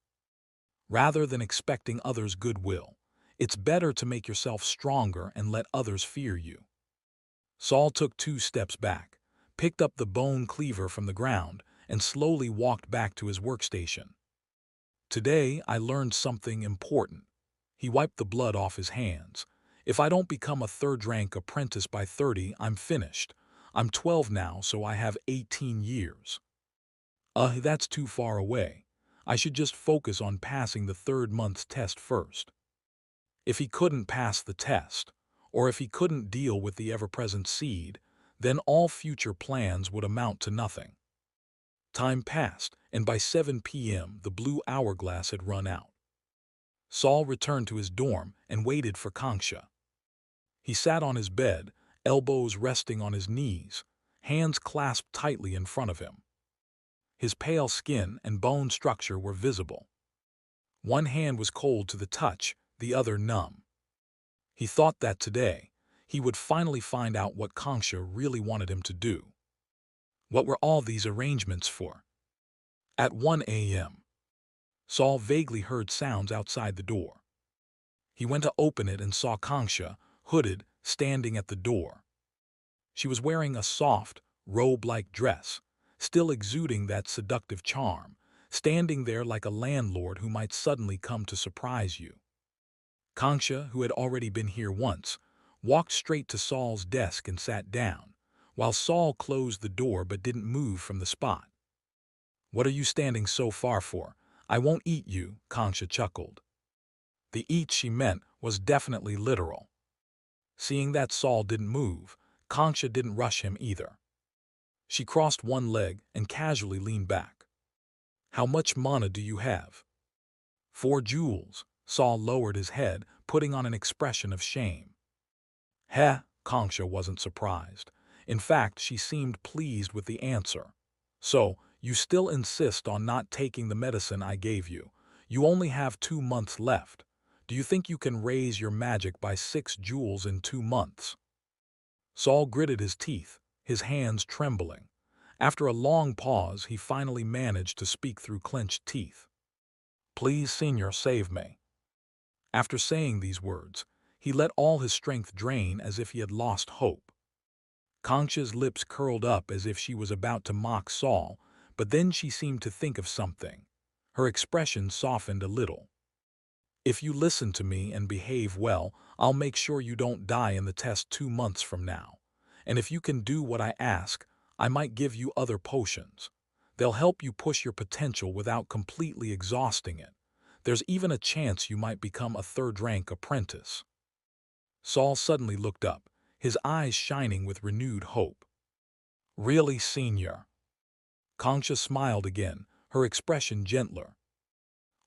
Rather than expecting others' goodwill, it's better to make yourself stronger and let others fear you. Saul took 2 steps back, picked up the bone cleaver from the ground, and slowly walked back to his workstation. Today, I learned something important. He wiped the blood off his hands. If I don't become a third-rank apprentice by 30, I'm finished. I'm 12 now, so I have 18 years. That's too far away. I should just focus on passing the 3rd month's test first. If he couldn't pass the test, or if he couldn't deal with the ever-present seed, then all future plans would amount to nothing. Time passed, and by 7 p.m. the blue hourglass had run out. Saul returned to his dorm and waited for Kanksha. He sat on his bed, elbows resting on his knees, hands clasped tightly in front of him. His pale skin and bone structure were visible. One hand was cold to the touch, the other numb. He thought that today, he would finally find out what Kanksha really wanted him to do. What were all these arrangements for? At 1 a.m., Saul vaguely heard sounds outside the door. He went to open it and saw Kanksha, hooded, standing at the door. She was wearing a soft, robe-like dress, still exuding that seductive charm, standing there like a landlord who might suddenly come to surprise you. Kanksha, who had already been here once, walked straight to Saul's desk and sat down, while Saul closed the door but didn't move from the spot. What are you standing so far for? I won't eat you, Kanksha chuckled. The eat she meant was definitely literal. Seeing that Saul didn't move, Kanksha didn't rush him either. She crossed one leg and casually leaned back. How much mana do you have? 4 jewels. Saul lowered his head, putting on an expression of shame. Heh, Kanksha wasn't surprised. In fact, she seemed pleased with the answer. So, you still insist on not taking the medicine I gave you. You only have 2 months left. Do you think you can raise your magic by 6 jewels in 2 months? Saul gritted his teeth, his hands trembling. After a long pause, he finally managed to speak through clenched teeth. Please, Senior, save me. After saying these words, he let all his strength drain as if he had lost hope. Concha's lips curled up as if she was about to mock Saul, but then she seemed to think of something. Her expression softened a little. If you listen to me and behave well, I'll make sure you don't die in the test 2 months from now. And if you can do what I ask, I might give you other potions. They'll help you push your potential without completely exhausting it. There's even a chance you might become a third-rank apprentice. Saul suddenly looked up, his eyes shining with renewed hope. Really, Senior? Concha smiled again, her expression gentler.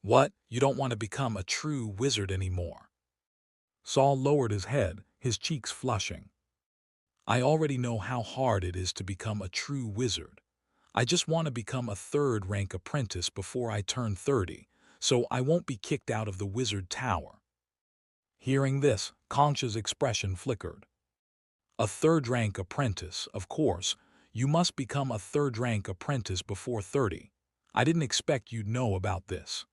What, you don't want to become a true wizard anymore? Saul lowered his head, his cheeks flushing. I already know how hard it is to become a true wizard. I just want to become a third-rank apprentice before I turn 30, so I won't be kicked out of the wizard tower. Hearing this, Concha's expression flickered. A third-rank apprentice, of course. You must become a third-rank apprentice before 30. I didn't expect you'd know about this.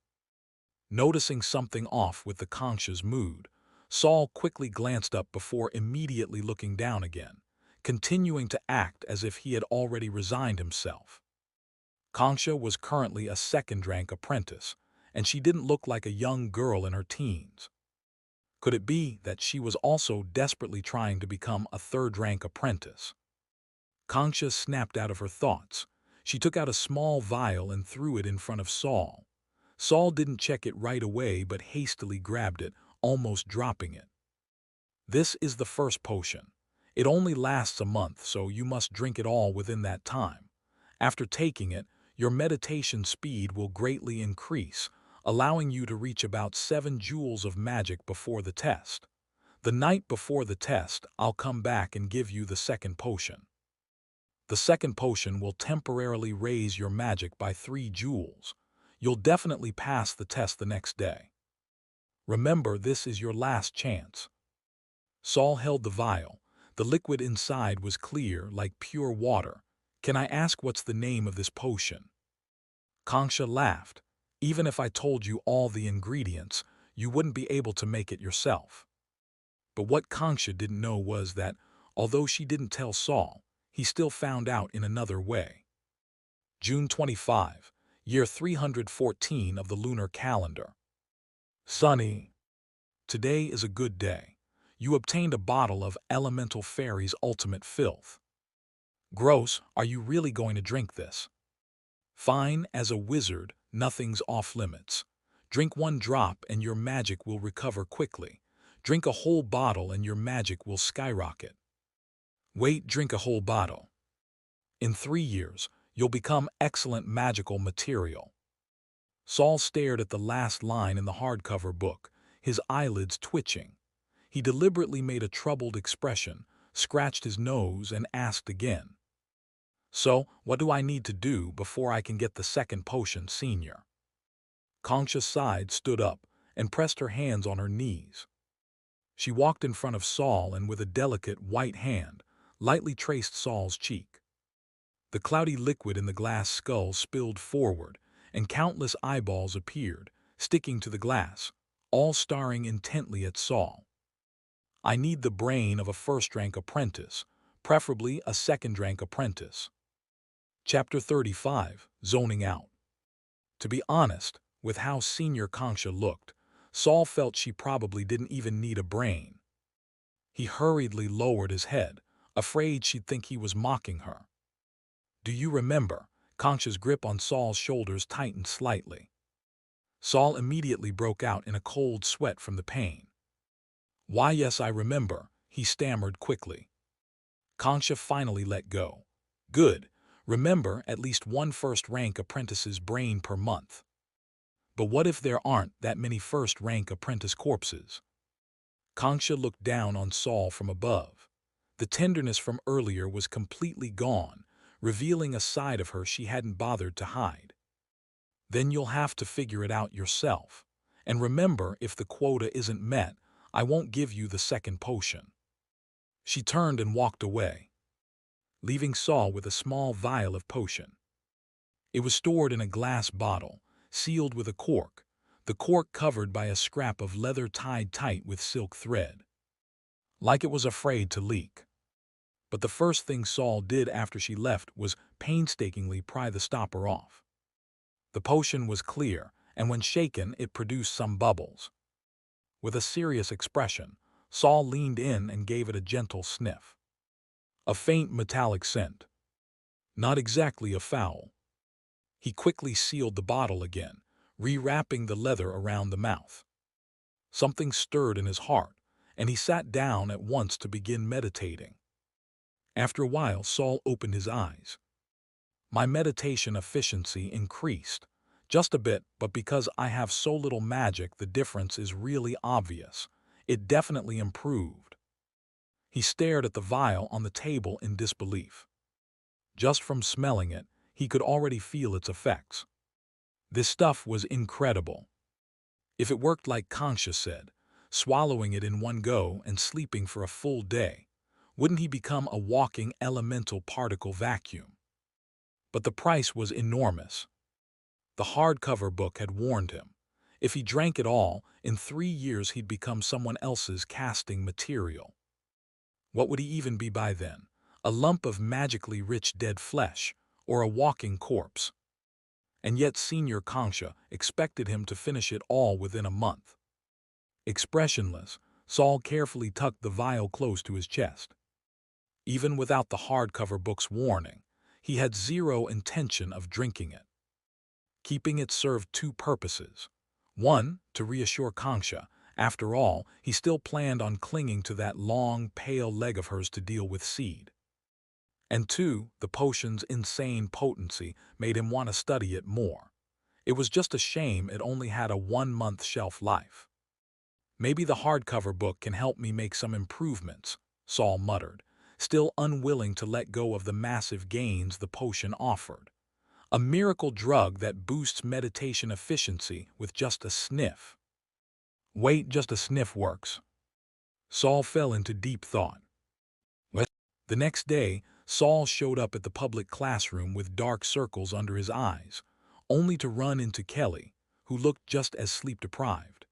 Noticing something off with the Concha's mood, Saul quickly glanced up before immediately looking down again, continuing to act as if he had already resigned himself. Concha was currently a second-rank apprentice, and she didn't look like a young girl in her teens. Could it be that she was also desperately trying to become a third-rank apprentice? Concha snapped out of her thoughts. She took out a small vial and threw it in front of Saul. Saul didn't check it right away but hastily grabbed it, almost dropping it. This is the first potion. It only lasts a month, so you must drink it all within that time. After taking it, your meditation speed will greatly increase, allowing you to reach about 7 jewels of magic before the test. The night before the test, I'll come back and give you the second potion. The second potion will temporarily raise your magic by 3 jewels. You'll definitely pass the test the next day. Remember, this is your last chance. Saul held the vial. The liquid inside was clear, like pure water. Can I ask what's the name of this potion? Concha laughed. Even if I told you all the ingredients, you wouldn't be able to make it yourself. But what Concha didn't know was that, although she didn't tell Saul, he still found out in another way. June 25, year 314 of the lunar calendar. Sunny. Today is a good day. You obtained a bottle of Elemental Fairy's Ultimate Filth. Gross, are you really going to drink this? Fine, as a wizard, nothing's off limits. Drink 1 drop and your magic will recover quickly. Drink a whole bottle and your magic will skyrocket. Wait, drink a whole bottle. In 3 years, you'll become excellent magical material. Saul stared at the last line in the hardcover book, his eyelids twitching. He deliberately made a troubled expression, scratched his nose, and asked again. So, what do I need to do before I can get the second potion, Senior? Concha sighed, stood up, and pressed her hands on her knees. She walked in front of Saul and with a delicate white hand, lightly traced Saul's cheek. The cloudy liquid in the glass skull spilled forward, and countless eyeballs appeared, sticking to the glass, all staring intently at Saul. I need the brain of a first-rank apprentice, preferably a second-rank apprentice. Chapter 35, Zoning Out. To be honest, with how Senior Concha looked, Saul felt she probably didn't even need a brain. He hurriedly lowered his head, afraid she'd think he was mocking her. Do you remember? Concha's grip on Saul's shoulders tightened slightly. Saul immediately broke out in a cold sweat from the pain. Why, yes, I remember, he stammered quickly. Concha finally let go. Good. Remember, at least 1 first-rank apprentice's brain per month. But what if there aren't that many first-rank apprentice corpses? Concha looked down on Saul from above. The tenderness from earlier was completely gone, revealing a side of her she hadn't bothered to hide. Then you'll have to figure it out yourself. And remember, if the quota isn't met, I won't give you the second potion." She turned and walked away, leaving Saul with a small vial of potion. It was stored in a glass bottle, sealed with a cork, the cork covered by a scrap of leather tied tight with silk thread, like it was afraid to leak. But the first thing Saul did after she left was painstakingly pry the stopper off. The potion was clear, and when shaken, it produced some bubbles. With a serious expression, Saul leaned in and gave it a gentle sniff. A faint metallic scent. Not exactly a foul. He quickly sealed the bottle again, rewrapping the leather around the mouth. Something stirred in his heart, and he sat down at once to begin meditating. After a while, Saul opened his eyes. My meditation efficiency increased. Just a bit, but because I have so little magic, the difference is really obvious. It definitely improved. He stared at the vial on the table in disbelief. Just from smelling it, he could already feel its effects. This stuff was incredible. If it worked like Concha said, swallowing it in one go and sleeping for a full day, wouldn't he become a walking elemental particle vacuum? But the price was enormous. The hardcover book had warned him. If he drank it all, in 3 years he'd become someone else's casting material. What would he even be by then? A lump of magically rich dead flesh, or a walking corpse? And yet Senior Concha expected him to finish it all within a month. Expressionless, Saul carefully tucked the vial close to his chest. Even without the hardcover book's warning, he had zero intention of drinking it. Keeping it served two purposes. One, to reassure Concha. After all, he still planned on clinging to that long, pale leg of hers to deal with Seed. And two, the potion's insane potency made him want to study it more. It was just a shame it only had a 1-month shelf life. "Maybe the hardcover book can help me make some improvements," Saul muttered, still unwilling to let go of the massive gains the potion offered. A miracle drug that boosts meditation efficiency with just a sniff. Wait, just a sniff works. Saul fell into deep thought. The next day, Saul showed up at the public classroom with dark circles under his eyes, only to run into Kelly, who looked just as sleep-deprived.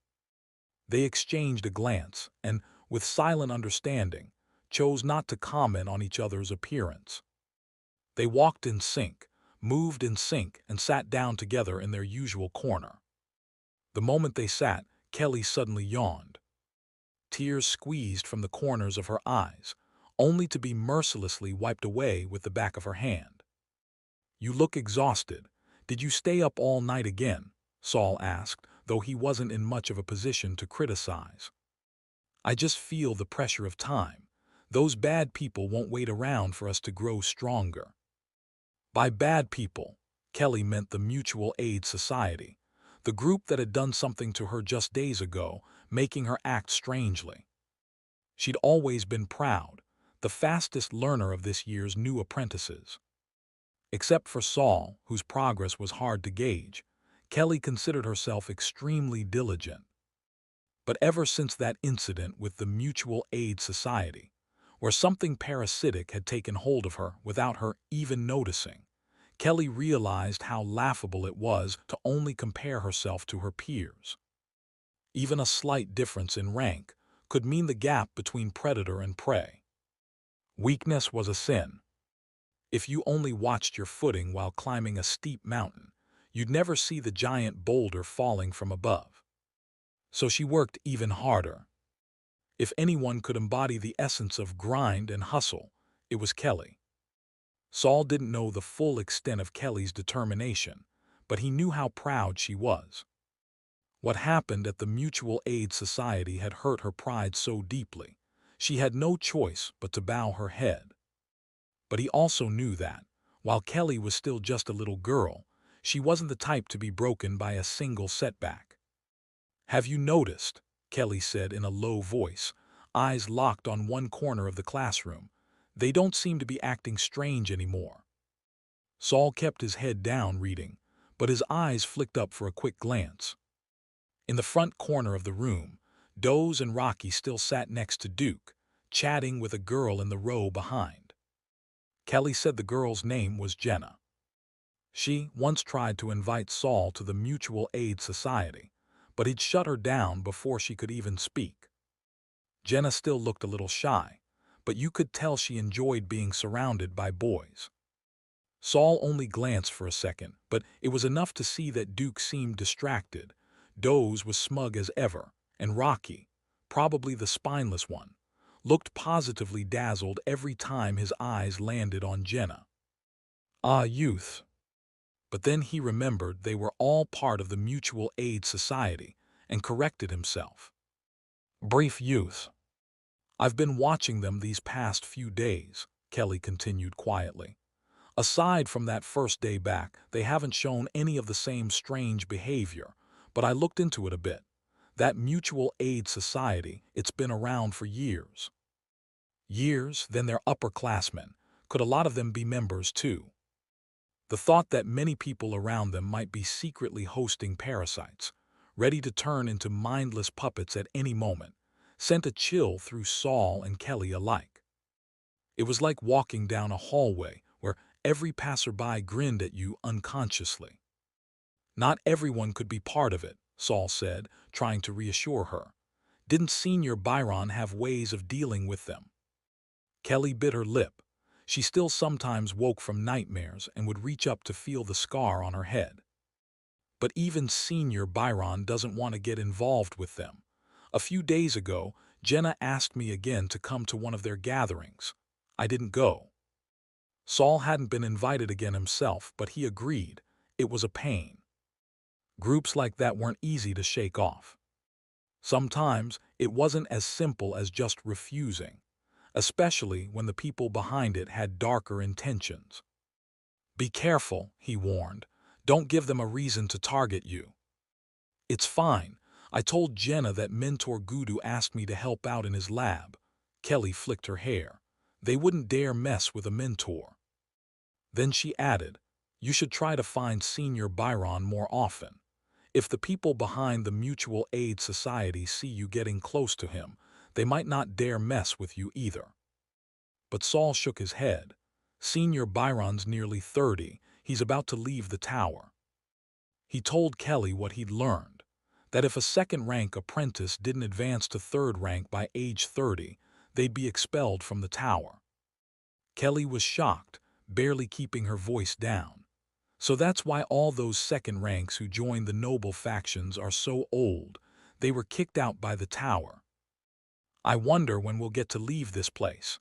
They exchanged a glance and, with silent understanding, chose not to comment on each other's appearance. They walked in sync, moved in sync, and sat down together in their usual corner. The moment they sat, Kelly suddenly yawned. Tears squeezed from the corners of her eyes, only to be mercilessly wiped away with the back of her hand. "You look exhausted. Did you stay up all night again?" Saul asked, though he wasn't in much of a position to criticize. "I just feel the pressure of time. Those bad people won't wait around for us to grow stronger." By bad people, Kelly meant the Mutual Aid Society, the group that had done something to her just days ago, making her act strangely. She'd always been proud, the fastest learner of this year's new apprentices. Except for Saul, whose progress was hard to gauge, Kelly considered herself extremely diligent. But ever since that incident with the Mutual Aid Society, where something parasitic had taken hold of her without her even noticing, Kelly realized how laughable it was to only compare herself to her peers. Even a slight difference in rank could mean the gap between predator and prey. Weakness was a sin. If you only watched your footing while climbing a steep mountain, you'd never see the giant boulder falling from above. So she worked even harder. If anyone could embody the essence of grind and hustle, it was Kelly. Saul didn't know the full extent of Kelly's determination, but he knew how proud she was. What happened at the Mutual Aid Society had hurt her pride so deeply, she had no choice but to bow her head. But he also knew that, while Kelly was still just a little girl, she wasn't the type to be broken by a single setback. "Have you noticed?" Kelly said in a low voice, eyes locked on one corner of the classroom. "They don't seem to be acting strange anymore." Saul kept his head down reading, but his eyes flicked up for a quick glance. In the front corner of the room, Doze and Rocky still sat next to Duke, chatting with a girl in the row behind. Kelly said the girl's name was Jenna. She once tried to invite Saul to the Mutual Aid Society, but he'd shut her down before she could even speak. Jenna still looked a little shy, but you could tell she enjoyed being surrounded by boys. Saul only glanced for a second, but it was enough to see that Duke seemed distracted. Doze was smug as ever, and Rocky, probably the spineless one, looked positively dazzled every time his eyes landed on Jenna. Ah, youth. But then he remembered they were all part of the Mutual Aid Society and corrected himself. Brief youth. I've been watching them these past few days, Kelly continued quietly. Aside from that first day back, they haven't shown any of the same strange behavior, but I looked into it a bit. That Mutual Aid Society, it's been around for years. Years, then they're upperclassmen. Could a lot of them be members too? The thought that many people around them might be secretly hosting parasites, ready to turn into mindless puppets at any moment, sent a chill through Saul and Kelly alike. It was like walking down a hallway where every passerby grinned at you unconsciously. Not everyone could be part of it, Saul said, trying to reassure her. Didn't Senior Byron have ways of dealing with them? Kelly bit her lip. She still sometimes woke from nightmares and would reach up to feel the scar on her head. But even Senior Byron doesn't want to get involved with them. A few days ago, Jenna asked me again to come to one of their gatherings. I didn't go. Saul hadn't been invited again himself, but he agreed. It was a pain. Groups like that weren't easy to shake off. Sometimes it wasn't as simple as just refusing, especially when the people behind it had darker intentions. Be careful, he warned. Don't give them a reason to target you. It's fine. I told Jenna that Mentor Gudu asked me to help out in his lab. Kelly flicked her hair. They wouldn't dare mess with a mentor. Then she added, you should try to find Senior Byron more often. If the people behind the Mutual Aid Society see you getting close to him, they might not dare mess with you either. But Saul shook his head. Senior Byron's nearly 30. He's about to leave the tower. He told Kelly what he'd learned, that if a second-rank apprentice didn't advance to third rank by age 30, they'd be expelled from the tower. Kelly was shocked, barely keeping her voice down. So that's why all those second ranks who joined the noble factions are so old. They were kicked out by the tower. I wonder when we'll get to leave this place.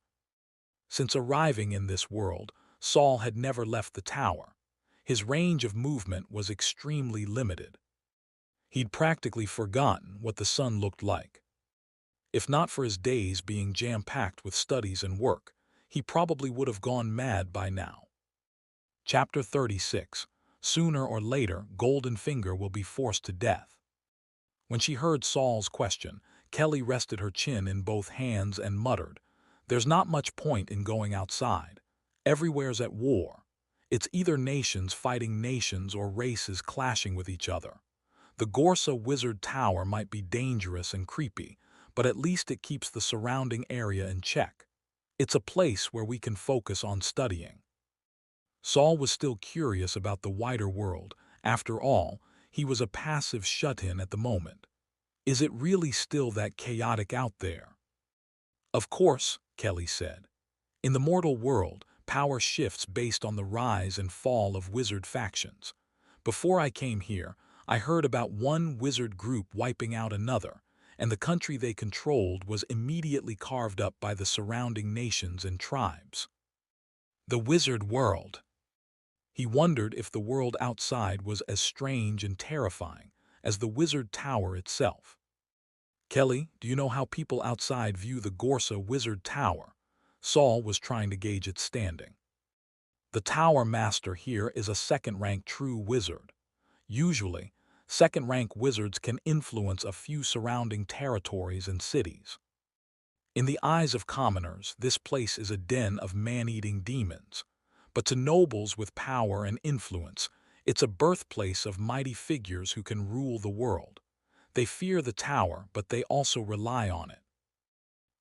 Since arriving in this world, Saul had never left the tower. His range of movement was extremely limited. He'd practically forgotten what the sun looked like. If not for his days being jam-packed with studies and work, he probably would have gone mad by now. Chapter 36. Sooner or later, Golden Finger will be forced to death. When she heard Saul's question, Kelly rested her chin in both hands and muttered, there's not much point in going outside. Everywhere's at war. It's either nations fighting nations or races clashing with each other. The Gorsa Wizard Tower might be dangerous and creepy, but at least it keeps the surrounding area in check. It's a place where we can focus on studying. Saul was still curious about the wider world. After all, he was a passive shut-in at the moment. Is it really still that chaotic out there? Of course, Kelly said. In the mortal world, power shifts based on the rise and fall of wizard factions. Before I came here, I heard about one wizard group wiping out another, and the country they controlled was immediately carved up by the surrounding nations and tribes. The wizard world. He wondered if the world outside was as strange and terrifying as the wizard tower itself. Kelly, do you know how people outside view the Gorsa Wizard Tower? Saul was trying to gauge its standing. The tower master here is a second-rank true wizard. Usually, second-rank wizards can influence a few surrounding territories and cities. In the eyes of commoners, this place is a den of man-eating demons. But to nobles with power and influence, it's a birthplace of mighty figures who can rule the world. They fear the tower, but they also rely on it.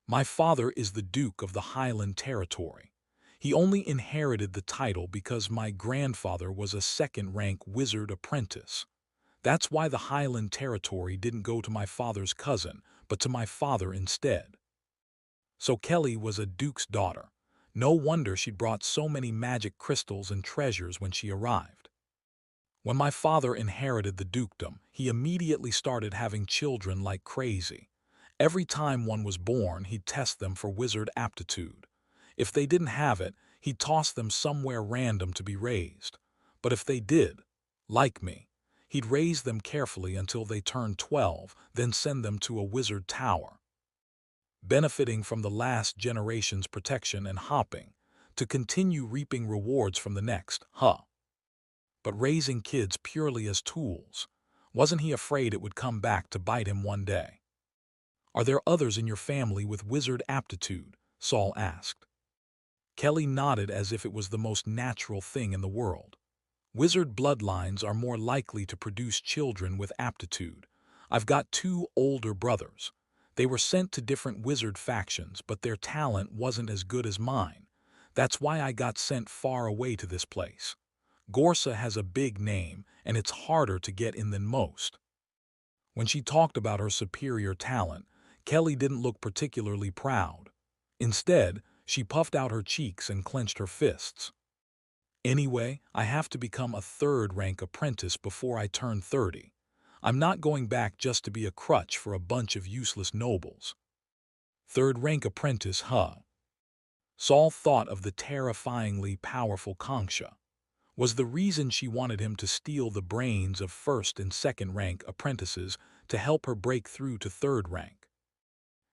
My father is the Duke of the Highland Territory. He only inherited the title because my grandfather was a second-rank wizard apprentice. That's why the Highland Territory didn't go to my father's cousin, but to my father instead. So Kelly was a duke's daughter. No wonder she'd brought so many magic crystals and treasures when she arrived. When my father inherited the dukedom, he immediately started having children like crazy. Every time one was born, he'd test them for wizard aptitude. If they didn't have it, he'd toss them somewhere random to be raised. But if they did, like me, he'd raise them carefully until they turned 12, then send them to a wizard tower, benefiting from the last generation's protection and hopping, to continue reaping rewards from the next, But raising kids purely as tools, wasn't he afraid it would come back to bite him one day? Are there others in your family with wizard aptitude? Saul asked. Kelly nodded as if it was the most natural thing in the world. Wizard bloodlines are more likely to produce children with aptitude. I've got 2 older brothers. They were sent to different wizard factions, but their talent wasn't as good as mine. That's why I got sent far away to this place. Gorsa has a big name, and it's harder to get in than most. When she talked about her superior talent, Kelly didn't look particularly proud. Instead, she puffed out her cheeks and clenched her fists. Anyway, I have to become a third-rank apprentice before I turn 30. I'm not going back just to be a crutch for a bunch of useless nobles. Third-rank apprentice, Saul thought of the terrifyingly powerful Concha. Was the reason she wanted him to steal the brains of first and second-rank apprentices to help her break through to third rank.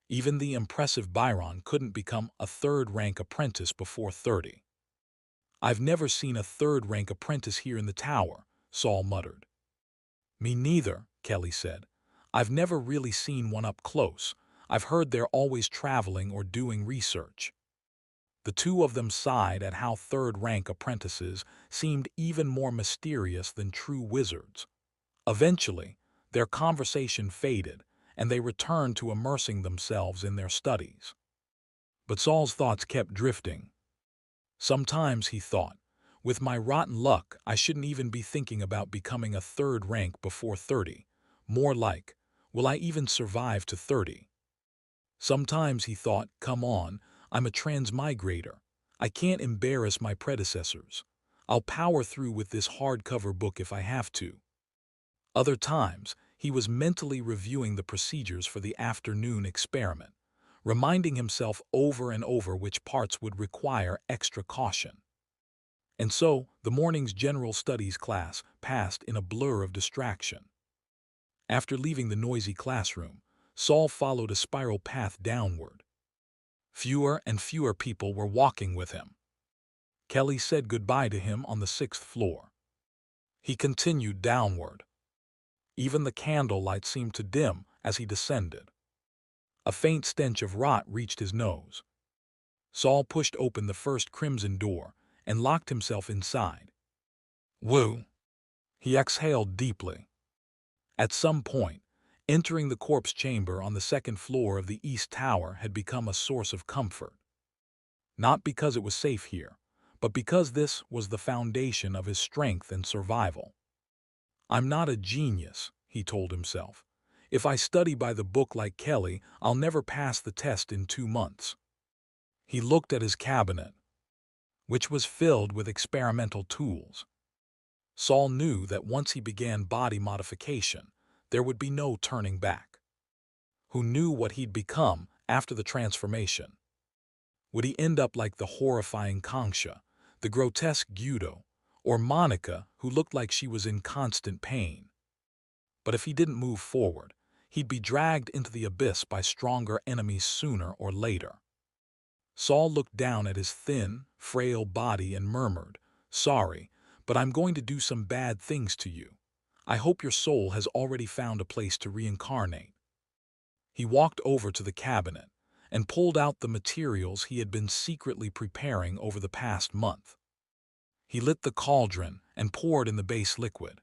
Even the impressive Byron couldn't become a third-rank apprentice before 30. I've never seen a third-rank apprentice here in the tower, Saul muttered. Me neither, Kelly said. I've never really seen one up close. I've heard they're always traveling or doing research. The two of them sighed at how third-rank apprentices seemed even more mysterious than true wizards. Eventually, their conversation faded, and they returned to immersing themselves in their studies. But Saul's thoughts kept drifting. Sometimes, he thought, with my rotten luck, I shouldn't even be thinking about becoming a third rank before 30. More like, will I even survive to 30? Sometimes, he thought, come on, I'm a transmigrator. I can't embarrass my predecessors. I'll power through with this hardcover book if I have to. Other times, he was mentally reviewing the procedures for the afternoon experiment, reminding himself over and over which parts would require extra caution. And so, the morning's general studies class passed in a blur of distraction. After leaving the noisy classroom, Saul followed a spiral path downward. Fewer and fewer people were walking with him. Kelly said goodbye to him on the 6th floor. He continued downward. Even the candlelight seemed to dim as he descended. A faint stench of rot reached his nose. Saul pushed open the first crimson door and locked himself inside. Woo! He exhaled deeply. At some point, entering the corpse chamber on the 2nd floor of the East Tower had become a source of comfort. Not because it was safe here, but because this was the foundation of his strength and survival. I'm not a genius, he told himself. If I study by the book like Kelly, I'll never pass the test in 2 months. He looked at his cabinet, which was filled with experimental tools. Saul knew that once he began body modification, there would be no turning back. Who knew what he'd become after the transformation? Would he end up like the horrifying Concha, the grotesque Guido, or Monica, who looked like she was in constant pain? But if he didn't move forward, he'd be dragged into the abyss by stronger enemies sooner or later. Saul looked down at his thin, frail body and murmured, "Sorry, but I'm going to do some bad things to you. I hope your soul has already found a place to reincarnate." He walked over to the cabinet and pulled out the materials he had been secretly preparing over the past month. He lit the cauldron and poured in the base liquid.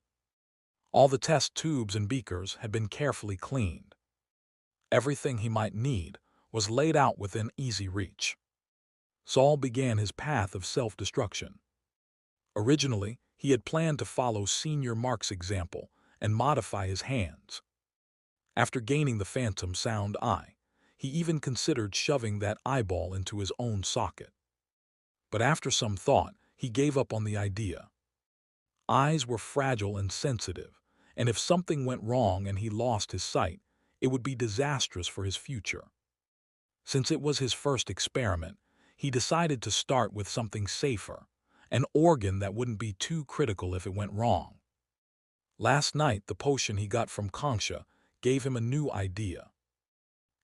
All the test tubes and beakers had been carefully cleaned. Everything he might need was laid out within easy reach. Saul began his path of self-destruction. Originally, he had planned to follow Senior Mark's example and modify his hands. After gaining the phantom sound eye, he even considered shoving that eyeball into his own socket. But after some thought, he gave up on the idea. Eyes were fragile and sensitive, and if something went wrong and he lost his sight, it would be disastrous for his future. Since it was his first experiment, he decided to start with something safer, an organ that wouldn't be too critical if it went wrong. Last night, the potion he got from Concha gave him a new idea.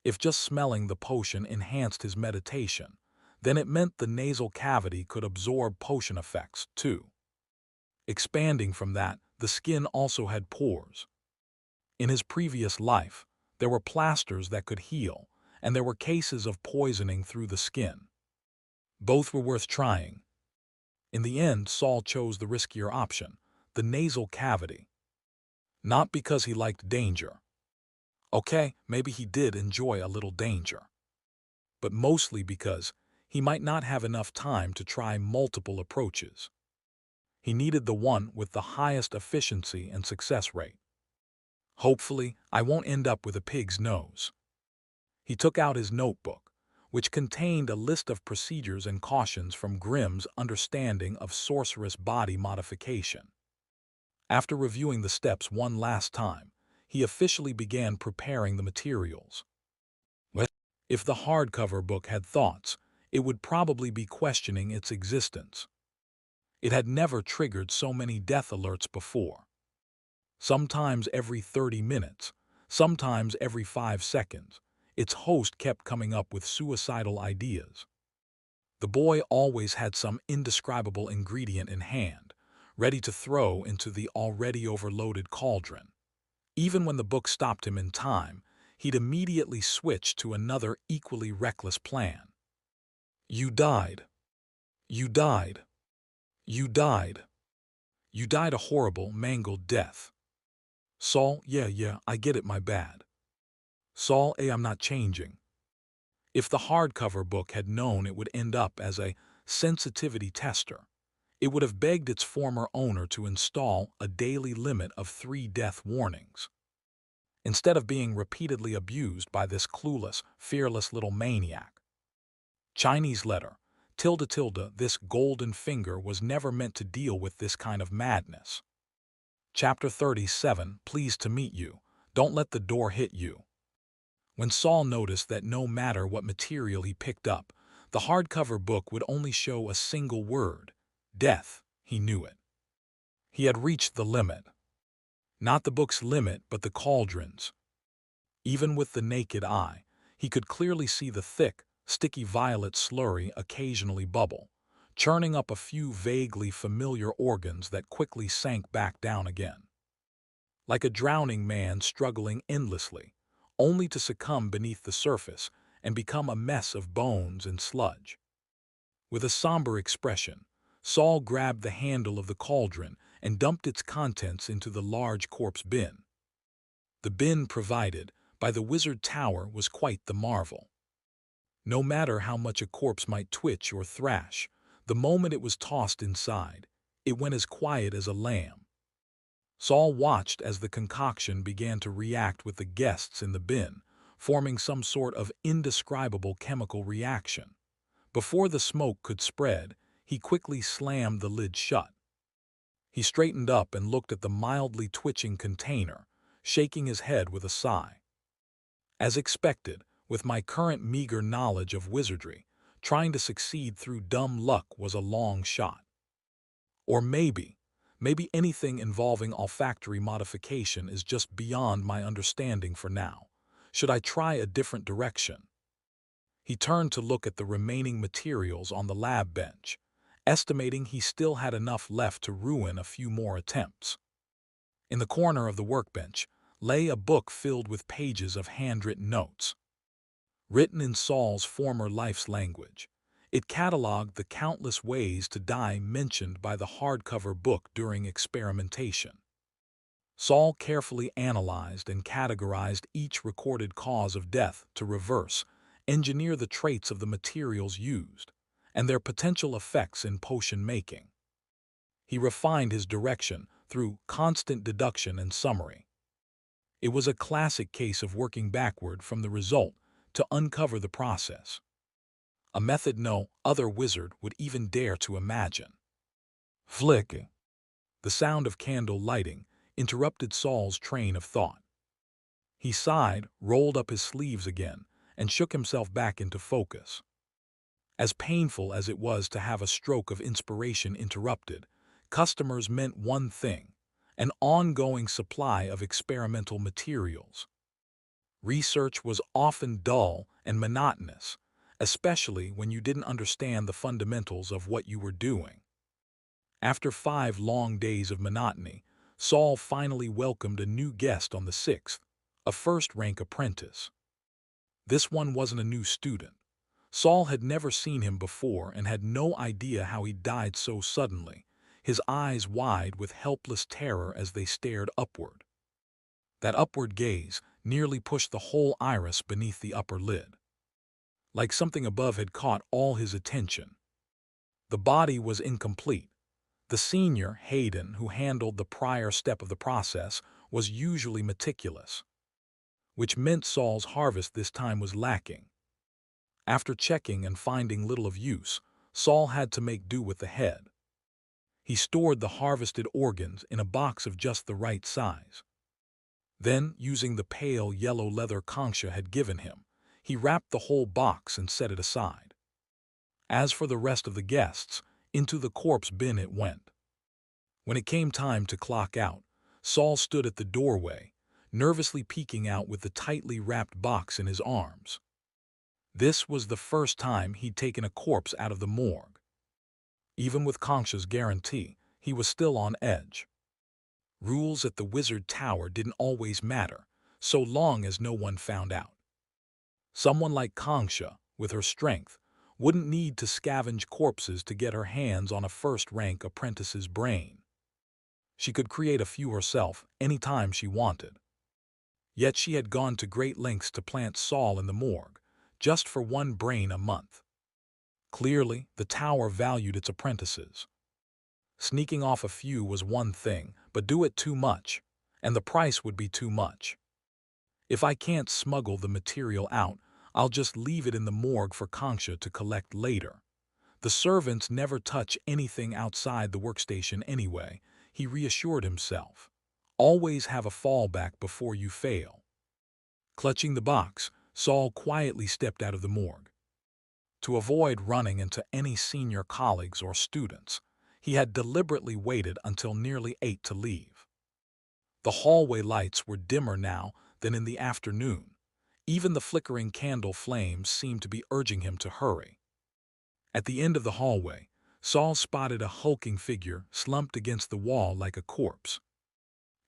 If just smelling the potion enhanced his meditation, then it meant the nasal cavity could absorb potion effects, too. Expanding from that, the skin also had pores. In his previous life, there were plasters that could heal, and there were cases of poisoning through the skin. Both were worth trying. In the end, Saul chose the riskier option, the nasal cavity. Not because he liked danger. Okay, maybe he did enjoy a little danger. But mostly because he might not have enough time to try multiple approaches. He needed the one with the highest efficiency and success rate. Hopefully, I won't end up with a pig's nose. He took out his notebook, which contained a list of procedures and cautions from Grimm's understanding of sorceress body modification. After reviewing the steps one last time, he officially began preparing the materials. If the hardcover book had thoughts, it would probably be questioning its existence. It had never triggered so many death alerts before. Sometimes every 30 minutes, sometimes every 5 seconds, its host kept coming up with suicidal ideas. The boy always had some indescribable ingredient in hand, ready to throw into the already overloaded cauldron. Even when the book stopped him in time, he'd immediately switch to another equally reckless plan. You died. You died. You died. You died a horrible, mangled death. Saul, yeah, I get it, my bad. Saul, I'm not changing. If the hardcover book had known it would end up as a sensitivity tester, it would have begged its former owner to install a daily limit of 3 death warnings. Instead of being repeatedly abused by this clueless, fearless little maniac. Chinese letter, tilde, this golden finger was never meant to deal with this kind of madness. Chapter 37, Pleased to meet you. Don't let the door hit you. When Saul noticed that no matter what material he picked up, the hardcover book would only show a single word, death, he knew it. He had reached the limit. Not the book's limit, but the cauldron's. Even with the naked eye, he could clearly see the thick, sticky violet slurry occasionally bubble, churning up a few vaguely familiar organs that quickly sank back down again. Like a drowning man struggling endlessly, only to succumb beneath the surface and become a mess of bones and sludge. With a somber expression, Saul grabbed the handle of the cauldron and dumped its contents into the large corpse bin. The bin provided by the wizard tower was quite the marvel. No matter how much a corpse might twitch or thrash, the moment it was tossed inside, it went as quiet as a lamb. Saul watched as the concoction began to react with the guests in the bin, forming some sort of indescribable chemical reaction. Before the smoke could spread, he quickly slammed the lid shut. He straightened up and looked at the mildly twitching container, shaking his head with a sigh. As expected, with my current meager knowledge of wizardry, trying to succeed through dumb luck was a long shot. Or maybe anything involving olfactory modification is just beyond my understanding for now. Should I try a different direction? He turned to look at the remaining materials on the lab bench, estimating he still had enough left to ruin a few more attempts. In the corner of the workbench lay a book filled with pages of handwritten notes. Written in Saul's former life's language, it cataloged the countless ways to die mentioned by the hardcover book during experimentation. Saul carefully analyzed and categorized each recorded cause of death to reverse engineer the traits of the materials used and their potential effects in potion making. He refined his direction through constant deduction and summary. It was a classic case of working backward from the result to uncover the process, a method no other wizard would even dare to imagine. Flick! The sound of candle lighting interrupted Saul's train of thought. He sighed, rolled up his sleeves again, and shook himself back into focus. As painful as it was to have a stroke of inspiration interrupted, customers meant one thing: an ongoing supply of experimental materials. Research was often dull and monotonous, especially when you didn't understand the fundamentals of what you were doing. After 5 long days of monotony, Saul finally welcomed a new guest on the 6th, a first-rank apprentice. This one wasn't a new student. Saul had never seen him before and had no idea how he died so suddenly, his eyes wide with helpless terror as they stared upward. That upward gaze nearly pushed the whole iris beneath the upper lid. Like something above had caught all his attention. The body was incomplete. The senior, Hayden, who handled the prior step of the process, was usually meticulous, which meant Saul's harvest this time was lacking. After checking and finding little of use, Saul had to make do with the head. He stored the harvested organs in a box of just the right size. Then, using the pale yellow leather Concha had given him, he wrapped the whole box and set it aside. As for the rest of the guests, into the corpse bin it went. When it came time to clock out, Saul stood at the doorway, nervously peeking out with the tightly wrapped box in his arms. This was the first time he'd taken a corpse out of the morgue. Even with Concha's guarantee, he was still on edge. Rules at the Wizard Tower didn't always matter, so long as no one found out. Someone like Concha, with her strength, wouldn't need to scavenge corpses to get her hands on a first-rank apprentice's brain. She could create a few herself any time she wanted. Yet she had gone to great lengths to plant Saul in the morgue, just for 1 brain a month. Clearly, the tower valued its apprentices. Sneaking off a few was one thing, but do it too much, and the price would be too much. If I can't smuggle the material out, I'll just leave it in the morgue for Concha to collect later. The servants never touch anything outside the workstation anyway, he reassured himself. Always have a fallback before you fail. Clutching the box, Saul quietly stepped out of the morgue. To avoid running into any senior colleagues or students, he had deliberately waited until nearly 8 to leave. The hallway lights were dimmer now than in the afternoon. Even the flickering candle flames seemed to be urging him to hurry. At the end of the hallway, Saul spotted a hulking figure slumped against the wall like a corpse.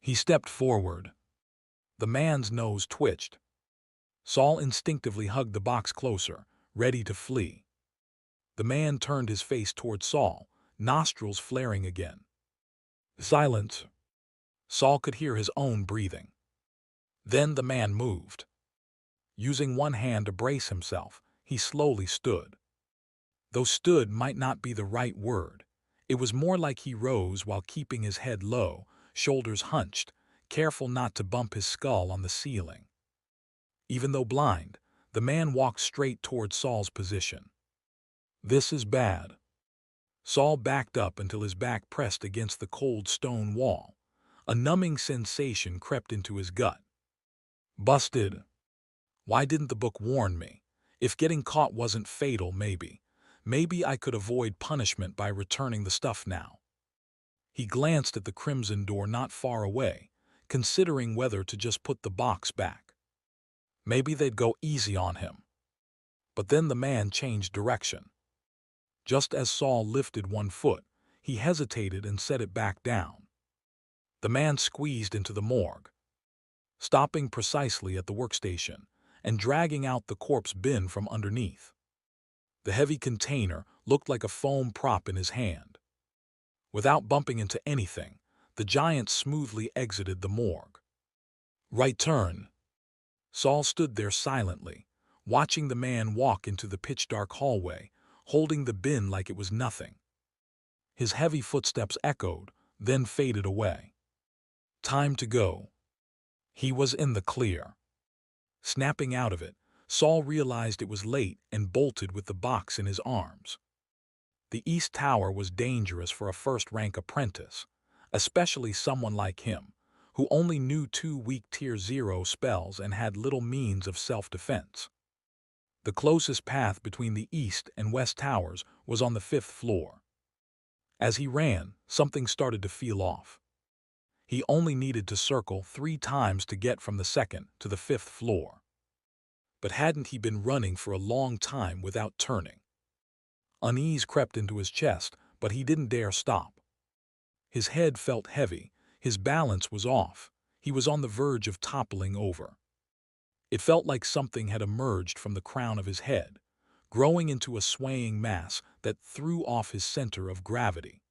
He stepped forward. The man's nose twitched. Saul instinctively hugged the box closer, ready to flee. The man turned his face toward Saul, nostrils flaring again. Silence. Saul could hear his own breathing. Then the man moved. Using one hand to brace himself, he slowly stood. Though stood might not be the right word. It was more like he rose while keeping his head low, shoulders hunched, careful not to bump his skull on the ceiling. Even though blind, the man walked straight toward Saul's position. This is bad. Saul backed up until his back pressed against the cold stone wall. A numbing sensation crept into his gut. Busted. Why didn't the book warn me? If getting caught wasn't fatal, maybe I could avoid punishment by returning the stuff now. He glanced at the crimson door not far away, considering whether to just put the box back. Maybe they'd go easy on him. But then the man changed direction. Just as Saul lifted one foot, he hesitated and set it back down. The man squeezed into the morgue, stopping precisely at the workstation and dragging out the corpse bin from underneath. The heavy container looked like a foam prop in his hand. Without bumping into anything, The giant smoothly exited the morgue. Right turn. Saul stood there silently, watching the man walk into the pitch-dark hallway, holding the bin like it was nothing. His heavy footsteps echoed, then faded away. Time to go. He was in the clear. Snapping out of it, Saul realized it was late and bolted with the box in his arms. The East Tower was dangerous for a first-rank apprentice, especially someone like him, who only knew 2 weak Tier 0 spells and had little means of self-defense. The closest path between the East and West Towers was on the 5th floor. As he ran, something started to feel off. He only needed to circle 3 times to get from the 2nd to the 5th floor. But hadn't he been running for a long time without turning? Unease crept into his chest, but he didn't dare stop. His head felt heavy, his balance was off, he was on the verge of toppling over. It felt like something had emerged from the crown of his head, growing into a swaying mass that threw off his center of gravity.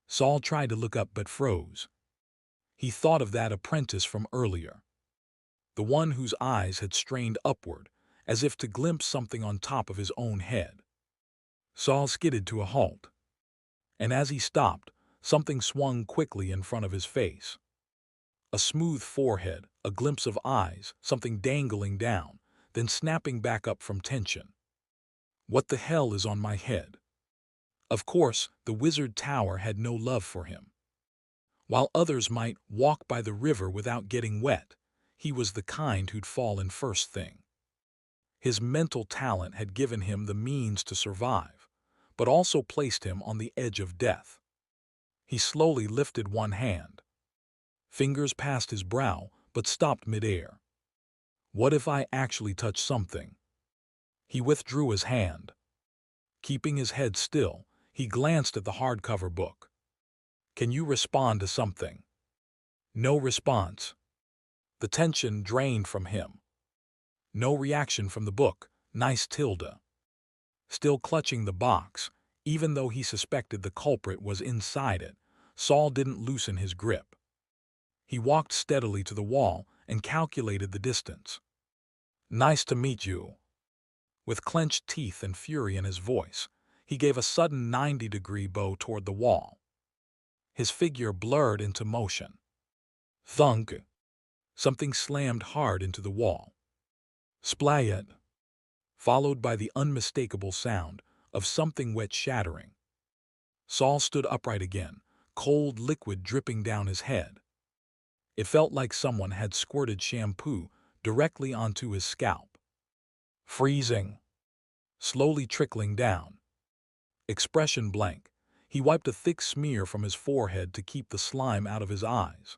Saul tried to look up but froze. He thought of that apprentice from earlier, the one whose eyes had strained upward, as if to glimpse something on top of his own head. Saul skidded to a halt, and as he stopped, something swung quickly in front of his face. A smooth forehead, a glimpse of eyes, something dangling down, then snapping back up from tension. What the hell is on my head? Of course, the Wizard Tower had no love for him. While others might walk by the river without getting wet, he was the kind who'd fall in first thing. His mental talent had given him the means to survive, but also placed him on the edge of death. He slowly lifted one hand. Fingers passed his brow, but stopped midair. What if I actually touch something? He withdrew his hand. Keeping his head still, he glanced at the hardcover book. Can you respond to something? No response. The tension drained from him. No reaction from the book. Nice tilde. Still clutching the box, even though he suspected the culprit was inside it, Saul didn't loosen his grip. He walked steadily to the wall and calculated the distance. Nice to meet you. With clenched teeth and fury in his voice, he gave a sudden 90-degree bow toward the wall. His figure blurred into motion. Thunk! Something slammed hard into the wall. Splayet! Followed by the unmistakable sound of something wet shattering. Saul stood upright again, cold liquid dripping down his head. It felt like someone had squirted shampoo directly onto his scalp. Freezing. Slowly trickling down. Expression blank, he wiped a thick smear from his forehead to keep the slime out of his eyes.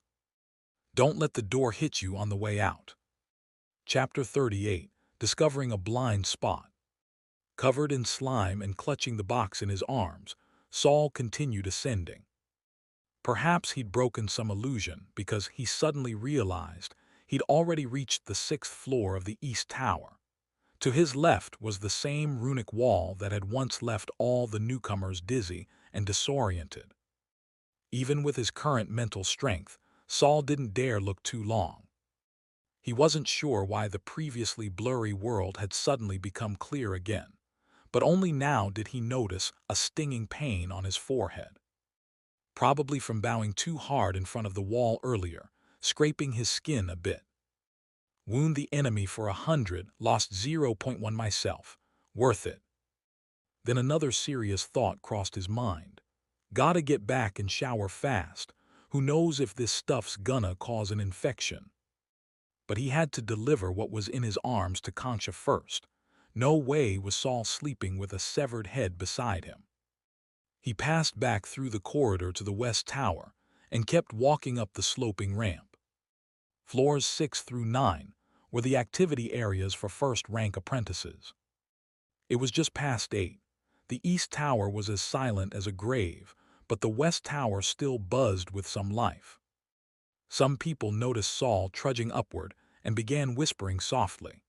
Don't let the door hit you on the way out. Chapter 38, Discovering a Blind Spot. Covered in slime and clutching the box in his arms, Saul continued ascending. Perhaps he'd broken some illusion because he suddenly realized he'd already reached the 6th floor of the East Tower. To his left was the same runic wall that had once left all the newcomers dizzy and disoriented. Even with his current mental strength, Saul didn't dare look too long. He wasn't sure why the previously blurry world had suddenly become clear again, but only now did he notice a stinging pain on his forehead. Probably from bowing too hard in front of the wall earlier, scraping his skin a bit. Wound the enemy for 100, lost 0.1 myself. Worth it. Then another serious thought crossed his mind. Gotta get back and shower fast. Who knows if this stuff's gonna cause an infection? But he had to deliver what was in his arms to Concha first. No way was Saul sleeping with a severed head beside him. He passed back through the corridor to the West Tower and kept walking up the sloping ramp. Floors 6 through 9 were the activity areas for first-rank apprentices. It was just past 8. The East Tower was as silent as a grave, but the West Tower still buzzed with some life. Some people noticed Saul trudging upward and began whispering softly.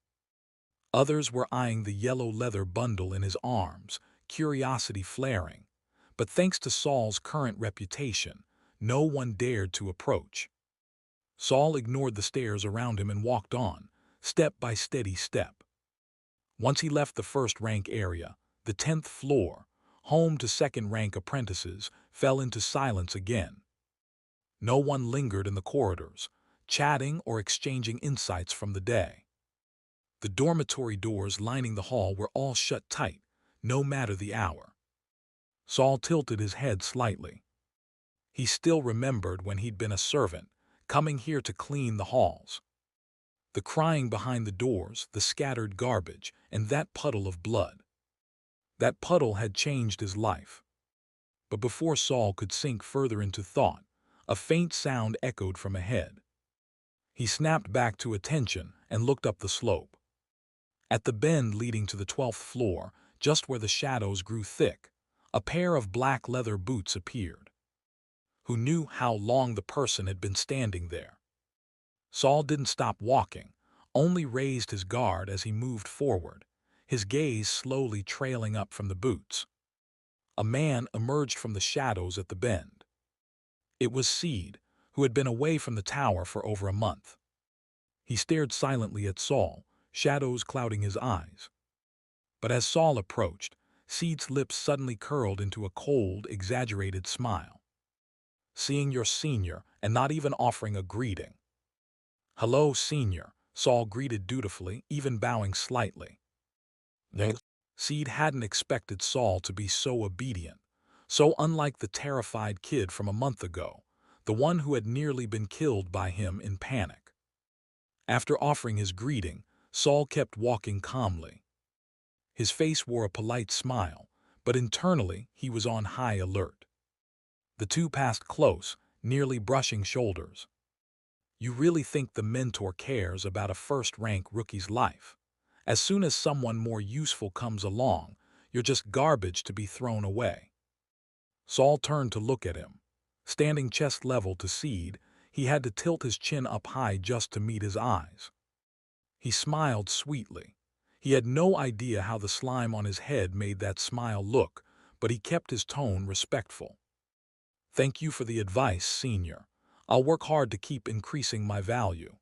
Others were eyeing the yellow leather bundle in his arms, curiosity flaring. But thanks to Saul's current reputation, no one dared to approach. Saul ignored the stares around him and walked on, step by steady step. Once he left the first-rank area, the 10th floor, home to second-rank apprentices, fell into silence again. No one lingered in the corridors, chatting or exchanging insights from the day. The dormitory doors lining the hall were all shut tight, no matter the hour. Saul tilted his head slightly. He still remembered when he'd been a servant, coming here to clean the halls. The crying behind the doors, the scattered garbage, and that puddle of blood. That puddle had changed his life. But before Saul could sink further into thought, a faint sound echoed from ahead. He snapped back to attention and looked up the slope. At the bend leading to the 12th floor, just where the shadows grew thick, a pair of black leather boots appeared. Who knew how long the person had been standing there? Saul didn't stop walking, only raised his guard as he moved forward, his gaze slowly trailing up from the boots. A man emerged from the shadows at the bend. It was Seed, who had been away from the tower for over a month. He stared silently at Saul, shadows clouding his eyes. But as Saul approached, Seed's lips suddenly curled into a cold, exaggerated smile. "Seeing your senior and not even offering a greeting." "Hello, senior," Saul greeted dutifully, even bowing slightly. Seed hadn't expected Saul to be so obedient, so unlike the terrified kid from a month ago, the one who had nearly been killed by him in panic. After offering his greeting, Saul kept walking calmly. His face wore a polite smile, but internally he was on high alert. The two passed close, nearly brushing shoulders. You really think the mentor cares about a first-rank rookie's life? As soon as someone more useful comes along, you're just garbage to be thrown away. Saul turned to look at him. Standing chest level to Seed, he had to tilt his chin up high just to meet his eyes. He smiled sweetly. He had no idea how the slime on his head made that smile look, but he kept his tone respectful. "Thank you for the advice, senior. I'll work hard to keep increasing my value."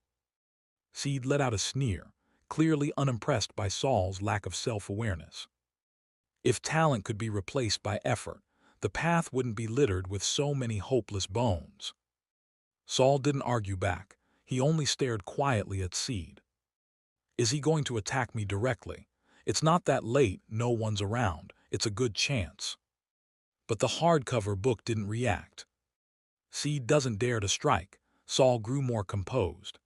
Seed let out a sneer, clearly unimpressed by Saul's lack of self-awareness. If talent could be replaced by effort, the path wouldn't be littered with so many hopeless bones. Saul didn't argue back. He only stared quietly at Seed. Is he going to attack me directly? It's not that late, no one's around. It's a good chance. But the hardcover book didn't react. Seed doesn't dare to strike. Saul grew more composed.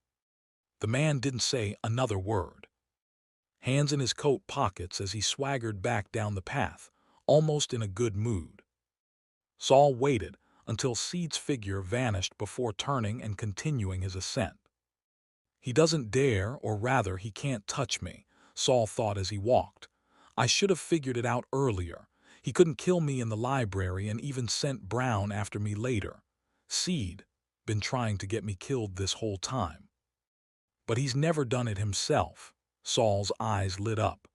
The man didn't say another word. Hands in his coat pockets as he swaggered back down the path, almost in a good mood. Saul waited until Seed's figure vanished before turning and continuing his ascent. He doesn't dare, or rather he can't touch me, Saul thought as he walked. I should have figured it out earlier. He couldn't kill me in the library and even sent Brown after me later. Seed, been trying to get me killed this whole time. But he's never done it himself. Saul's eyes lit up.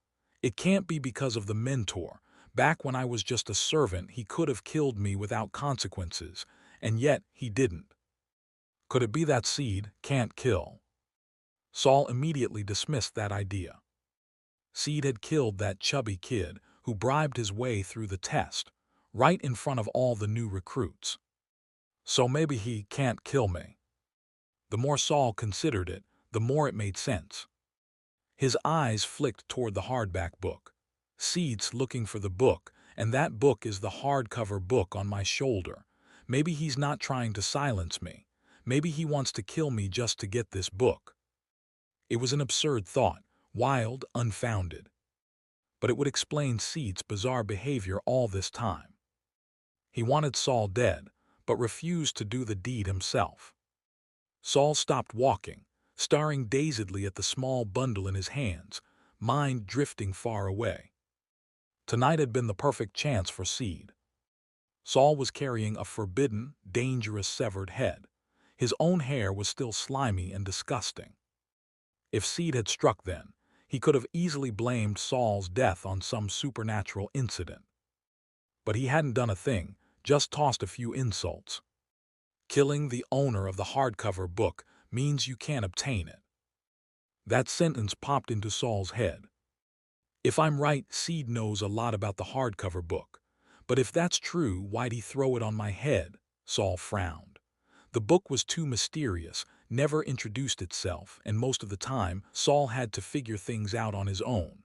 It can't be because of the mentor. Back when I was just a servant, he could have killed me without consequences, and yet he didn't. Could it be that Seed can't kill? Saul immediately dismissed that idea. Seed had killed that chubby kid who bribed his way through the test, right in front of all the new recruits. So maybe he can't kill me. The more Saul considered it, the more it made sense. His eyes flicked toward the hardback book. Seed's looking for the book, and that book is the hardcover book on my shoulder. Maybe he's not trying to silence me. Maybe he wants to kill me just to get this book. It was an absurd thought, wild, unfounded. But it would explain Seed's bizarre behavior all this time. He wanted Saul dead, but refused to do the deed himself. Saul stopped walking, staring dazedly at the small bundle in his hands, mind drifting far away. Tonight had been the perfect chance for Seed. Saul was carrying a forbidden, dangerous severed head. His own hair was still slimy and disgusting. If Seed had struck then, he could have easily blamed Saul's death on some supernatural incident. But he hadn't done a thing, just tossed a few insults. Killing the owner of the hardcover book means you can't obtain it. That sentence popped into Saul's head. If I'm right, Seed knows a lot about the hardcover book. But if that's true, why'd he throw it on my head? Saul frowned. The book was too mysterious, never introduced itself, and most of the time, Saul had to figure things out on his own.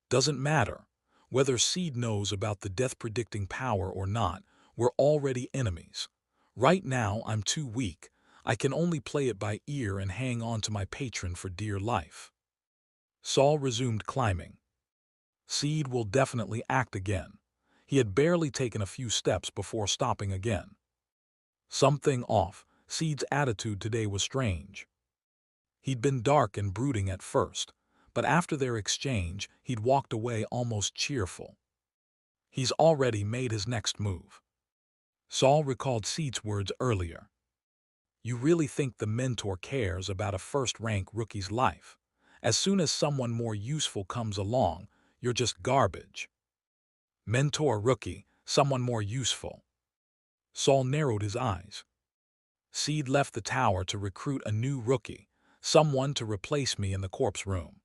Doesn't matter. Whether Seed knows about the death-predicting power or not, we're already enemies. Right now, I'm too weak. I can only play it by ear and hang on to my patron for dear life. Saul resumed climbing. Seed will definitely act again. He had barely taken a few steps before stopping again. Something off. Seed's attitude today was strange. He'd been dark and brooding at first, but after their exchange, he'd walked away almost cheerful. He's already made his next move. Saul recalled Seed's words earlier. You really think the mentor cares about a first-rank rookie's life? As soon as someone more useful comes along, you're just garbage. Mentor rookie, someone more useful. Saul narrowed his eyes. Seed left the tower to recruit a new rookie, someone to replace me in the corpse room.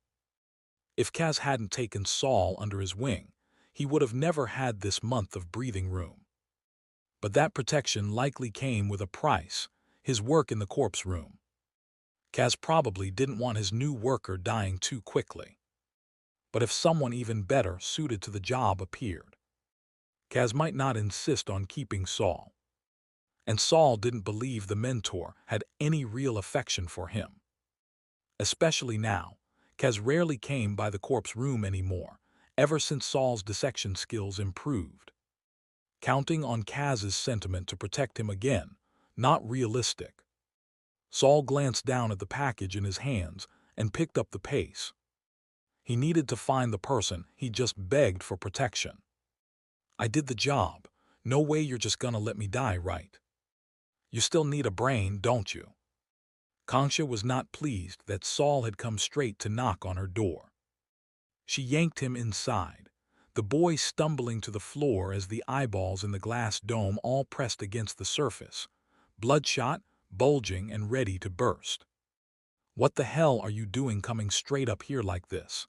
If Kaz hadn't taken Saul under his wing, he would have never had this month of breathing room. But that protection likely came with a price, his work in the corpse room. Kaz probably didn't want his new worker dying too quickly. But if someone even better suited to the job appeared, Kaz might not insist on keeping Saul. And Saul didn't believe the mentor had any real affection for him. Especially now, Kaz rarely came by the corpse room anymore, ever since Saul's dissection skills improved. Counting on Kaz's sentiment to protect him again, not realistic. Saul glanced down at the package in his hands and picked up the pace. He needed to find the person he just begged for protection. I did the job. No way you're just gonna let me die, right? You still need a brain, don't you? Concha was not pleased that Saul had come straight to knock on her door. She yanked him inside, the boy stumbling to the floor as the eyeballs in the glass dome all pressed against the surface, bloodshot, bulging, and ready to burst. What the hell are you doing coming straight up here like this?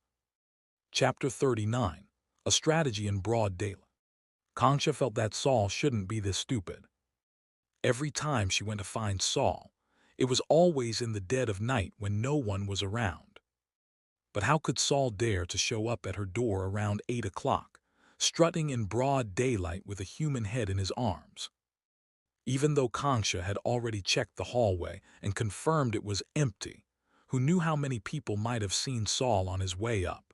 Chapter 39. A Strategy in Broad Daylight. Concha felt that Saul shouldn't be this stupid. Every time she went to find Saul, it was always in the dead of night when no one was around. But how could Saul dare to show up at her door around 8 o'clock, strutting in broad daylight with a human head in his arms? Even though Concha had already checked the hallway and confirmed it was empty, who knew how many people might have seen Saul on his way up?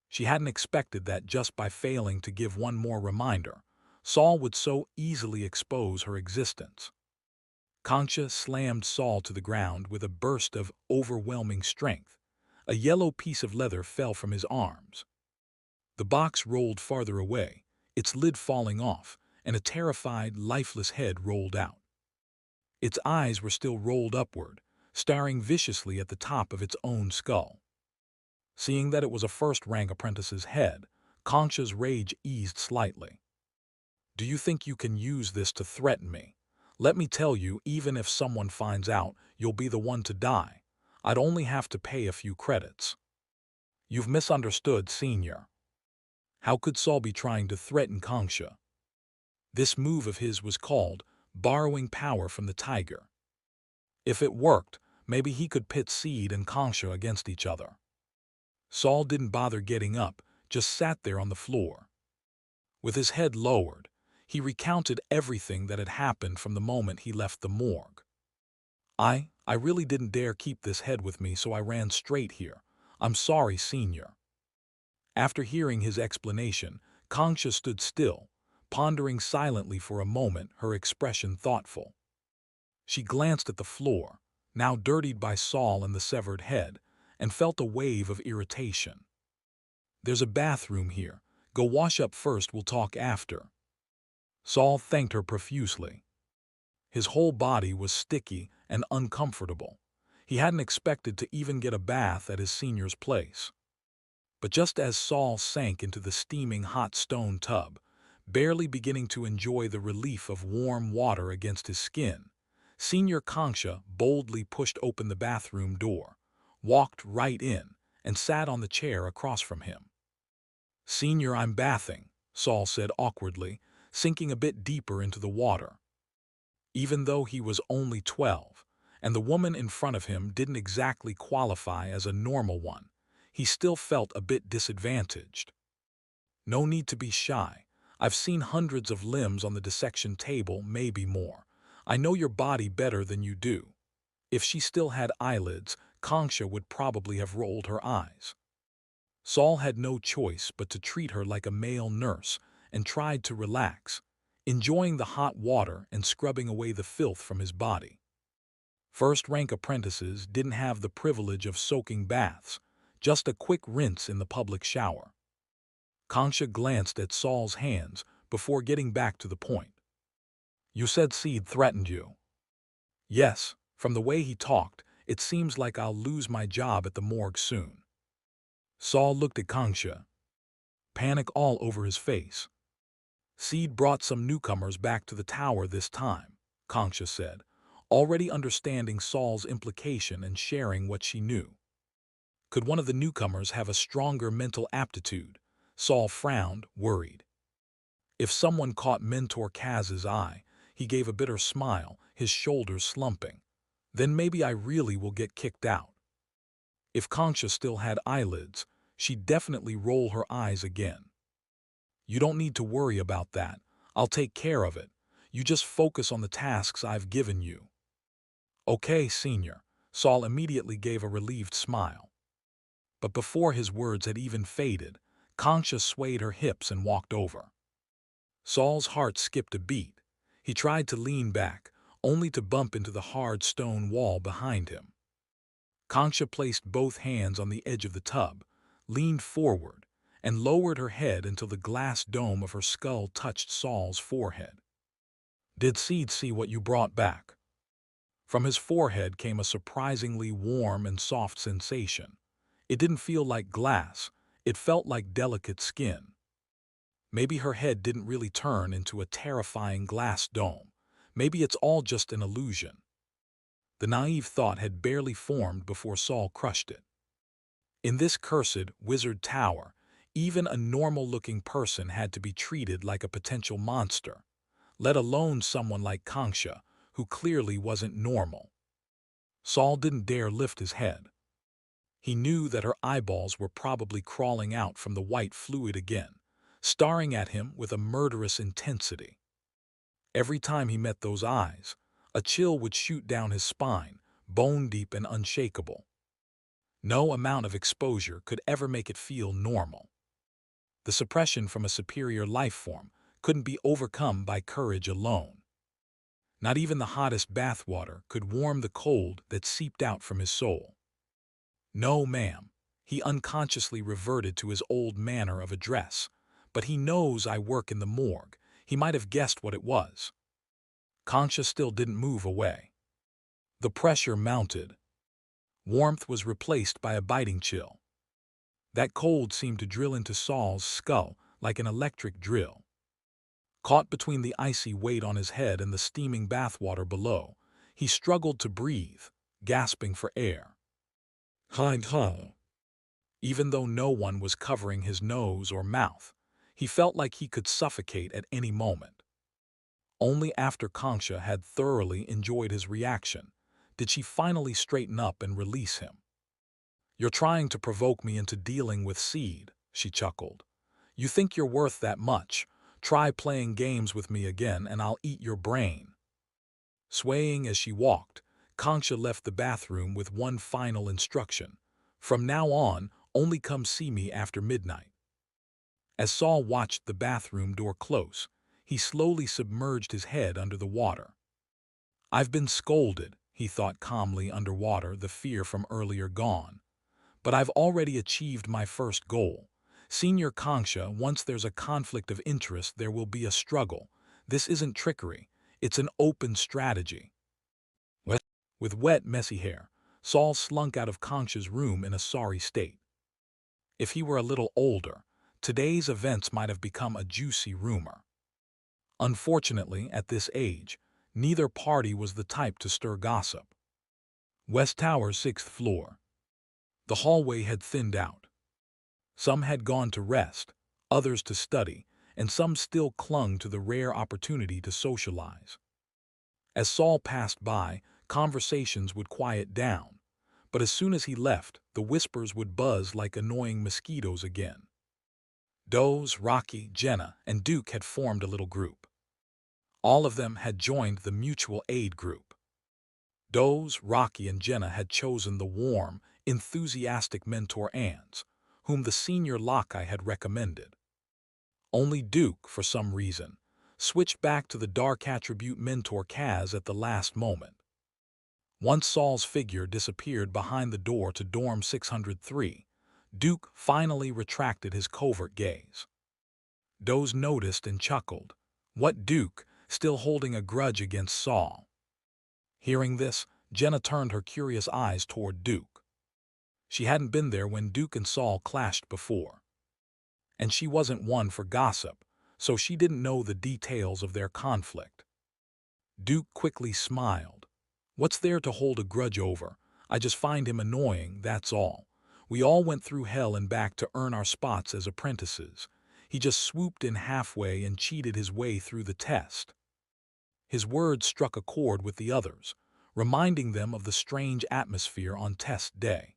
She hadn't expected that just by failing to give one more reminder, Saul would so easily expose her existence. Concha slammed Saul to the ground with a burst of overwhelming strength. A yellow piece of leather fell from his arms. The box rolled farther away, its lid falling off, and a terrified, lifeless head rolled out. Its eyes were still rolled upward, staring viciously at the top of its own skull. Seeing that it was a first-rank apprentice's head, Concha's rage eased slightly. Do you think you can use this to threaten me? Let me tell you, even if someone finds out, you'll be the one to die. I'd only have to pay a few credits. You've misunderstood, Senior. How could Saul be trying to threaten Concha? This move of his was called borrowing power from the tiger. If it worked, maybe he could pit Seed and Concha against each other. Saul didn't bother getting up, just sat there on the floor. With his head lowered, he recounted everything that had happened from the moment he left the morgue. I really didn't dare keep this head with me, so I ran straight here. I'm sorry, Senior. After hearing his explanation, Concha stood still, pondering silently for a moment, her expression thoughtful. She glanced at the floor, now dirtied by Saul and the severed head, and felt a wave of irritation. There's a bathroom here. Go wash up first, we'll talk after. Saul thanked her profusely. His whole body was sticky and uncomfortable. He hadn't expected to even get a bath at his senior's place. But just as Saul sank into the steaming hot stone tub, barely beginning to enjoy the relief of warm water against his skin. Senior Kangsha boldly pushed open the bathroom door, walked right in, and sat on the chair across from him. "Senior, I'm bathing," Saul said awkwardly, sinking a bit deeper into the water. Even though he was only 12, and the woman in front of him didn't exactly qualify as a normal one, he still felt a bit disadvantaged. "No need to be shy. I've seen hundreds of limbs on the dissection table, maybe more. I know your body better than you do." If she still had eyelids, Kangsha would probably have rolled her eyes. Saul had no choice but to treat her like a male nurse and tried to relax, enjoying the hot water and scrubbing away the filth from his body. First-rank apprentices didn't have the privilege of soaking baths, just a quick rinse in the public shower. Kangsha glanced at Saul's hands before getting back to the point. "You said Seed threatened you." "Yes, from the way he talked, it seems like I'll lose my job at the morgue soon." Saul looked at Kangsha, panic all over his face. "Seed brought some newcomers back to the tower this time," Kangsha said, already understanding Saul's implication and sharing what she knew. Could one of the newcomers have a stronger mental aptitude? Saul frowned, worried. If someone caught Mentor Kaz's eye, he gave a bitter smile, his shoulders slumping. "Then maybe I really will get kicked out." If Kangsha still had eyelids, she'd definitely roll her eyes again. "You don't need to worry about that. I'll take care of it. You just focus on the tasks I've given you." "Okay, Senior." Saul immediately gave a relieved smile. But before his words had even faded, Kangsha swayed her hips and walked over. Saul's heart skipped a beat. He tried to lean back, only to bump into the hard stone wall behind him. Kangsha placed both hands on the edge of the tub, leaned forward, and lowered her head until the glass dome of her skull touched Saul's forehead. "Did Seed see what you brought back?" From his forehead came a surprisingly warm and soft sensation. It didn't feel like glass, it felt like delicate skin. Maybe her head didn't really turn into a terrifying glass dome. Maybe it's all just an illusion. The naive thought had barely formed before Saul crushed it. In this cursed wizard tower, even a normal-looking person had to be treated like a potential monster, let alone someone like Kangsha, who clearly wasn't normal. Saul didn't dare lift his head. He knew that her eyeballs were probably crawling out from the white fluid again, staring at him with a murderous intensity. Every time he met those eyes, a chill would shoot down his spine, bone-deep and unshakable. No amount of exposure could ever make it feel normal. The suppression from a superior life form couldn't be overcome by courage alone. Not even the hottest bathwater could warm the cold that seeped out from his soul. "No, ma'am." He unconsciously reverted to his old manner of address. "But he knows I work in the morgue. He might have guessed what it was." Kangsha still didn't move away. The pressure mounted. Warmth was replaced by a biting chill. That cold seemed to drill into Saul's skull like an electric drill. Caught between the icy weight on his head and the steaming bathwater below, he struggled to breathe, gasping for air. "Hi-ho." Even though no one was covering his nose or mouth, he felt like he could suffocate at any moment. Only after Kangsha had thoroughly enjoyed his reaction did she finally straighten up and release him. "You're trying to provoke me into dealing with Seed," she chuckled. "You think you're worth that much? Try playing games with me again and I'll eat your brain." Swaying as she walked, Kangsha left the bathroom with one final instruction. "From now on, only come see me after midnight." As Saul watched the bathroom door close, he slowly submerged his head under the water. "I've been scolded," he thought calmly underwater, the fear from earlier gone. "But I've already achieved my first goal. Senior Kangsha, once there's a conflict of interest, there will be a struggle. This isn't trickery, it's an open strategy." With wet, messy hair, Saul slunk out of Kangsha's room in a sorry state. If he were a little older, today's events might have become a juicy rumor. Unfortunately, at this age, neither party was the type to stir gossip. West Tower's sixth floor. The hallway had thinned out. Some had gone to rest, others to study, and some still clung to the rare opportunity to socialize. As Saul passed by, conversations would quiet down, but as soon as he left, the whispers would buzz like annoying mosquitoes again. Doze, Rocky, Jenna, and Duke had formed a little group. All of them had joined the mutual aid group. Doze, Rocky, and Jenna had chosen the warm, enthusiastic mentor Ans, whom the senior Lockeye had recommended. Only Duke, for some reason, switched back to the dark attribute mentor Kaz at the last moment. Once Saul's figure disappeared behind the door to dorm 603, Duke finally retracted his covert gaze. Doze noticed and chuckled. What Duke, still holding a grudge against Saul? Hearing this, Jenna turned her curious eyes toward Duke. She hadn't been there when Duke and Saul clashed before. And she wasn't one for gossip, so she didn't know the details of their conflict. Duke quickly smiled. What's there to hold a grudge over? I just find him annoying, that's all. We all went through hell and back to earn our spots as apprentices. He just swooped in halfway and cheated his way through the test. His words struck a chord with the others, reminding them of the strange atmosphere on test day.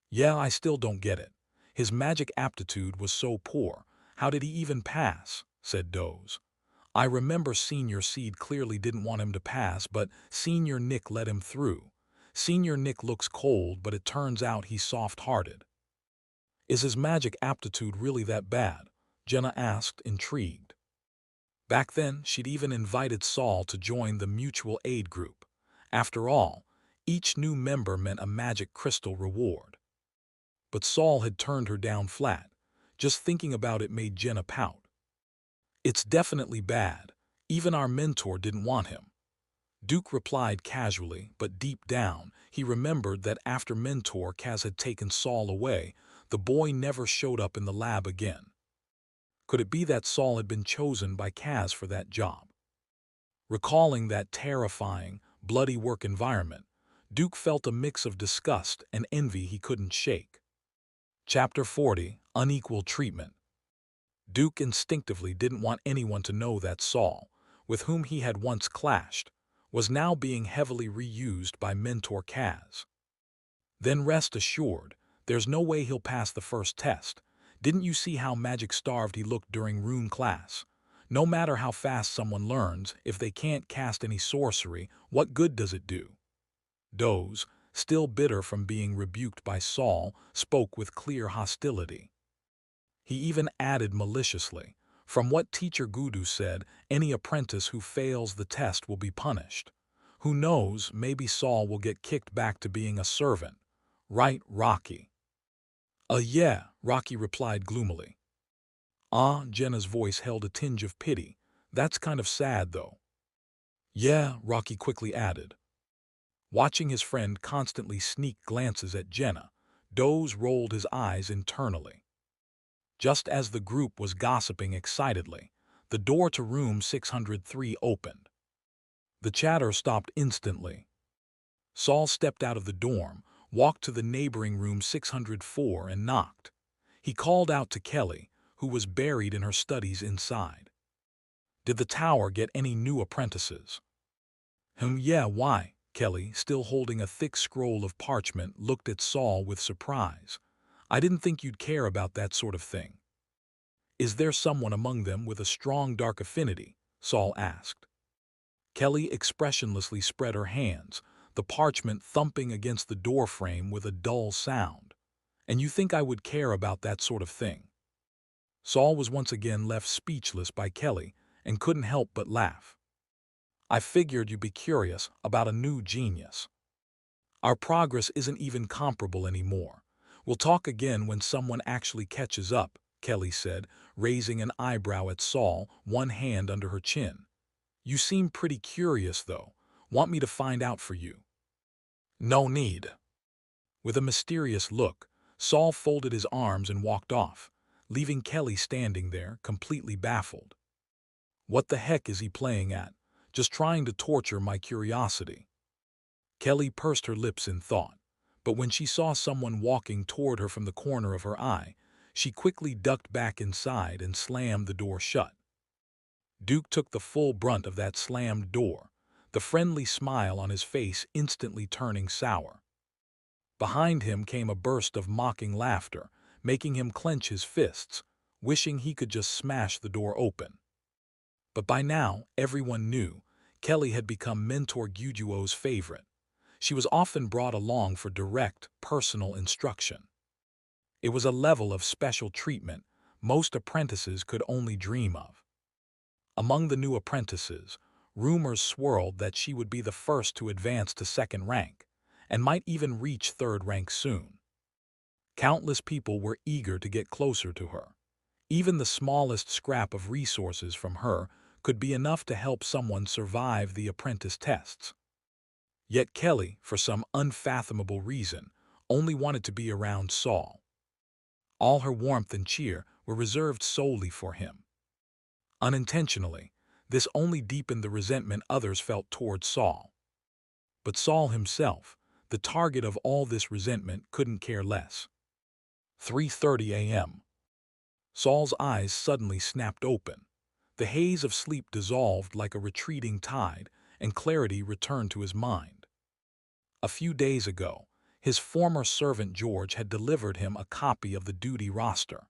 Yeah, I still don't get it. His magic aptitude was so poor. How did he even pass? Said Doze. I remember Senior Seed clearly didn't want him to pass, but Senior Nick let him through. Senior Nick looks cold, but it turns out he's soft-hearted. Is his magic aptitude really that bad? Jenna asked, intrigued. Back then, she'd even invited Saul to join the mutual aid group. After all, each new member meant a magic crystal reward. But Saul had turned her down flat. Just thinking about it made Jenna pout. It's definitely bad. Even our mentor didn't want him. Duke replied casually, but deep down, he remembered that after mentor Kaz had taken Saul away, the boy never showed up in the lab again. Could it be that Saul had been chosen by Kaz for that job? Recalling that terrifying, bloody work environment, Duke felt a mix of disgust and envy he couldn't shake. Chapter 40, Unequal Treatment. Duke instinctively didn't want anyone to know that Saul, with whom he had once clashed, was now being heavily reused by mentor Kaz. Then rest assured, there's no way he'll pass the first test. Didn't you see how magic-starved he looked during rune class? No matter how fast someone learns, if they can't cast any sorcery, what good does it do? Doze, still bitter from being rebuked by Saul, spoke with clear hostility. He even added maliciously, from what Teacher Gudu said, any apprentice who fails the test will be punished. Who knows, maybe Saul will get kicked back to being a servant. Right, Rocky? Yeah, Rocky replied gloomily. Jenna's voice held a tinge of pity. That's kind of sad, though. Yeah, Rocky quickly added. Watching his friend constantly sneak glances at Jenna, Doze rolled his eyes internally. Just as the group was gossiping excitedly, the door to room 603 opened. The chatter stopped instantly. Saul stepped out of the dorm, walked to the neighboring room 604 and knocked. He called out to Kelly, who was buried in her studies inside. Did the tower get any new apprentices? Yeah, why? Kelly, still holding a thick scroll of parchment, looked at Saul with surprise. I didn't think you'd care about that sort of thing. Is there someone among them with a strong dark affinity? Saul asked. Kelly expressionlessly spread her hands, the parchment thumping against the doorframe with a dull sound. And you think I would care about that sort of thing? Saul was once again left speechless by Kelly and couldn't help but laugh. I figured you'd be curious about a new genius. Our progress isn't even comparable anymore. We'll talk again when someone actually catches up, Kelly said, raising an eyebrow at Saul, one hand under her chin. You seem pretty curious, though. Want me to find out for you? No need. With a mysterious look, Saul folded his arms and walked off, leaving Kelly standing there, completely baffled. What the heck is he playing at? Just trying to torture my curiosity. Kelly pursed her lips in thought, but when she saw someone walking toward her from the corner of her eye, she quickly ducked back inside and slammed the door shut. Duke took the full brunt of that slammed door, the friendly smile on his face instantly turning sour. Behind him came a burst of mocking laughter, making him clench his fists, wishing he could just smash the door open. But by now, everyone knew Kelly had become Mentor Gujuo's favorite. She was often brought along for direct, personal instruction. It was a level of special treatment most apprentices could only dream of. Among the new apprentices, rumors swirled that she would be the first to advance to second rank, and might even reach third rank soon. Countless people were eager to get closer to her. Even the smallest scrap of resources from her could be enough to help someone survive the apprentice tests. Yet Kelly, for some unfathomable reason, only wanted to be around Saul. All her warmth and cheer were reserved solely for him. Unintentionally, this only deepened the resentment others felt toward Saul. But Saul himself, the target of all this resentment, couldn't care less. 3:30 a.m. Saul's eyes suddenly snapped open. The haze of sleep dissolved like a retreating tide, and clarity returned to his mind. A few days ago, his former servant George had delivered him a copy of the duty roster.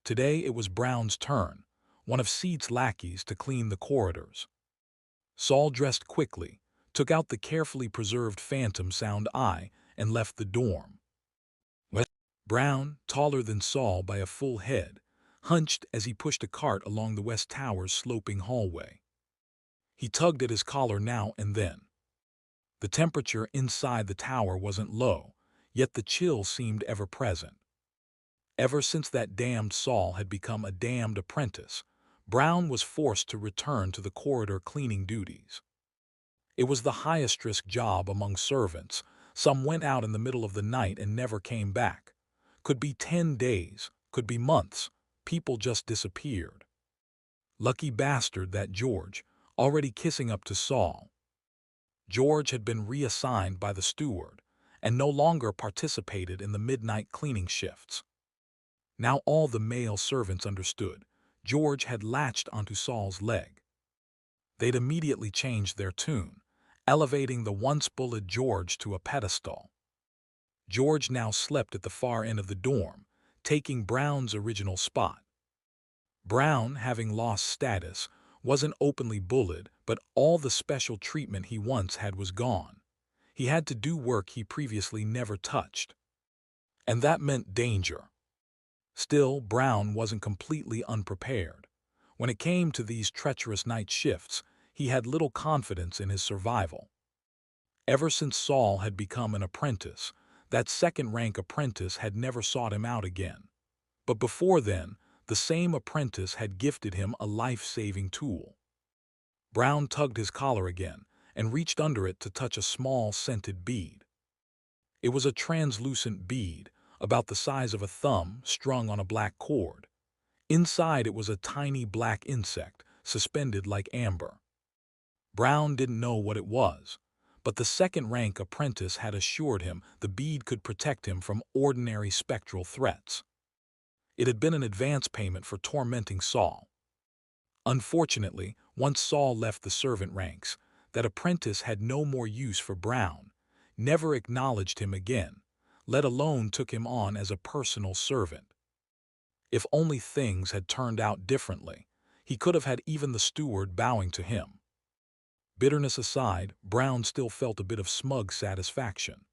Today it was Brown's turn, one of Seed's lackeys, to clean the corridors. Saul dressed quickly, took out the carefully preserved phantom sound eye, and left the dorm. Brown, taller than Saul by a full head, hunched as he pushed a cart along the West Tower's sloping hallway. He tugged at his collar now and then. The temperature inside the tower wasn't low, yet the chill seemed ever present. Ever since that damned Saul had become a damned apprentice, Brown was forced to return to the corridor cleaning duties. It was the highest-risk job among servants. Some went out in the middle of the night and never came back. Could be 10 days, could be months. People just disappeared. Lucky bastard that George, already kissing up to Saul. George had been reassigned by the steward and no longer participated in the midnight cleaning shifts. Now all the male servants understood. George had latched onto Saul's leg. They'd immediately changed their tune, elevating the once bullied George to a pedestal. George now slept at the far end of the dorm, taking Brown's original spot. Brown, having lost status, wasn't openly bullied, but all the special treatment he once had was gone. He had to do work he previously never touched. And that meant danger. Still, Brown wasn't completely unprepared. When it came to these treacherous night shifts, he had little confidence in his survival. Ever since Saul had become an apprentice, that second-rank apprentice had never sought him out again. But before then, the same apprentice had gifted him a life-saving tool. Brown tugged his collar again and reached under it to touch a small scented bead. It was a translucent bead, about the size of a thumb, strung on a black cord. Inside it was a tiny black insect, suspended like amber. Brown didn't know what it was, but the second-rank apprentice had assured him the bead could protect him from ordinary spectral threats. It had been an advance payment for tormenting Saul. Unfortunately, once Saul left the servant ranks, that apprentice had no more use for Brown, never acknowledged him again, let alone took him on as a personal servant. If only things had turned out differently, he could have had even the steward bowing to him. Bitterness aside, Brown still felt a bit of smug satisfaction.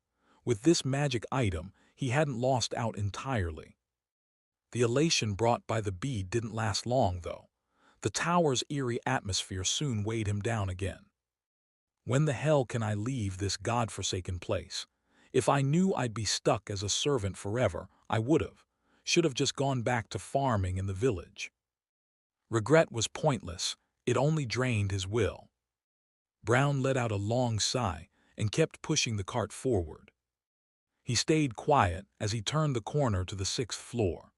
With this magic item, he hadn't lost out entirely. The elation brought by the bead didn't last long, though. The tower's eerie atmosphere soon weighed him down again. When the hell can I leave this godforsaken place? If I knew I'd be stuck as a servant forever, I would've. Should have just gone back to farming in the village. Regret was pointless. It only drained his will. Brown let out a long sigh and kept pushing the cart forward. He stayed quiet as he turned the corner to the 6th floor.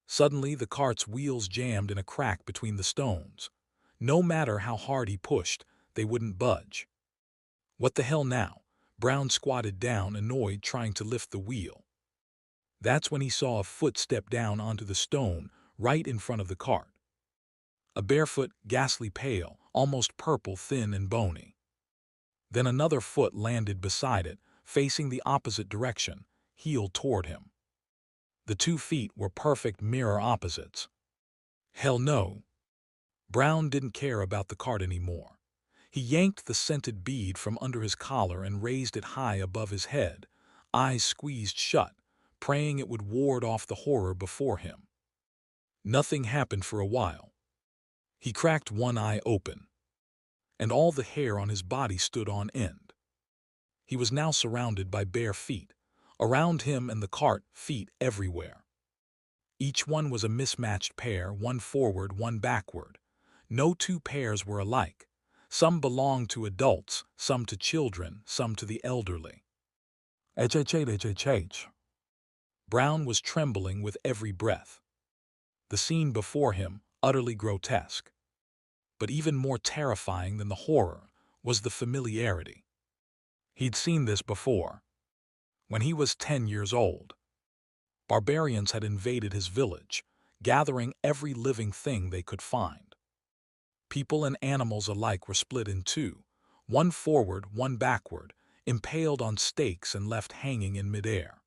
Suddenly, the cart's wheels jammed in a crack between the stones. No matter how hard he pushed, they wouldn't budge. What the hell now? Brown squatted down, annoyed, trying to lift the wheel. That's when he saw a foot step down onto the stone right in front of the cart. A barefoot, ghastly pale, almost purple, thin and bony. Then another foot landed beside it, facing the opposite direction, heel toward him. The 2 feet were perfect mirror opposites. Hell no. Brown didn't care about the cart anymore. He yanked the scented bead from under his collar and raised it high above his head, eyes squeezed shut, praying it would ward off the horror before him. Nothing happened for a while. He cracked one eye open, and all the hair on his body stood on end. He was now surrounded by bare feet. Around him and the cart, feet everywhere. Each one was a mismatched pair, one forward, one backward. No 2 pairs were alike. Some belonged to adults, some to children, some to the elderly. H. Brown was trembling with every breath. The scene before him, utterly grotesque. But even more terrifying than the horror was the familiarity. He'd seen this before. When he was 10 years old, barbarians had invaded his village, gathering every living thing they could find. People and animals alike were split in 2, one forward, one backward, impaled on stakes and left hanging in midair.